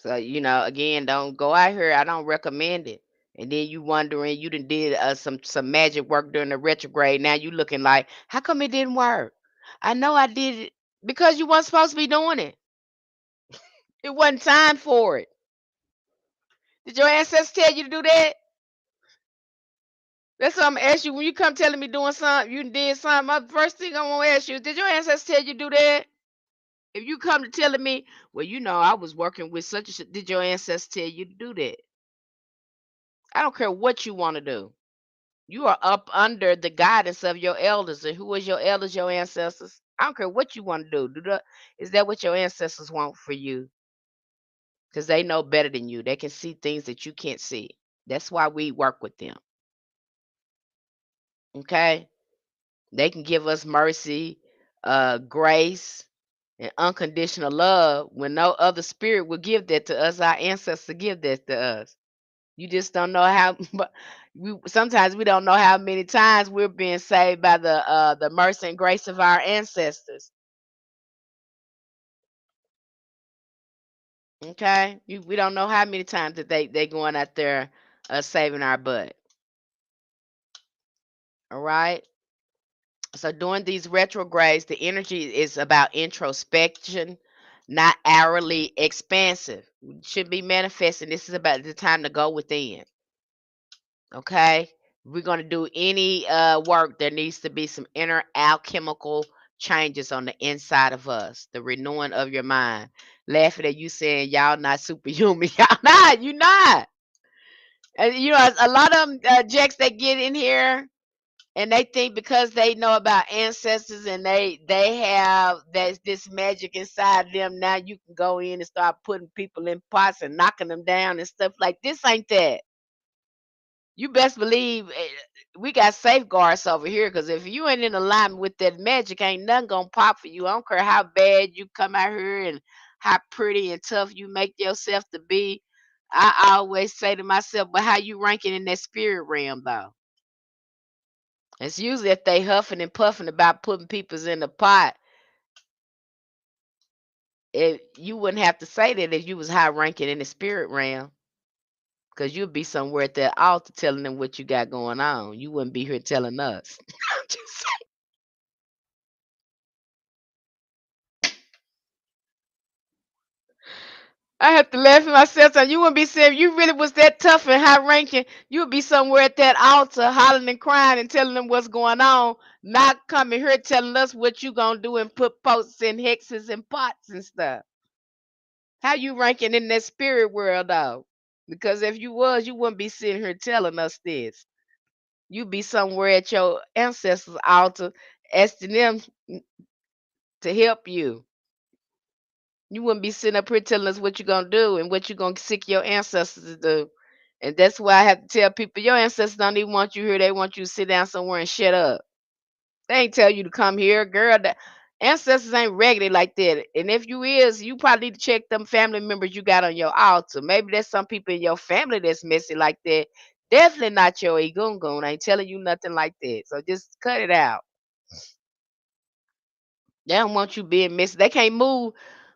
So, again, don't go out here. I don't recommend it. And then you wondering you done did some magic work during the retrograde. Now you looking like, how come it didn't work? I know I did it because you weren't supposed to be doing it. It wasn't time for it. Did your ancestors tell you to do that? That's what I'm gonna ask you when you come telling me doing something, you did something. My first thing I'm gonna ask you, did your ancestors tell you to do that? If you come to telling me, well, I was working with such and such, did your ancestors tell you to do that? I don't care what you want to do. You are up under the guidance of your elders. And who is your elders, your ancestors? I don't care what you want to do. Is that what your ancestors want for you? Because they know better than you. They can see things that you can't see. That's why we work with them. Okay? They can give us mercy, grace, and unconditional love when no other spirit will give that to us. Our ancestors give that to us. You just don't know how. But sometimes we don't know how many times we're being saved by the mercy and grace of our ancestors. Okay, we don't know how many times that they going out there saving our butt. All right. So during these retrogrades, the energy is about introspection, not hourly expansive. We should be manifesting. This is about the time to go within. Okay. If we're going to do any work, there needs to be some inner alchemical changes on the inside of us, the renewing of your mind. Laughing at you saying y'all not superhuman. Y'all not. You not. And a lot of them, Jacks, they get in here and they think because they know about ancestors and they have this magic inside them. Now you can go in and start putting people in pots and knocking them down and stuff like this. Ain't that? You best believe we got safeguards over here because if you ain't in alignment with that magic, ain't nothing gonna pop for you. I don't care how bad you come out here and how pretty and tough you make yourself to be. I always say to myself, but how you ranking in that spirit realm though? It's usually if they huffing and puffing about putting peoples in the pot. You wouldn't have to say that if you was high ranking in the spirit realm, because you'd be somewhere at that altar telling them what you got going on. You wouldn't be here telling us. Just I have to laugh at myself. So you wouldn't be saying if you really was that tough and high ranking, you would be somewhere at that altar hollering and crying and telling them what's going on, not coming here telling us what you gonna do and put posts and hexes and pots and stuff. How you ranking in that spirit world though? Because if you was, you wouldn't be sitting here telling us this. You'd be somewhere at your ancestors' altar asking them to help you. You wouldn't be sitting up here telling us what you're gonna do and what you're gonna seek your ancestors to do. And that's why I have to tell people your ancestors don't even want you here. They want you to sit down somewhere and shut up. They ain't tell you to come here, girl. The ancestors ain't regular like that. And if you is, you probably need to check them family members you got on your altar. Maybe there's some people in your family that's messy like that. Definitely not your egungun. Ain't telling you nothing like that. So just cut it out. They don't want you being messy. They can't move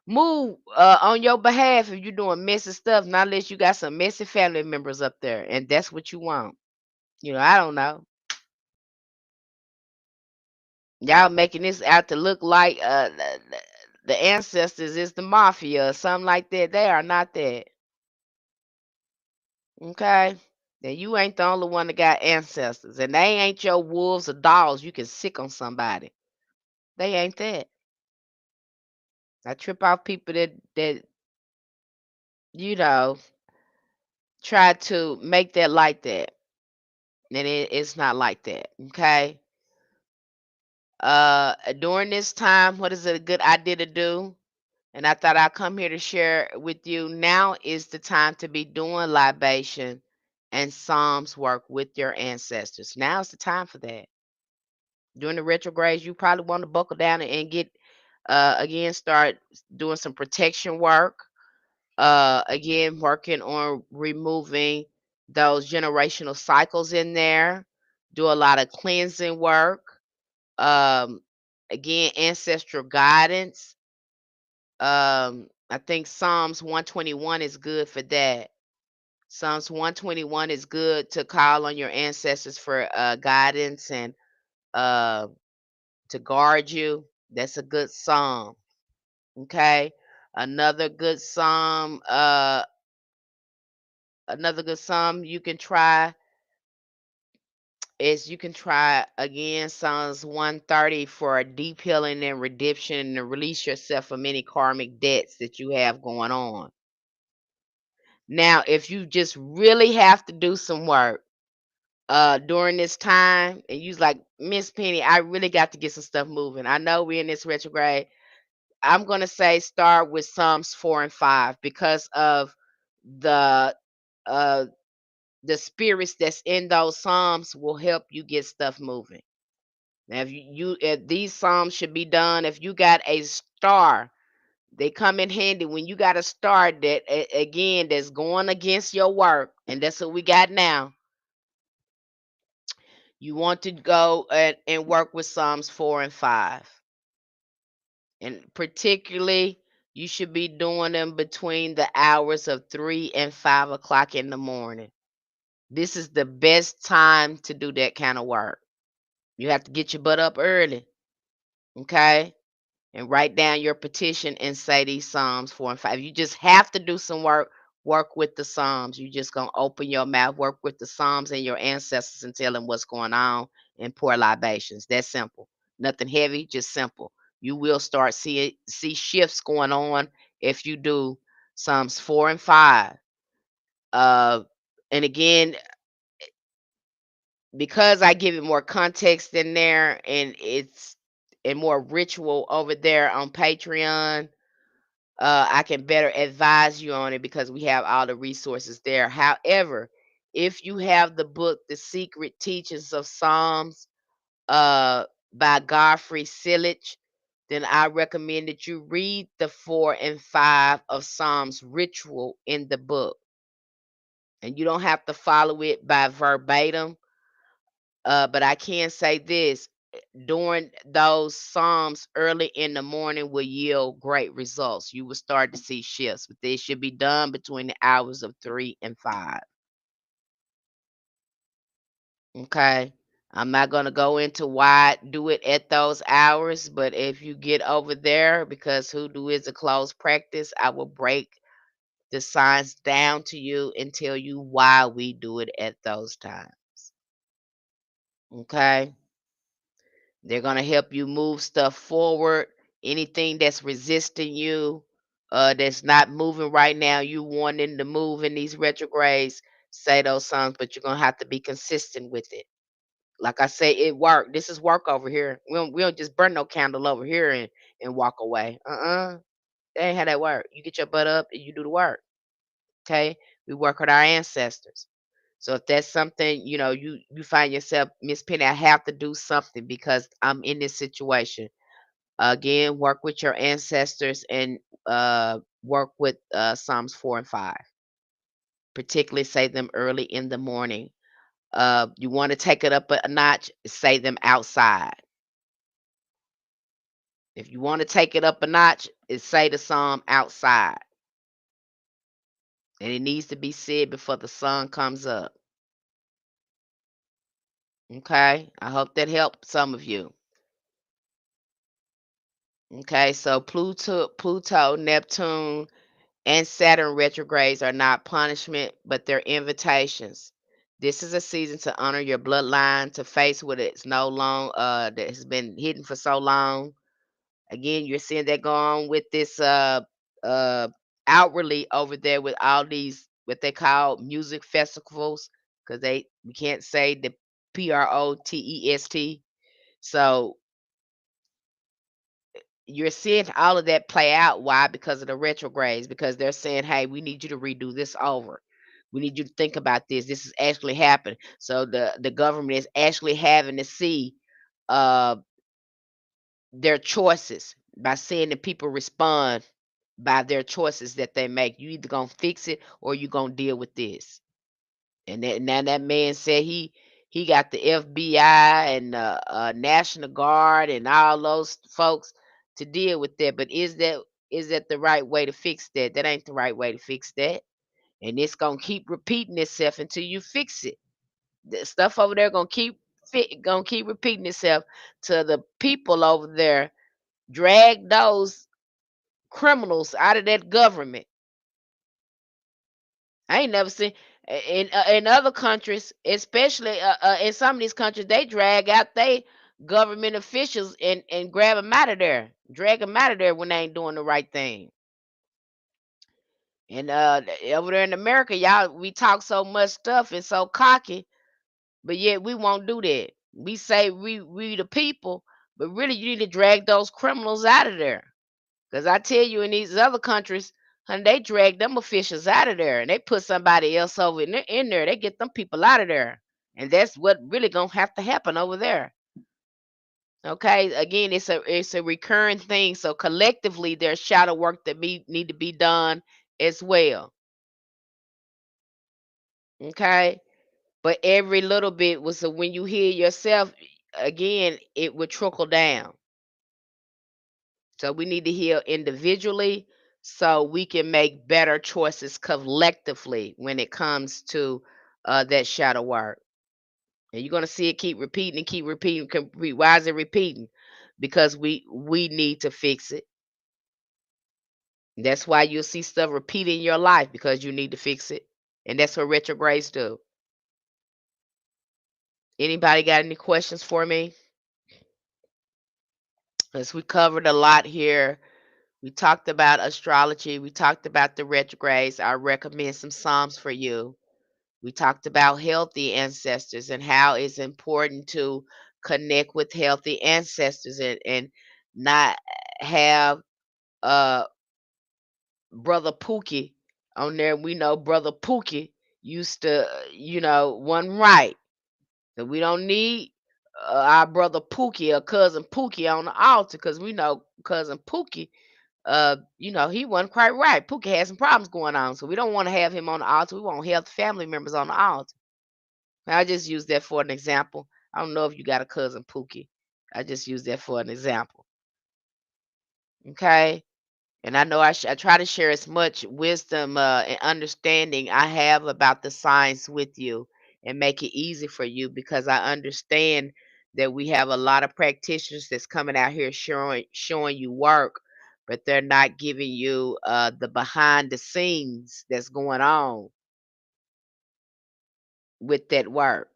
on your behalf if you're doing messy stuff, not unless you got some messy family members up there, and that's what you want. I don't know. Y'all making this out to look like the ancestors is the mafia or something like that. They are not that. Okay? And you ain't the only one that got ancestors. And they ain't your wolves or dogs you can sick on somebody. They ain't that. I trip off people that you know try to make that like that. And it's not like that. Okay. During this time, what is it a good idea to do? And I thought I'd come here to share with you. Now is the time to be doing libation and Psalms work with your ancestors. Now is the time for that. During the retrogrades, you probably want to buckle down and get again start doing some protection work. Again, working on removing those generational cycles in there. Do a lot of cleansing work. Um, Again, ancestral guidance. I think Psalms 121 is good for that. Psalms 121 is good to call on your ancestors for guidance and uh, to guard you. That's a good psalm. Okay. Another good psalm, another good psalm you can try is you can try again Psalms 130 for a deep healing and redemption and to release yourself from any karmic debts that you have going on. Now, if you just really have to do some work during this time and you's like, Miss Penny, I really got to get some stuff moving. I know we're in this retrograde. I'm gonna say start with Psalms 4 and 5 because of the uh the spirits that's in those psalms will help you get stuff moving. Now, if these psalms should be done, if you got a star, they come in handy when you got a star that again that's going against your work, and that's what we got now. You want to go and work with Psalms 4 and 5. And particularly, you should be doing them between the hours of 3 and 5 o'clock in the morning. This is the best time to do that kind of work. You have to get your butt up early, okay? And write down your petition and say these Psalms 4 and 5. You just have to do some work. Work with the Psalms. You just gonna open your mouth, work with the Psalms and your ancestors and tell them what's going on and pour libations. That's simple. Nothing heavy, just simple. You will start see shifts going on if you do Psalms 4 and 5. Uh, and again, because I give it more context in there and it's and more ritual over there on Patreon, I can better advise you on it because we have all the resources there. However, If you have the book, The Secret Teachings of Psalms, uh, by Godfrey Sillage, then I recommend that you read the 4 and 5 of Psalms ritual in the book. And you don't have to follow it by verbatim. But I can say this, during those Psalms early in the morning will yield great results. You will start to see shifts, but they should be done between the hours of 3 and 5. Okay. I'm not going to go into why do it at those hours, but if you get over there, because hoodoo is a closed practice, I will break the science down to you and tell you why we do it at those times. Okay. They're going to help you move stuff forward. Anything that's resisting you, that's not moving right now, you wanting to move in these retrogrades, say those songs, but you're going to have to be consistent with it. Like I say, it work. This is work over here. We don't just burn no candle over here and walk away. That ain't how that work. You get your butt up and you do the work. Okay? We work with our ancestors. So if that's something, you find yourself, Miss Penny, I have to do something because I'm in this situation. Again, work with your ancestors and work with Psalms 4 and 5. Particularly say them early in the morning. You want to take it up a notch, say them outside. If you want to take it up a notch, say the psalm outside. And it needs to be said before the sun comes up. Okay? I hope that helped some of you. Okay, so Pluto, Neptune, and Saturn retrogrades are not punishment, but they're invitations. This is a season to honor your bloodline, to face what it's no long that has been hidden for so long. Again, you're seeing that go on with this uh outwardly over there with all these what they call music festivals, because we can't say the protest. So you're seeing all of that play out. Why? Because of the retrogrades, because they're saying, hey, we need you to redo this over. We need you to think about this. This is actually happening. So the government is actually having to see uh their choices by seeing the people respond by their choices that they make. You either gonna fix it or you gonna deal with this. And now that man said he got the FBI and National Guard and all those folks to deal with that. But is that the right way to fix that? That ain't the right way to fix that. And it's gonna keep repeating itself until you fix it. The stuff over there gonna keep repeating itself to the people over there. Drag those criminals out of that government. I ain't never seen in other countries, especially in some of these countries, they drag out they government officials and grab them out of there, drag them out of there when they ain't doing the right thing. And over there in America, y'all, we talk so much stuff and so cocky, but yet we won't do that. We say we the people, but really you need to drag those criminals out of there. Because I tell you, in these other countries, honey, they drag them officials out of there and they put somebody else over in there. They get them people out of there. And that's what really gonna have to happen over there. Okay. Again, it's a recurring thing. So collectively there's shadow work that need to be done as well. Okay. But every little bit was so when you hear yourself again, it would trickle down. So we need to heal individually so we can make better choices collectively when it comes to that shadow work. And you're gonna see it keep repeating and keep repeating. Why is it repeating? Because we need to fix it. That's why you'll see stuff repeat in your life because you need to fix it. And that's what retrogrades do. Anybody got any questions for me? Because we covered a lot here. We talked about astrology. We talked about the retrogrades. I recommend some Psalms for you. We talked about healthy ancestors and how it's important to connect with healthy ancestors and not have Brother Pookie on there. We know Brother Pookie, used to, wasn't right. So we don't need our brother Pookie or cousin Pookie on the altar because we know cousin Pookie, he wasn't quite right. Pookie had some problems going on, so we don't want to have him on the altar. We want healthy family members on the altar. I just use that for an example. I don't know if you got a cousin Pookie. I just use that for an example. Okay. And I know I try to share as much wisdom and understanding I have about the science with you and make it easy for you because I understand that we have a lot of practitioners that's coming out here showing you work, but they're not giving you the behind the scenes that's going on with that work.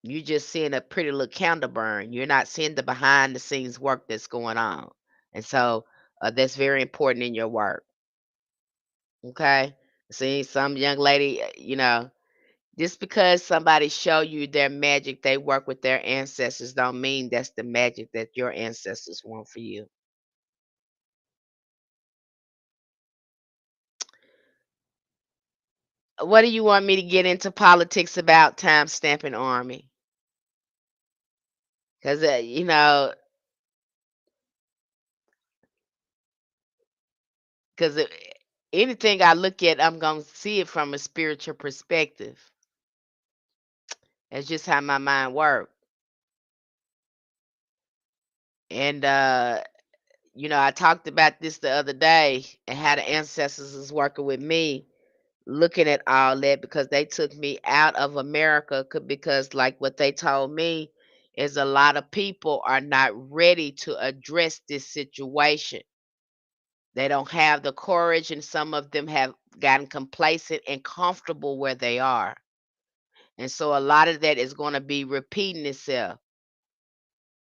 You're just seeing a pretty little candle burn. You're not seeing the behind the scenes work that's going on. And so that's very important in your work. Okay. See, some young lady, just because somebody show you their magic, they work with their ancestors, don't mean that's the magic that your ancestors want for you. What do you want me to get into politics about time stamping army? Because, because anything I look at, I'm going to see it from a spiritual perspective. That's just how my mind works. And, I talked about this the other day and how the ancestors is working with me looking at all that because they took me out of America because like what they told me is a lot of people are not ready to address this situation. They don't have the courage and some of them have gotten complacent and comfortable where they are. And so a lot of that is going to be repeating itself.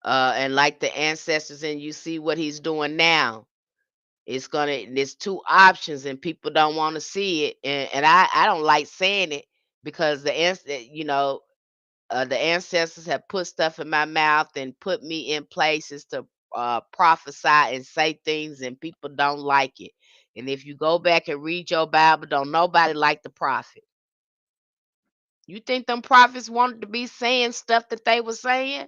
And like the ancestors and you see what he's doing now. There's two options and people don't want to see it. And I don't like saying it because the ancestors have put stuff in my mouth and put me in places to prophesy and say things and people don't like it. And if you go back and read your Bible, don't nobody like the prophet. You think them prophets wanted to be saying stuff that they were saying?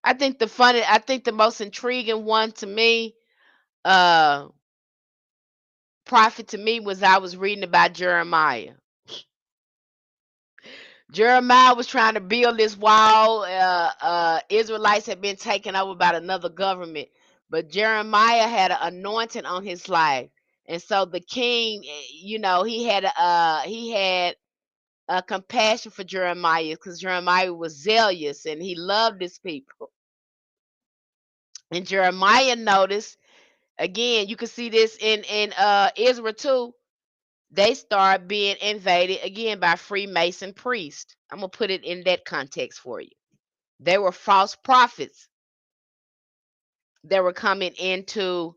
I think the most intriguing one to me, uh, prophet to me was I was reading about Jeremiah. Jeremiah was trying to build this wall. Israelites had been taken over by another government, but Jeremiah had an anointing on his life, and so the king, he had a compassion for Jeremiah because Jeremiah was zealous and he loved his people. And Jeremiah noticed again. You can see this in Israel too. They start being invaded again by Freemason priests. I'm gonna put it in that context for you. They were false prophets that were coming into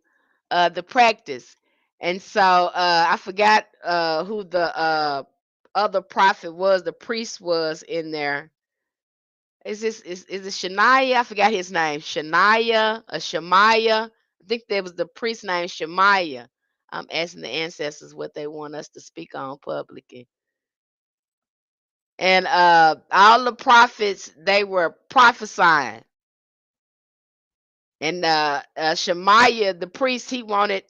the practice, and so I forgot who the other prophet was. The priest was in there. Is it Shania? I forgot his name. Shania or Shemaiah. I think there was the priest named Shemaiah. I'm asking the ancestors what they want us to speak on publicly. And all the prophets they were prophesying. And Shemaiah, the priest, he wanted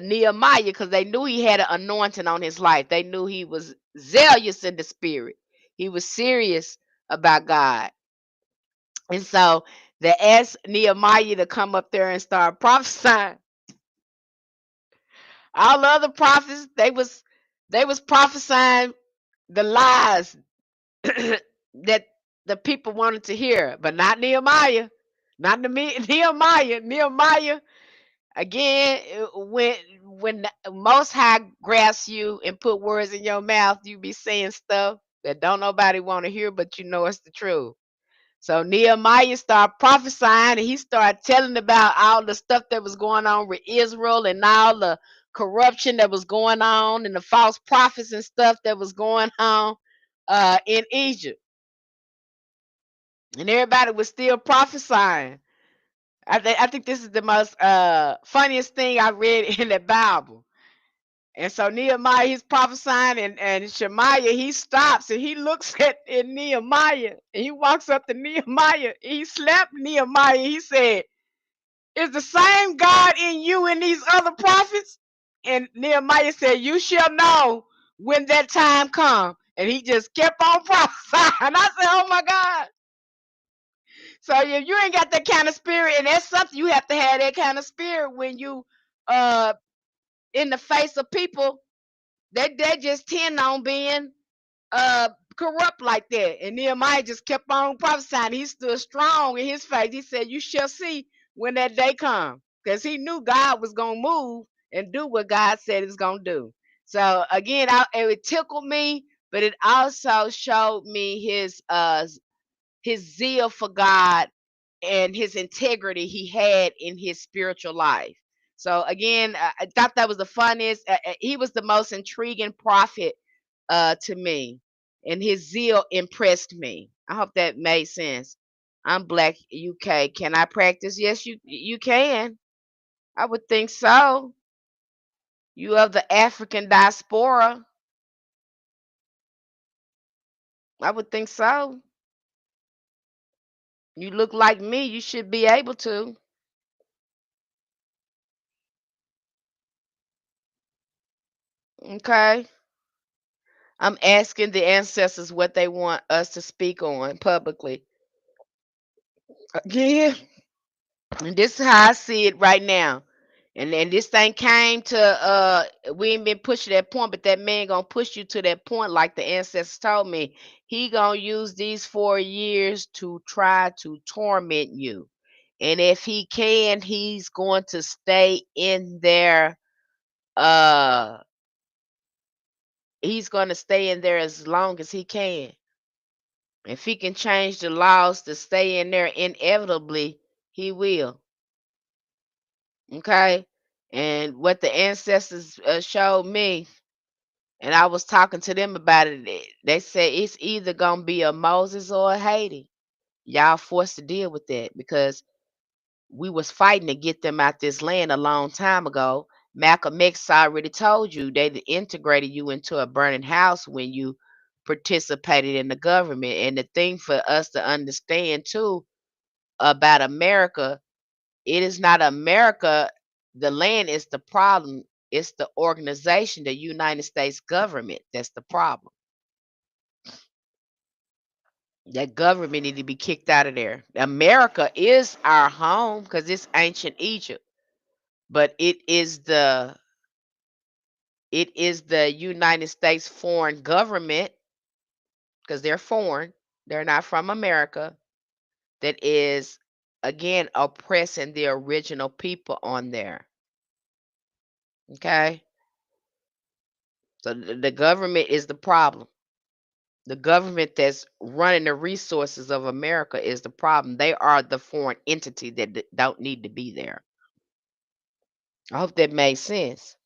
Nehemiah because they knew he had an anointing on his life. They knew he was zealous in the spirit. He was serious about God. And so they asked Nehemiah to come up there and start prophesying. All the other prophets, they was prophesying the lies that the people wanted to hear, but not Nehemiah. Not Nehemiah. Nehemiah again when the Most High grasps you and put words in your mouth, you be saying stuff that don't nobody want to hear, but you know it's the truth. So Nehemiah started prophesying and he started telling about all the stuff that was going on with Israel and all the corruption that was going on and the false prophets and stuff that was going on in Egypt. And everybody was still prophesying. I think this is the most funniest thing I read in the Bible. And so Nehemiah, he's prophesying, and Shemaiah, he stops and he looks at Nehemiah, and he walks up to Nehemiah. He slapped Nehemiah. He said, "Is the same God in you and these other prophets?" And Nehemiah said, "You shall know when that time comes." And he just kept on prophesying. I said, "Oh my God." So if you ain't got that kind of spirit, and that's something you have to have that kind of spirit when you uh in the face of people that just tend on being uh corrupt like that. And Nehemiah just kept on prophesying. He stood strong in his faith. He said, "You shall see when that day comes." Because he knew God was gonna move and do what God said it's gonna do. So again, it tickled me, but it also showed me his zeal for God and his integrity he had in his spiritual life. So again, I thought that was the funniest. He was the most intriguing prophet to me, and his zeal impressed me. I hope that made sense. I'm Black UK. Can I practice? Yes, you can. I would think so. You of the African diaspora. I would think so. You look like me. You should be able to. Okay. I'm asking the ancestors what they want us to speak on publicly. Yeah. And this is how I see it right now. And this thing came to we ain't been pushing that point, but that man gonna push you to that point like the ancestors told me. He gonna use these 4 years to try to torment you. And if he can, he's going to stay in there. Uh he's gonna stay in there as long as he can. If he can change the laws to stay in there inevitably, he will. Okay. And what the ancestors showed me, and I was talking to them about it, they said it's either going to be a Moses or a Haiti. Y'all forced to deal with that because we was fighting to get them out this land a long time ago. Malcolm X already told you they integrated you into a burning house when you participated in the government. And the thing for us to understand too about America, it is not America. The land is the problem. It's the organization, the United States government, that's the problem. That government need to be kicked out of there. America is our home because it's ancient Egypt, but it is the United States foreign government because they're foreign. They're not from America. That is again oppressing the original people on there. Okay, so the government is the problem. The government that's running the resources of America is the problem. They are the foreign entity that don't need to be there. I hope that made sense.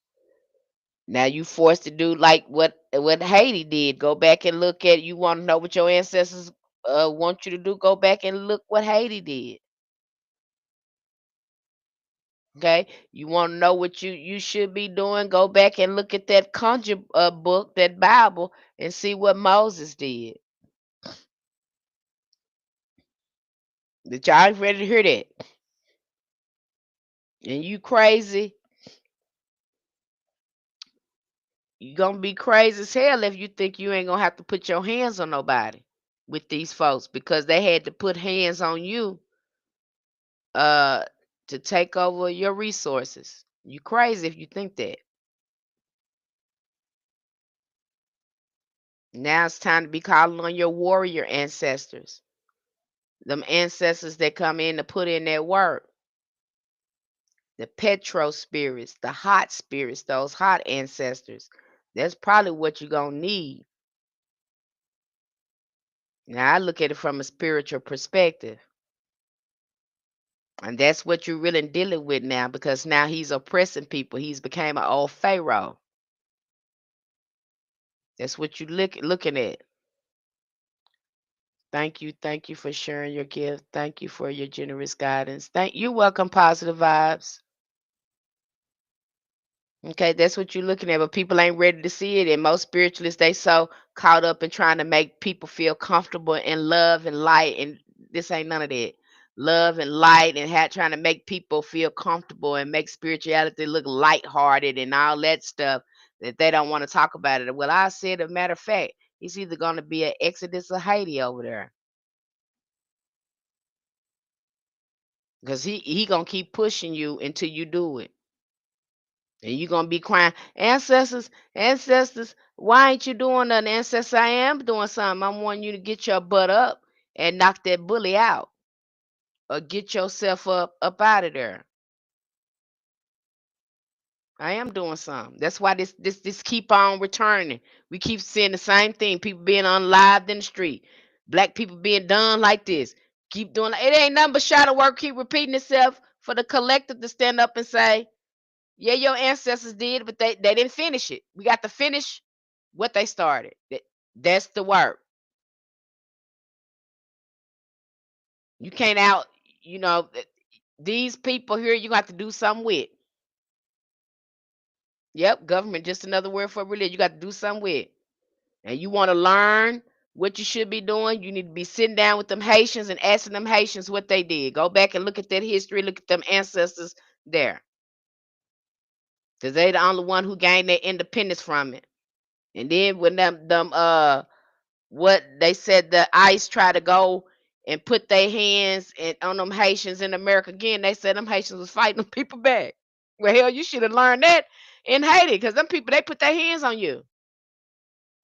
Now you forced to do like what Haiti did. Go back and look at. You want to know what your ancestors want you to do? Go back and look what Haiti did. Okay, you want to know what you should be doing? Go back and look at that conjure book, that Bible, and see what Moses did. Did y'all ready to hear that? And you crazy? You gonna be crazy as hell if you think you ain't gonna have to put your hands on nobody with these folks because they had to put hands on you uh to take over your resources. You crazy if you think that. Now it's time to be calling on your warrior ancestors. Them ancestors that come in to put in that work. The petro spirits, the hot spirits, those hot ancestors. That's probably what you're gonna need. Now I look at it from a spiritual perspective. And that's what you're really dealing with now because now he's oppressing people. He's became an old pharaoh. That's what you looking at. Thank you for sharing your gift. Thank you for your generous guidance. Thank you. Welcome, positive vibes. Okay, that's what you're looking at, but people ain't ready to see it. And most spiritualists, they so caught up in trying to make people feel comfortable in love and light, and this ain't none of that. Love and light, and trying to make people feel comfortable and make spirituality look lighthearted and all that stuff that they don't want to talk about it. Well, I said, a matter of fact, it's either going to be an Exodus or Haiti over there, because he gonna keep pushing you until you do it. And you're gonna be crying, ancestors, ancestors, why ain't you doing nothing? Ancestors, I am doing something. I want you to get your butt up and knock that bully out. Or get yourself up out of there. I am doing something. That's why this keep on returning. We keep seeing the same thing. People being unlived in the street. Black people being done like this. Keep doing it. Ain't nothing but shadow work. Keep repeating itself for the collective to stand up and say, yeah, your ancestors did, but they didn't finish it. We got to finish what they started. That's the work. You can't out, you know, these people here you got to do something with. Yep, government, just another word for religion. You got to do something with. And you want to learn what you should be doing, you need to be sitting down with them Haitians and asking them Haitians what they did. Go back and look at that history, look at them ancestors there. Because they the only one who gained their independence from it. And then when them what they said the ICE try to go and put their hands on them Haitians in America again, they said them Haitians was fighting them people back. Well, hell, you should have learned that in Haiti, because them people, they put their hands on you.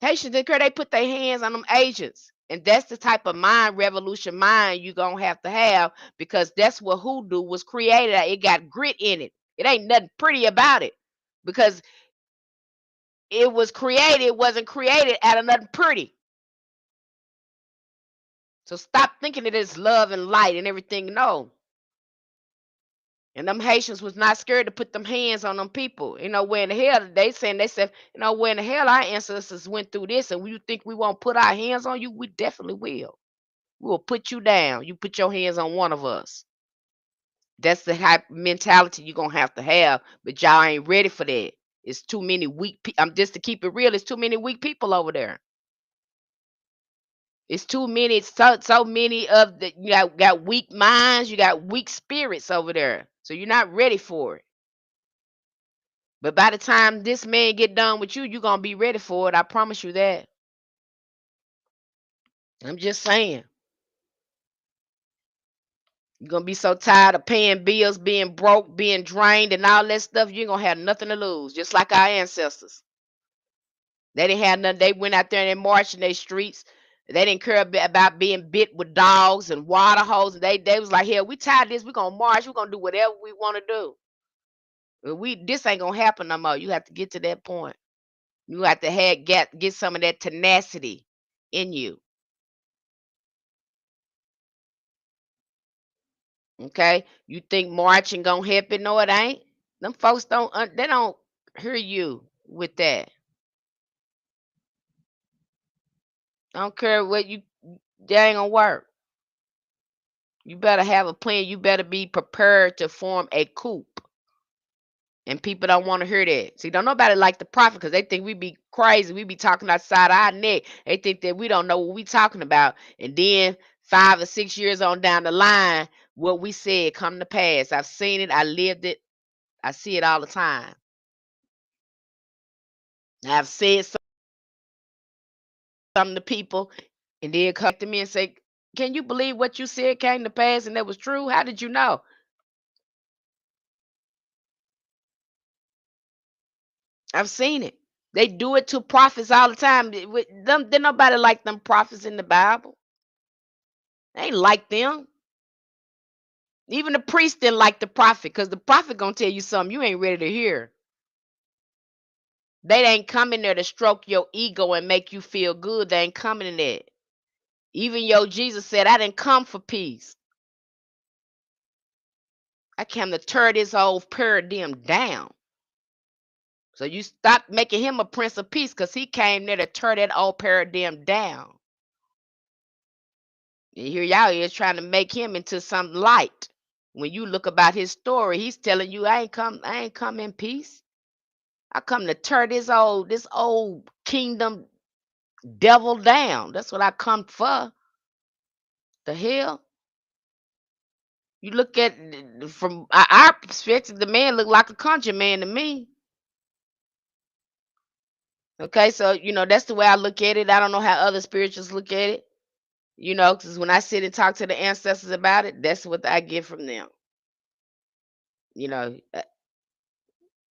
Haitians didn't care, they put their hands on them agents. And that's the type of mind revolution mind you gonna have, because that's what hoodoo was created at. It got grit in it. It ain't nothing pretty about it. Because it was created, it wasn't created out of nothing pretty. So stop thinking it is love and light and everything. No. And them Haitians was not scared to put them hands on them people. You know, where in the hell they said, where in the hell our ancestors went through this, and you think we won't put our hands on you? We definitely will. We will put you down. You put your hands on one of us. That's the type of mentality you're gonna have to have, but y'all ain't ready for that. It's too many weak people. I'm just to keep it real, it's too many weak people over there. It's too many, so many of the you got weak minds, you got weak spirits over there. So you're not ready for it. But by the time this man get done with you, you're gonna be ready for it. I promise you that. I'm just saying. You're gonna be so tired of paying bills, being broke, being drained, and all that stuff, you're gonna have nothing to lose, just like our ancestors. They didn't have nothing. They went out there and they marched in their streets. They didn't care about being bit with dogs and water holes. They was like, hell, we tired of this. We're gonna march. We're gonna do whatever we want to do. This ain't gonna happen no more. You have to get to that point. You have to get some of that tenacity in you. Okay? You think marching gonna help it? No, it ain't. Them folks they don't hear you with that. I don't care what you That ain't gonna work. You better have a plan. You better be prepared to form a coup. And people don't want to hear that. See, don't nobody like the prophet, because they think we be crazy. We be talking outside our neck. They think that we don't know what we talking about. And then 5 or 6 years on down the line, what we said come to pass. I've seen it. I lived it. I see it all the time. I've said something to people, and they'll come to me and say, can you believe what you said came to pass and that was true? How did you know? I've seen it. They do it to prophets all the time. With them, then nobody like them prophets in the Bible. They ain't like them. Even the priest didn't like the prophet, because the prophet gonna tell you something you ain't ready to hear. They ain't coming there to stroke your ego and make you feel good. They ain't coming in there. Even your Jesus said, I didn't come for peace. I came to tear this old paradigm down. So you stop making him a prince of peace, because he came there to tear that old paradigm down. And here y'all is trying to make him into some light. When you look about his story, he's telling you, I ain't come in peace. I come to tear this old kingdom devil down. That's what I come for. The hell? You look at from our perspective, the man look like a conjure man to me. Okay, so that's the way I look at it. I don't know how other spirituals look at it. Because when I sit and talk to the ancestors about it, that's what I get from them. You know, uh,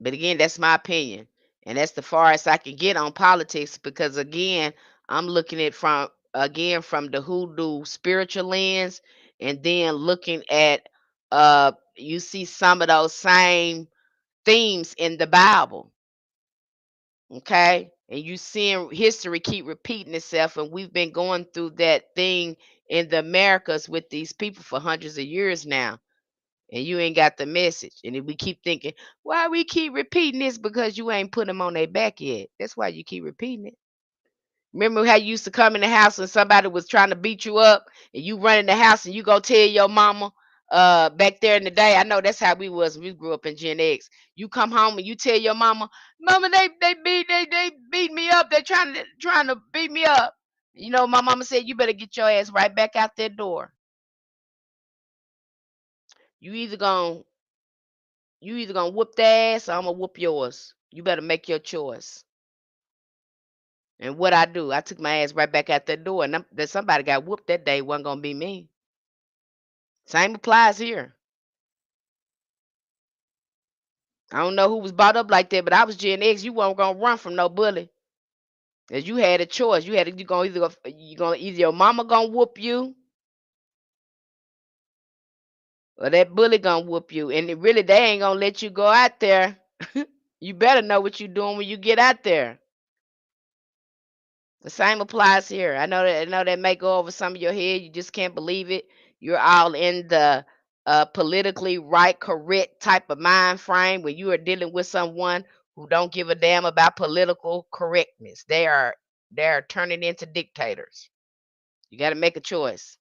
but again, that's my opinion, and that's the farthest I can get on politics because again, I'm looking at from the hoodoo spiritual lens, and then looking at you see some of those same themes in the Bible. Okay, and you seeing history keep repeating itself, and we've been going through that thing in the Americas with these people for hundreds of years now, and you ain't got the message. And if we keep thinking, why we keep repeating this, because you ain't put them on their back yet. That's why you keep repeating it. Remember how you used to come in the house when somebody was trying to beat you up, and you run in the house and you go tell your mama, back there in the day. I know that's how we was. We grew up in Gen X. You come home and you tell your mama, they beat me up. They trying to beat me up. My mama said you better get your ass right back out that door. You either gonna whoop their ass or I'm gonna whoop yours. You better make your choice. And what I do, I took my ass right back out that door, and that somebody got whooped that day wasn't gonna be me. Same applies here. I don't know who was brought up like that, but I was Gen X. You weren't gonna run from no bully, cause you had a choice. You gonna either your mama gonna whoop you or that bully gonna whoop you, and really they ain't gonna let you go out there. You better know what you're doing when you get out there. The same applies here. I know that may go over some of your head. You just can't believe it. You're all in the politically right, correct type of mind frame when you are dealing with someone who don't give a damn about political correctness. They are turning into dictators. You got to make a choice.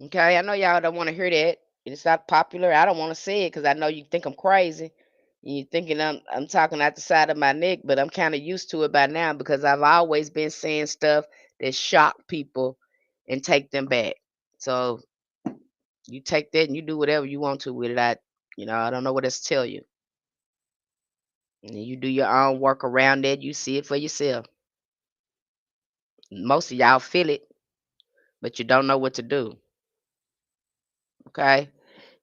Okay, I know y'all don't want to hear that. It's not popular. I don't want to say it because I know you think I'm crazy. You thinking I'm talking out the side of my neck, but I'm kind of used to it by now because I've always been saying stuff that shock people and take them back. So you take that and you do whatever you want to with it. I don't know what else to tell you. And you do your own work around that. You see it for yourself. Most of y'all feel it, but you don't know what to do. Okay.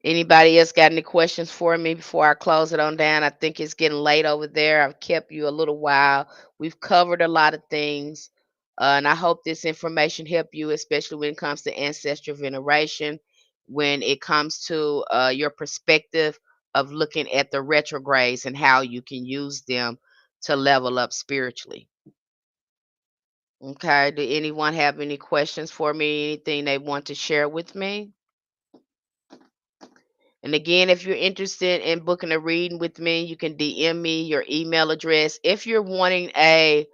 Anybody else got any questions for me before I close it on down? I think it's getting late over there. I've kept you a little while. We've covered a lot of things. And I hope this information helped you, especially when it comes to ancestral veneration, when it comes to your perspective of looking at the retrogrades and how you can use them to level up spiritually. Okay. Do anyone have any questions for me? Anything they want to share with me? And again, if you're interested in booking a reading with me, you can DM me your email address. If you're wanting a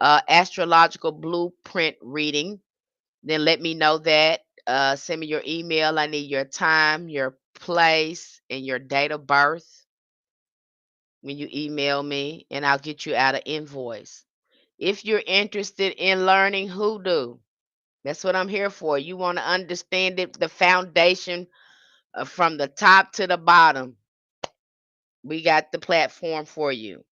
astrological blueprint reading, then let me know that. Send me your email. I need your time, your place, and your date of birth when you email me, and I'll get you out an invoice. If you're interested in learning hoodoo, that's what I'm here for. You want to understand it, the foundation from the top to the bottom. We got the platform for you.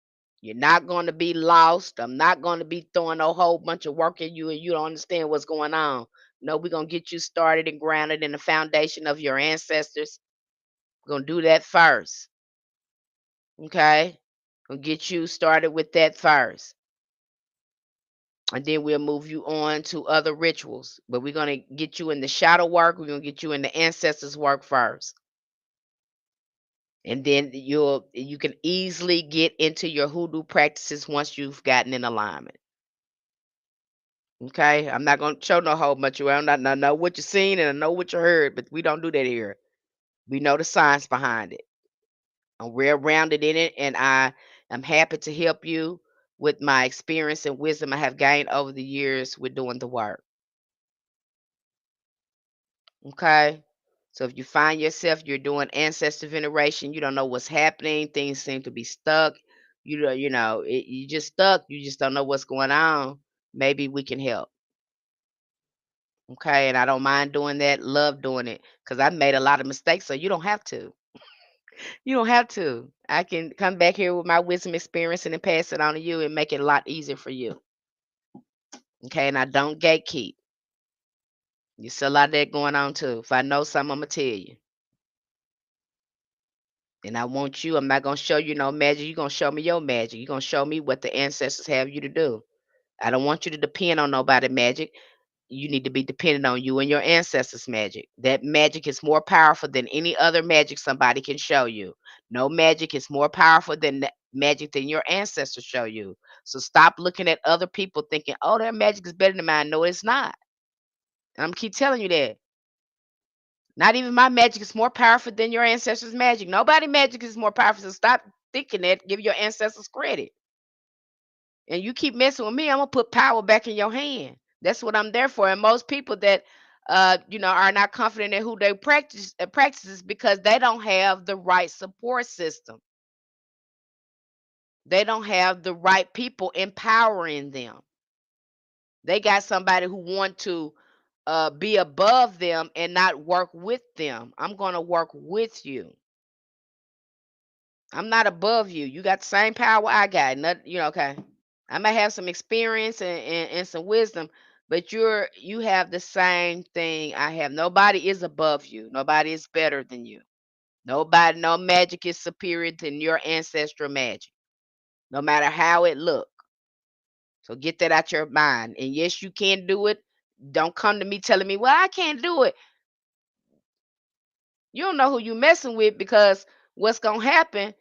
You're not going to be lost. I'm not going to be throwing a whole bunch of work at you and you don't understand what's going on. No, we're going to get you started and grounded in the foundation of your ancestors. We're going to do that first. Okay? We'll get you started with that first. And then we'll move you on to other rituals. But we're going to get you in the shadow work. We're going to get you in the ancestors work first. And then you can easily get into your hoodoo practices once you've gotten in alignment. Okay, I'm not gonna show no whole bunch around. I know what you seen and I know what you heard, but we don't do that here. We know the science behind it. I'm real rounded in it, and I am happy to help you with my experience and wisdom I have gained over the years with doing the work. Okay. So if you find yourself you're doing ancestor veneration, you don't know what's happening, things seem to be stuck, you just stuck, you just don't know what's going on, maybe we can help. Okay, and I don't mind doing that, love doing it, because I made a lot of mistakes, so you don't have to. You don't have to. I can come back here with my wisdom, experience, and then pass it on to you and make it a lot easier for you. Okay, and I don't gatekeep. You see a lot of that going on too. If I know something, I'm gonna tell you. And I want you, I'm not gonna show you no magic. You're gonna show me your magic. You're gonna show me what the ancestors have you to do. I don't want you to depend on nobody magic. You need to be dependent on you and your ancestors' magic. That magic is more powerful than any other magic somebody can show you. No magic is more powerful than the magic than your ancestors show you. So stop looking at other people thinking, oh, their magic is better than mine. No, it's not. And I'm gonna keep telling you that. Not even my magic is more powerful than your ancestors' magic. Nobody magic is more powerful. So stop thinking that. Give your ancestors credit. And you keep messing with me, I'm gonna put power back in your hand. That's what I'm there for. And most people that are not confident in who they practices because they don't have the right support system. They don't have the right people empowering them. They got somebody who want to be above them and not work with them. I'm gonna work with you. I'm not above you. You got the same power I got. Not, okay. I might have some experience and some wisdom, but you have the same thing I have. Nobody is above you. Nobody is better than you. Nobody, no magic is superior than your ancestral magic, no matter how it look. So get that out your mind. And yes, you can do it. Don't come to me telling me, well, I can't do it. You don't know who you messing with because what's gonna happen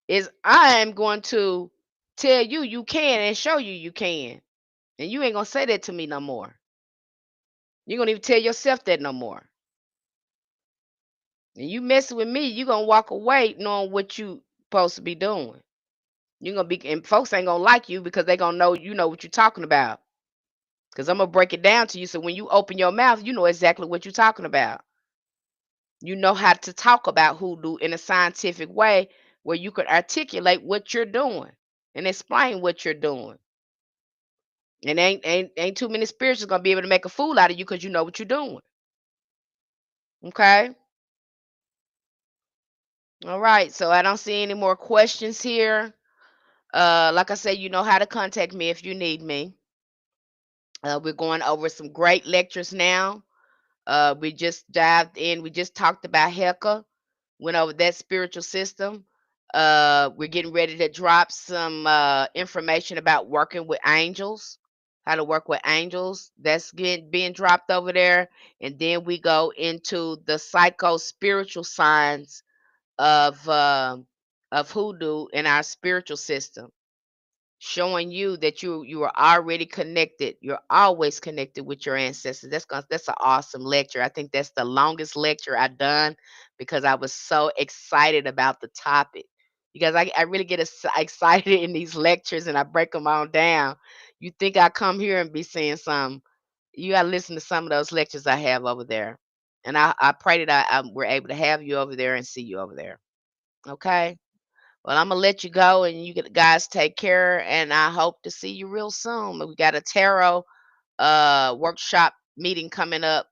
is I am going to tell you you can and show you you can. And you ain't gonna say that to me no more. You gonna even tell yourself that no more. And you messing with me, you gonna walk away knowing what you supposed to be doing. You gonna be and folks ain't gonna like you because they gonna know you know what you're talking about. Cause I'm gonna break it down to you. So when you open your mouth, you know exactly what you're talking about. You know how to talk about hoodoo in a scientific way where you could articulate what you're doing and explain what you're doing. And ain't too many spirits gonna be able to make a fool out of you because you know what you're doing. Okay. All right. So I don't see any more questions here. Like I said, you know how to contact me if you need me. We're going over some great lectures now. We just dived in. We just talked about Heka, went over that spiritual system. We're getting ready to drop some information about working with angels, how to work with angels. That's being dropped over there. And then we go into the psycho spiritual signs of hoodoo in our spiritual system, showing you that you are already connected. You're always connected with your ancestors. That's an awesome lecture. I think that's the longest lecture I've done because I was so excited about the topic. Because I really get excited in these lectures and I break them all down. You think I come here and be saying something? You got to listen to some of those lectures I have over there. And I pray that we're able to have you over there and see you over there. Okay. Well, I'm gonna let you go, and you guys take care. And I hope to see you real soon. We got a tarot workshop meeting coming up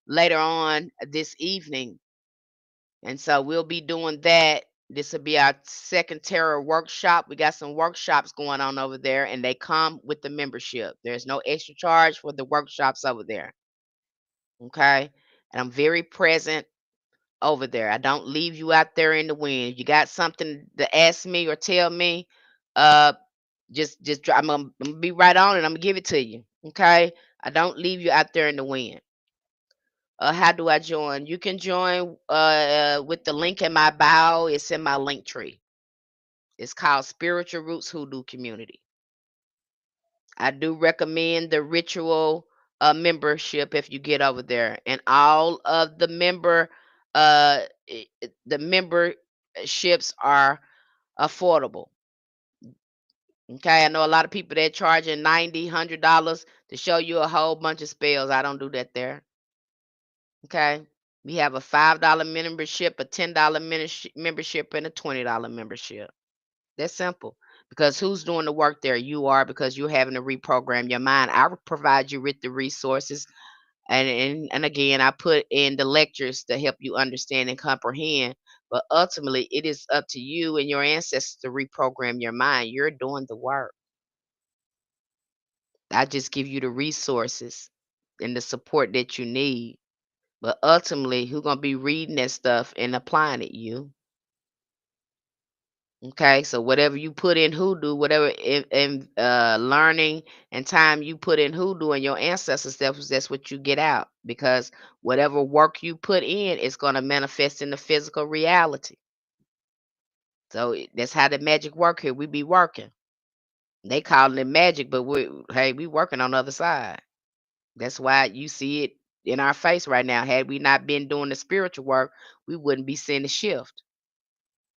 later on this evening, and so we'll be doing that. This will be our second tarot workshop. We got some workshops going on over there, and they come with the membership. There's no extra charge for the workshops over there. Okay, and I'm very present over there. I don't leave you out there in the wind. If you got something to ask me or tell me, uh, I'm gonna be right on and I'm gonna give it to you. Okay. I don't leave you out there in the wind. How do I join? You can join with the link in my bio. It's in my link tree. It's called Spiritual Roots Hoodoo Community. I do recommend the ritual membership if you get over there. And all of the the memberships are affordable. Okay, I know a lot of people that charging $90, $100 to show you a whole bunch of spells. I don't do that there. Okay, We have a $5 membership, a $10 membership, and a $20 membership. That's simple. Because who's doing the work there? You are, because you're having to reprogram your mind. I will provide you with the resources, and again, I put in the lectures to help you understand and comprehend. But ultimately, it is up to you and your ancestors to reprogram your mind. You're doing the work. I just give you the resources and the support that you need. But ultimately, who's gonna be reading that stuff and applying it? You. Okay, so whatever you put in hoodoo, whatever in learning and time you put in hoodoo and your ancestors, that's what you get out. Because whatever work you put in is going to manifest in the physical reality. So that's how the magic work here. We be working. They calling it magic, but we working on the other side. That's why you see it in our face right now. Had we not been doing the spiritual work, we wouldn't be seeing the shift.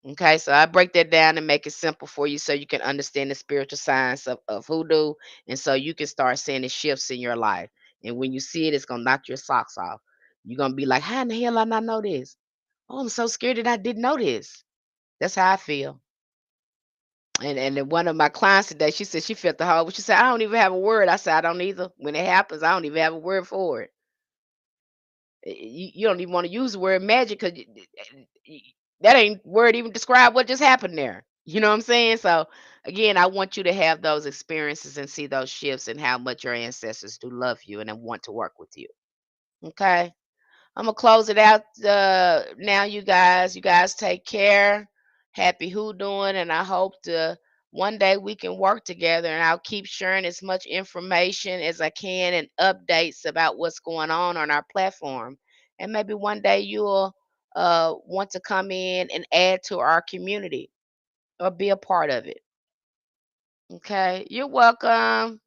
Okay, so I break that down and make it simple for you so you can understand the spiritual science of hoodoo, and so you can start seeing the shifts in your life. And when you see it, it's gonna knock your socks off. You're gonna be like, how in the hell I not know this? Oh, I'm so scared that I didn't know this. That's how I feel. And then one of my clients today, she said she felt the whole. She said, I don't even have a word. I said, I don't either. When it happens, I don't even have a word for it. You don't even want to use the word magic because that ain't word even describe what just happened there. You know what I'm saying? So again, I want you to have those experiences and see those shifts and how much your ancestors do love you and then want to work with you. Okay. I'm gonna close it out now, you guys. You guys take care. Happy doing, and I hope to one day we can work together. And I'll keep sharing as much information as I can and updates about what's going on our platform. And maybe one day you'll want to come in and add to our community or be a part of it. Okay, you're welcome.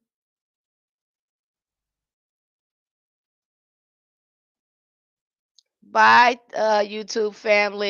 Bye, YouTube family.